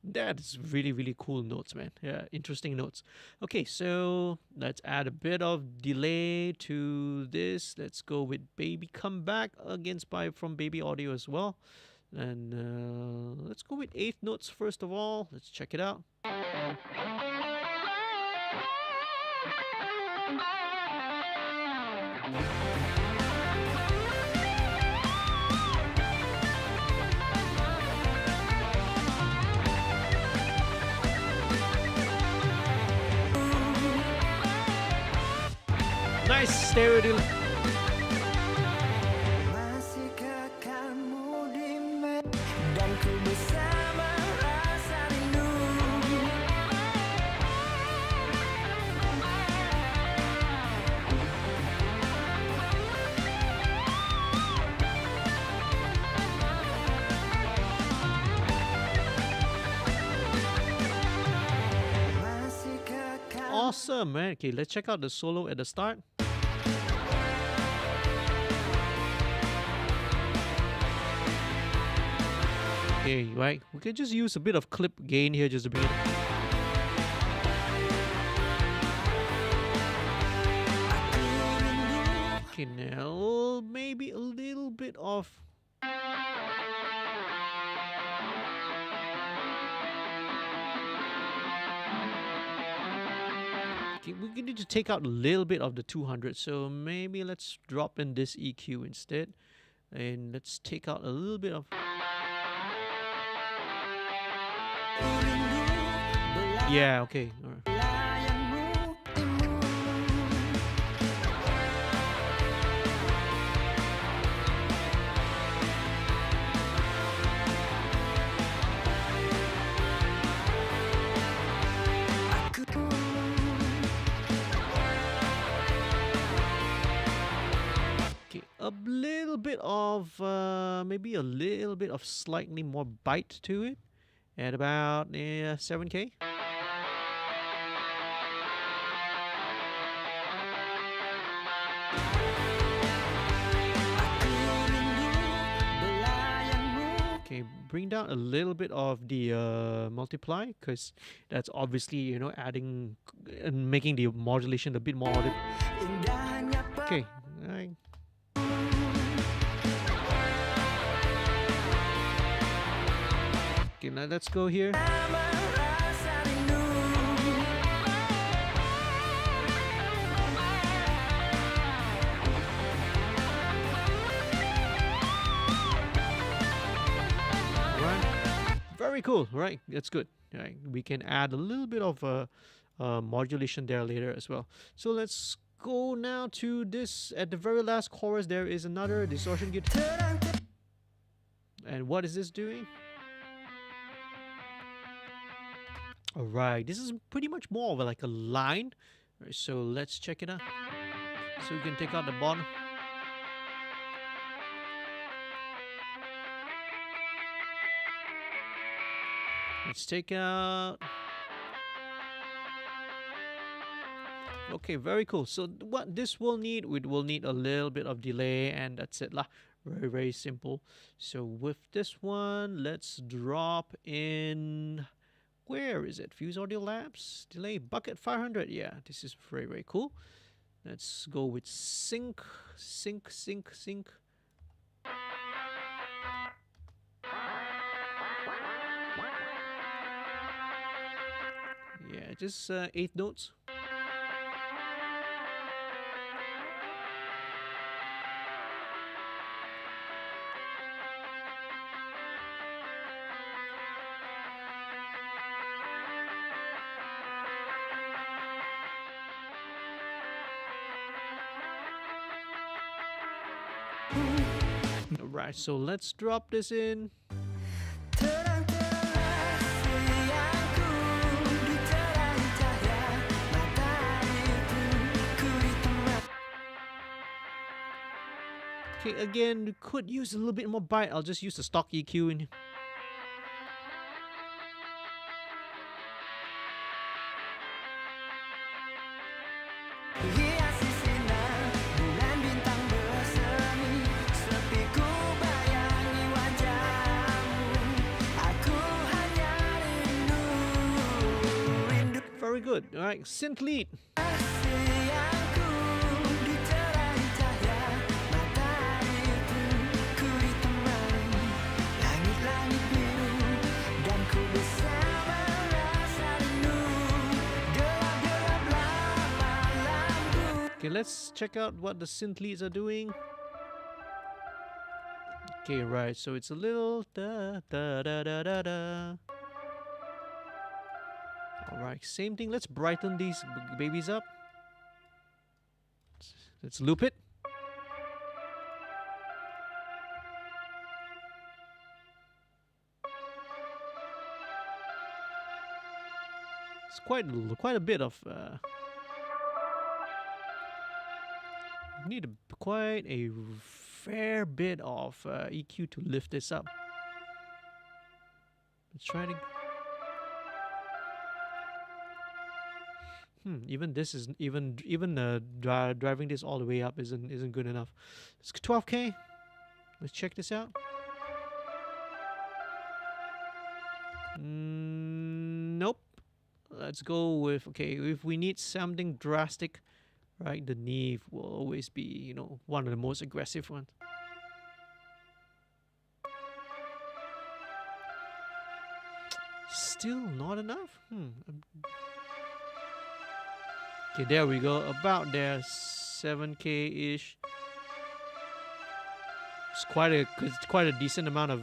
That's really, really cool notes, man. Yeah, interesting notes. Okay, so let's add a bit of delay to this. Let's go with Baby Come Back from Baby Audio as well. And let's go with eighth notes first of all. Let's check it out. Nice stereo deal. Masihkah kamu di dan ku bersama rasa rindu. Masihkah Awesome, man. Okay, let's check out the solo at the start. Okay, right. We can just use a bit of clip gain here just to bring it. Okay, now maybe a little bit of. Okay, we need to take out a little bit of the 200, so maybe let's drop in this EQ instead, and let's take out a little bit of. Yeah, okay. All right. Okay, a little bit of maybe a little bit of slightly more bite to it at about 7K. Okay, bring down a little bit of the multiply, because that's obviously, you know, adding and making the modulation a bit more audible. Okay, right. Okay, now let's go here. Very cool, right? That's good. Right, we can add a little bit of modulation there later as well. So let's go now to this. At the very last chorus, there is another distortion guitar. And what is this doing? All right, this is pretty much more of like a line. Right, so let's check it out. So we can take out the bottom. Let's take out. Okay, very cool. So what this will need, we will need a little bit of delay, and that's it lah. Very, very simple. So with this one, let's drop in. Where is it? Fuse Audio Labs delay bucket 500. Yeah, this is very, very cool. Let's go with sync. Yeah, just 8 notes. Alright, so let's drop this in. Okay, again, you could use a little bit more bite. I'll just use the stock EQ in. Very good. All right, synth lead. Okay, let's check out what the synth leads are doing. Okay, right, so it's a little da da da da da da. Alright, same thing. Let's brighten these babies up. Let's loop it. It's quite a bit of need quite a fair bit of EQ to lift this up. Let's try to. Even this is driving this all the way up isn't good enough. It's 12K. Let's check this out. Nope. Let's go with, okay, if we need something drastic, right, the Neve will always be, you know, one of the most aggressive ones. Still not enough? Okay, there we go. About there, 7K-ish. It's quite a decent amount of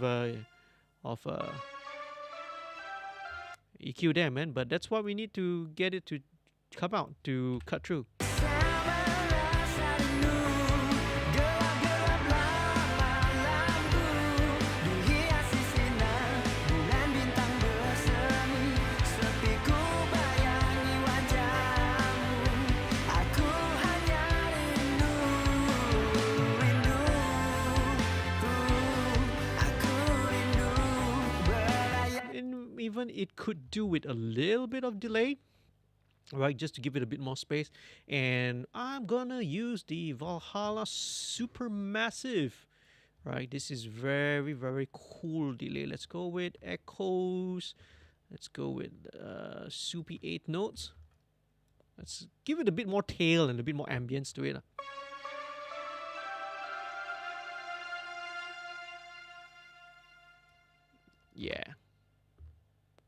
EQ there, man. But that's what we need to get it to come out, to cut through. Even it could do with a little bit of delay, right, just to give it a bit more space. And I'm gonna use the Valhalla Supermassive, right? This is very, very cool delay. Let's go with echoes. Let's go with soupy 8 notes. Let's give it a bit more tail and a bit more ambience to it. Yeah.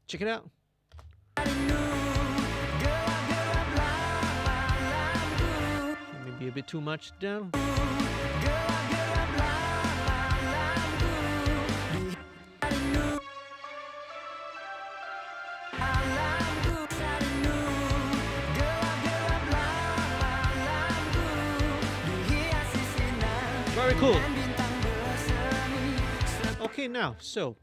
Check it out. Maybe a bit too much down. Very cool. Okay, now, so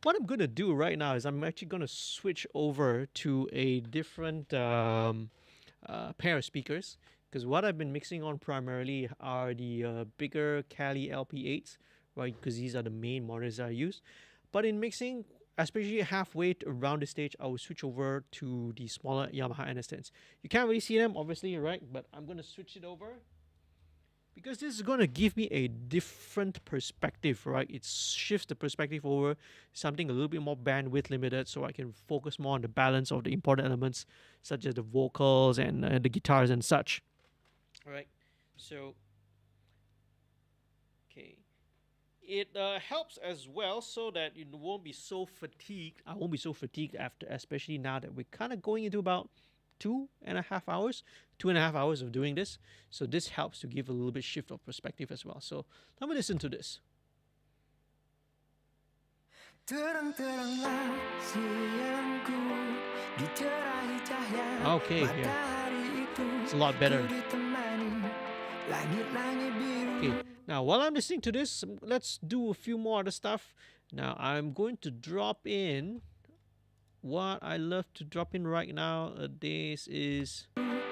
what I'm going to do right now is I'm actually going to switch over to a different pair of speakers, because what I've been mixing on primarily are the bigger Cali LP8s, right? Because these are the main monitors I use. But in mixing, especially halfway around the stage, I will switch over to the smaller Yamaha NS10s. You can't really see them, obviously, right? But I'm going to switch it over, because this is going to give me a different perspective, right? It shifts the perspective over something a little bit more bandwidth limited, so I can focus more on the balance of the important elements, such as the vocals and the guitars and such. All right, so, okay. It helps as well so that you won't be so fatigued. I won't be so fatigued after, especially now that we're kind of going into about 2.5 hours of doing this. So this helps to give a little bit shift of perspective as well. So let me listen to this. Okay, yeah. It's a lot better. Okay, now while I'm listening to this, let's do a few more other stuff. Now I'm going to drop in what I love to drop in right now. This is, let's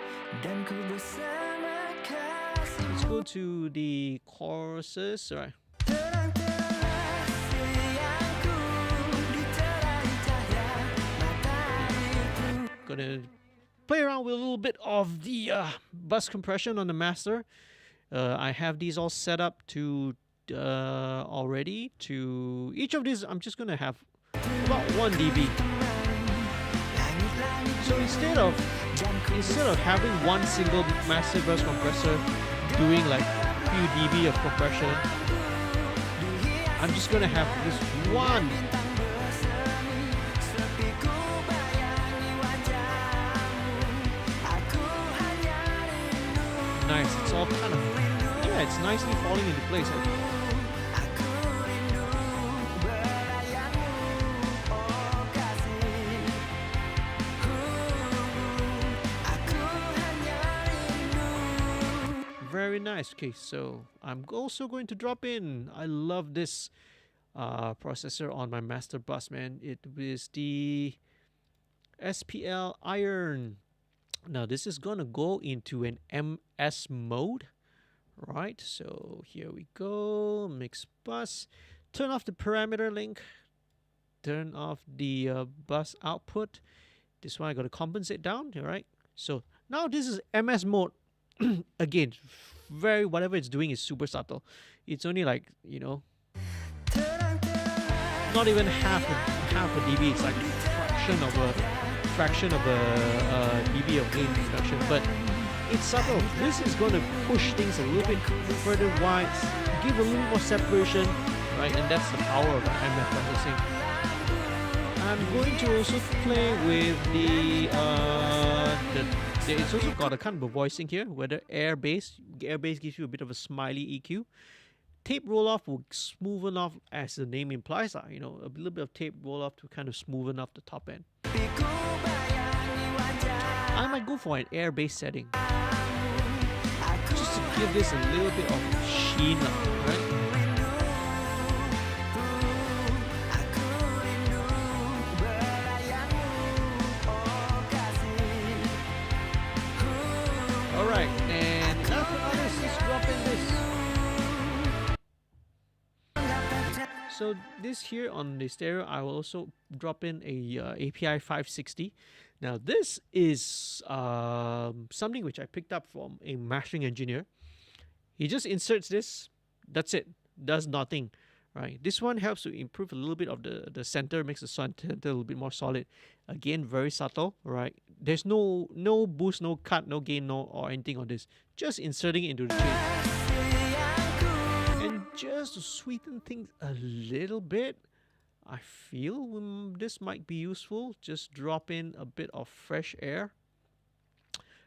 go to the choruses, right? Gonna play around with a little bit of the bus compression on the master. I have these all set up to already. To each of these, I'm just gonna have about 1 dB. So instead of having one single massive bus compressor doing like a few dB of compression, I'm just gonna have this one. Nice. It's all kind of, yeah, it's nicely falling into place. Very nice. Okay, so I'm also going to drop in. I love this processor on my master bus, man. It is the SPL Iron. Now this is gonna go into an MS mode, right? So here we go. Mix bus. Turn off the parameter link. Turn off the bus output. This one I gotta compensate down. All right. So Now this is MS mode. Again, very whatever it's doing is super subtle. It's only like, you know, not even half a dB. It's like fraction of a dB of gain reduction, but it's subtle. This is going to push things a little bit further wide, give a little more separation, right? And that's the power of MF processing. I'm going to also play with it's also got a kind of a voicing here, whether air bass gives you a bit of a smiley EQ. Tape roll off will smoothen off, as the name implies, you know, a little bit of tape roll off to kind of smoothen off the top end. I might go for an air bass setting, just to give this a little bit of sheen, right? Alright, and after others, let's drop in this. So this here on the stereo, I will also drop in a API 560. Now this is something which I picked up from a mastering engineer. He just inserts this, that's it, does nothing, right? This one helps to improve a little bit of the center, makes the sound a little bit more solid. Again, very subtle, right? There's no boost, no cut, no gain, no or anything on this. Just inserting it into the tune. And just to sweeten things a little bit, I feel this might be useful. Just drop in a bit of fresh air.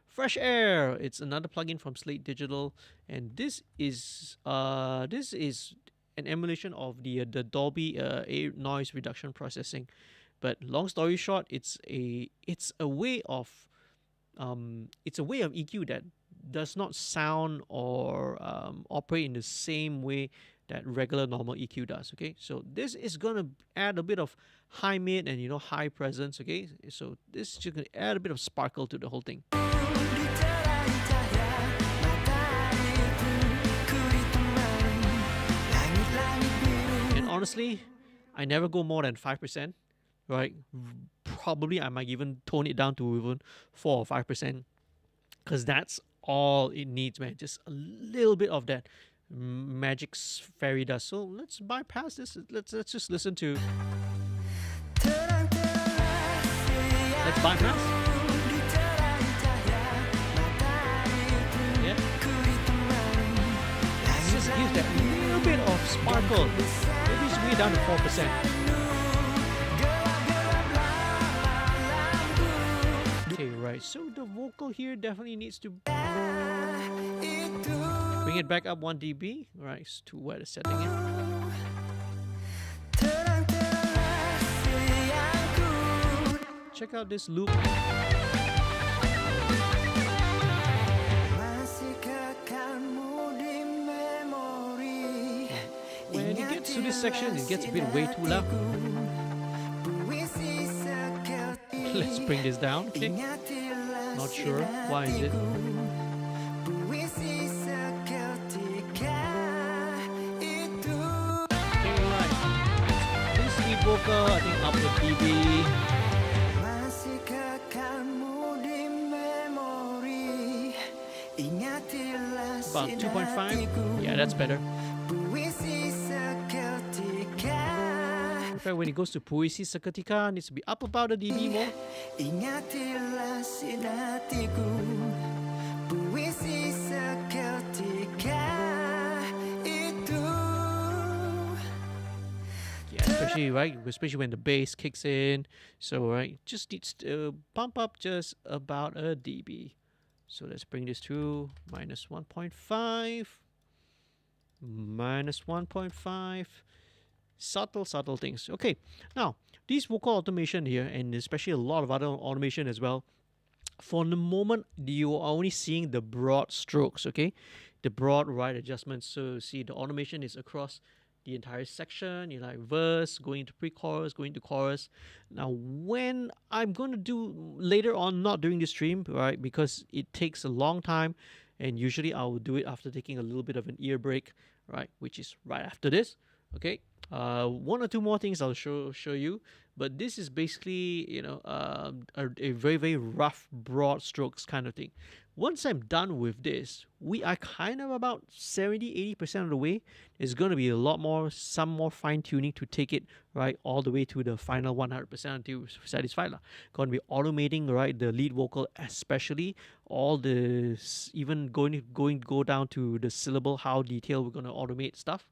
Fresh Air. It's another plugin from Slate Digital, and this is an emulation of the Dolby noise reduction processing. But long story short, it's a way of EQ that does not sound or operate in the same way that regular normal EQ does. Okay, so this is gonna add a bit of high mid and high presence. Okay, so this is just gonna add a bit of sparkle to the whole thing. And honestly, I never go more than 5%. Right? Probably I might even tone it down to even 4 or 5%, because that's all it needs, man. Just a little bit of that magic fairy dust. So let's bypass this. Let's just listen to. Let's bypass. Yeah. Let's just give that little bit of sparkle. Maybe it's way down to 4%. Okay, right. So the vocal here definitely needs to bring it back up 1 dB. Right, to where the setting is. Check out this loop. When it gets to this section, it gets a bit way too loud. Let's bring this down, okay? Not sure. Why is it? Okay, right. This lead vocal, I think up with dB. About 2.5. Yeah, that's better. In fact, when it goes to Puisi Seketika, it needs to be up about a dB more. Yeah, especially when the bass kicks in. So right, just needs to bump up just about a dB. So let's bring this to minus 1.5. Minus 1.5. Subtle things. Okay, now these vocal automation here, and especially a lot of other automation as well, for the moment you are only seeing the broad strokes, okay, the broad right adjustments. So see, the automation is across the entire section, like verse, going to pre-chorus, going to chorus. Now when I'm going to do later on, not during the stream, right, because it takes a long time, and usually I will do it after taking a little bit of an ear break, right, which is right after this. Okay. One or two more things I'll show you, but this is basically, you know, a very very rough broad strokes kind of thing. Once I'm done with this, we are kind of about 70-80% of the way. There's going to be a lot more, some more fine tuning to take it right all the way to the final 100% until we're satisfied lah. Going to be automating right the lead vocal, especially all the even go down to the syllable, how detailed we're going to automate stuff.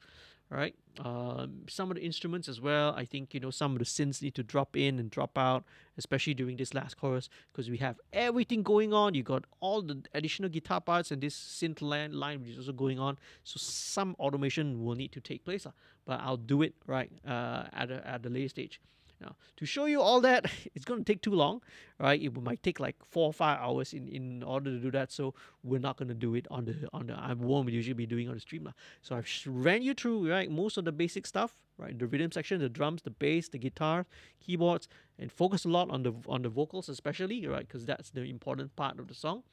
Right, some of the instruments as well. I think, you know, some of the synths need to drop in and drop out, especially during this last chorus, because we have everything going on. You got all the additional guitar parts and this synth line which is also going on. So some automation will need to take place, but I'll do it right at the later stage. Now, to show you all that, it's going to take too long, right? It might take like 4 or 5 hours in order to do that. So we're not going to do it on the I won't usually be doing on the stream lah. So I've ran you through right most of the basic stuff, right? The rhythm section, the drums, the bass, the guitar, keyboards, and focus a lot on the vocals especially, right? Because that's the important part of the song.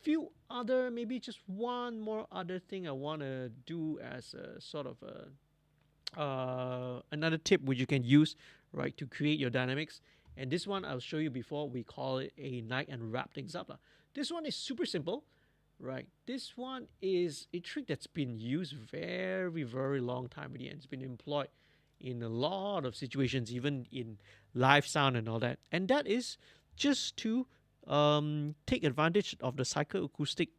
Few other, maybe just one more other thing I want to do as a sort of another tip which you can use, right, to create your dynamics. And this one I'll show you before. We call it a night and wrap things up. This one is super simple, right? This one is a trick that's been used very, very long time already, and it's been employed in a lot of situations, even in live sound and all that. And that is just to take advantage of the psychoacoustic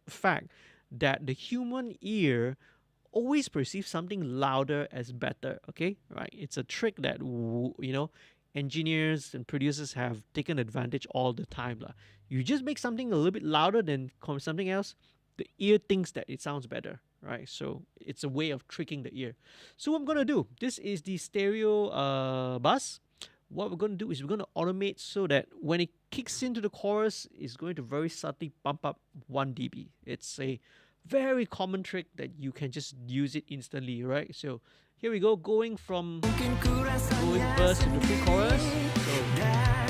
fact that the human ear always perceive something louder as better. Okay, right? It's a trick that you know, engineers and producers have taken advantage all the time lah. You just make something a little bit louder than something else, the ear thinks that it sounds better, right? So it's a way of tricking the ear. So what I'm gonna do, this is the stereo bus. What we're going to do is we're going to automate so that when it kicks into the chorus, it's going to very subtly bump up 1 dB. It's a very common trick that you can just use it instantly, right? So here we go, going verse to the pre-chorus. So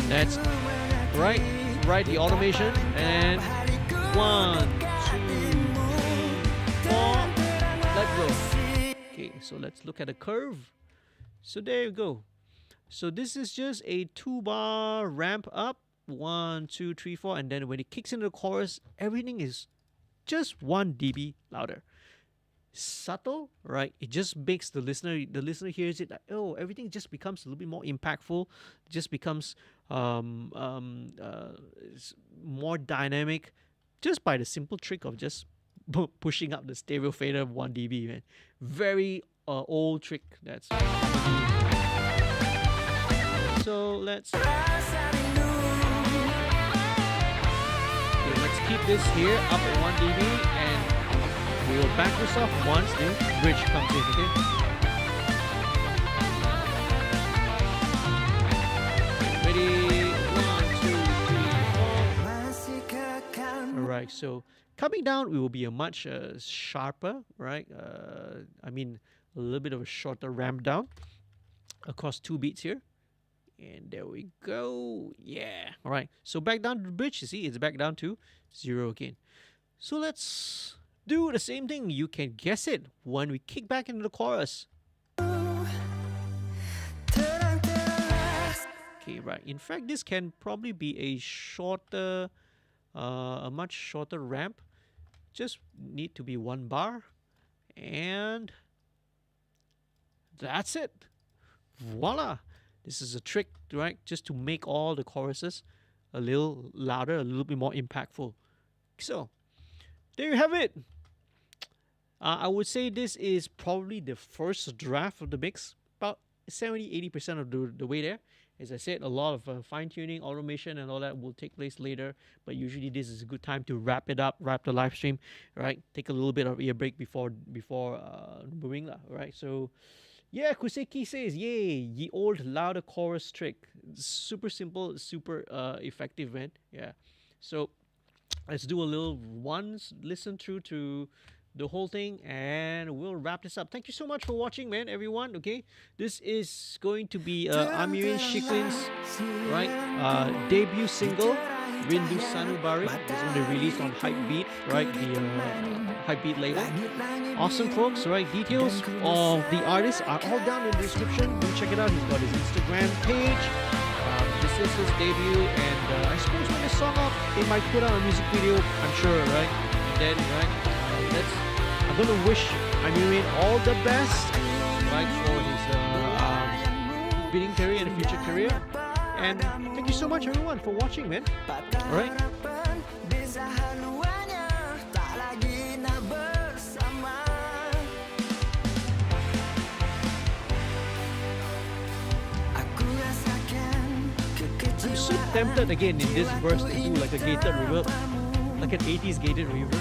that's right, the automation, and 1, 2, 3, 4. Let's go. Okay, so let's look at the curve. So there you go. So this is just a 2-bar ramp up, 1, 2, 3, 4, and then when it kicks into the chorus, everything is just 1 dB louder. Subtle, right? It just makes the listener hears it like, oh, everything just becomes a little bit more impactful. It just becomes more dynamic, just by the simple trick of just pushing up the stereo fader 1 dB, man. Very old trick. That's so let's keep this here up at 1 dB, and we will back this off once the bridge comes in, okay? Ready? 1, 2, 3, 4. Alright, so coming down, we will be a much sharper, right? I mean, a little bit of a shorter ramp down across 2 beats here. And there we go. Yeah. All right. So back down to the bridge. You see, it's back down to 0 again. So let's do the same thing. You can guess it when we kick back into the chorus. Okay, right. In fact, this can probably be a shorter, a much shorter ramp. Just need to be 1 bar. And that's it. Voila. This is a trick, right? Just to make all the choruses a little louder, a little bit more impactful. So, there you have it. I would say this is probably the first draft of the mix. About 70-80% of the way there. As I said, a lot of fine-tuning, automation, and all that will take place later. But usually this is a good time to wrap it up, wrap the live stream, right? Take a little bit of ear break before moving, right? So, yeah, Kuseki says, yay, ye old louder chorus trick. Super simple, super effective, man. Yeah. So let's do a little listen through to the whole thing, and we'll wrap this up. Thank you so much for watching, man, everyone. Okay, this is going to be Amirin Syiqrin's debut single. Rindu Sanubari. It's going to be released on HypeBeat, right? The HypeBeat label. Awesome, folks, right? Details of the artist are all down in the description. Do check it out. He's got his Instagram page. This is his debut, and I suppose when the song up, they might put out a music video. I'm sure, right? And then, right? I'm gonna wish Amirin all the best, right, for his bidding career and future career. And thank you so much, everyone, for watching, man. All right. I'm so tempted again in this verse to do like a gated reverb, like an 80s gated reverb.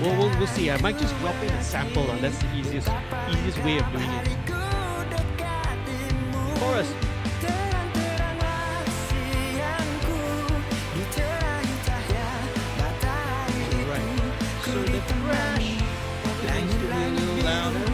We'll see. I might just drop in a sample. That's the easiest way of doing it. Chorus. Right. So the crash needs to be a little louder.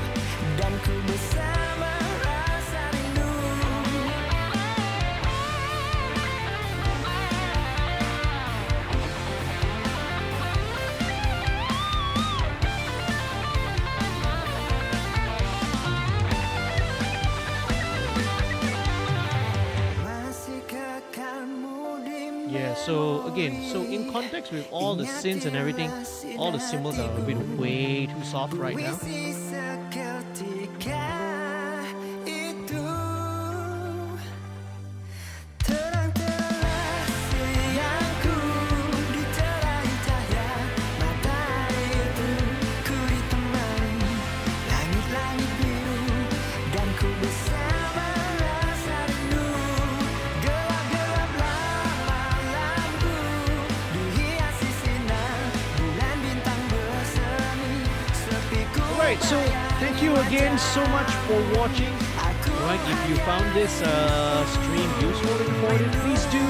Yeah, so again, so in context with all the synths and everything, all the cymbals are a bit way too soft right now. Alright, so thank you again so much for watching. Right, if you found this stream useful and informative, please do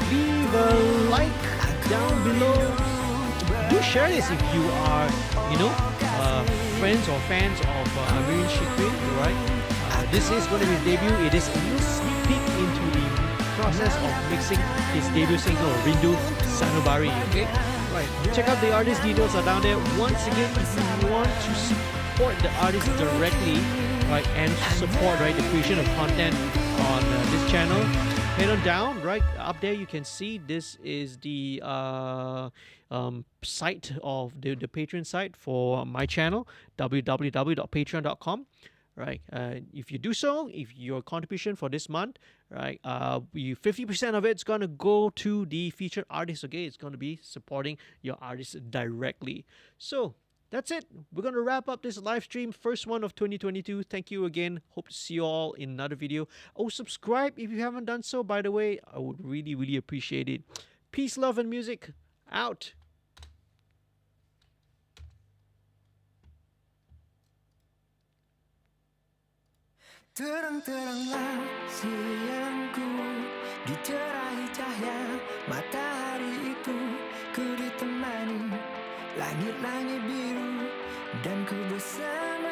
leave a like down below. Do share this if you are, friends or fans of Amirin Syiqrin, right? This is going to be his debut. It is a little sneak peek into the process of mixing his debut single, Rindu Sanubari, okay? Right, check out the artist details are down there. Once again, if you want to support the artist directly, right, and support, right, the creation of content on this channel, head on down, right, up there you can see this is the site of the Patreon site for my channel, www.patreon.com. Right, if you do so, if your contribution for this month, right, 50% of it's gonna go to the featured artist. Okay, it's gonna be supporting your artist directly. So that's it. We're gonna wrap up this live stream, first one of 2022. Thank you again. Hope to see you all in another video. Oh, subscribe if you haven't done so. By the way, I would really appreciate it. Peace, love, and music. Out. Terang-teranglah siangku, dicerahi cahaya matahari itu. Ku ditemani langit-langit biru, dan ku bersama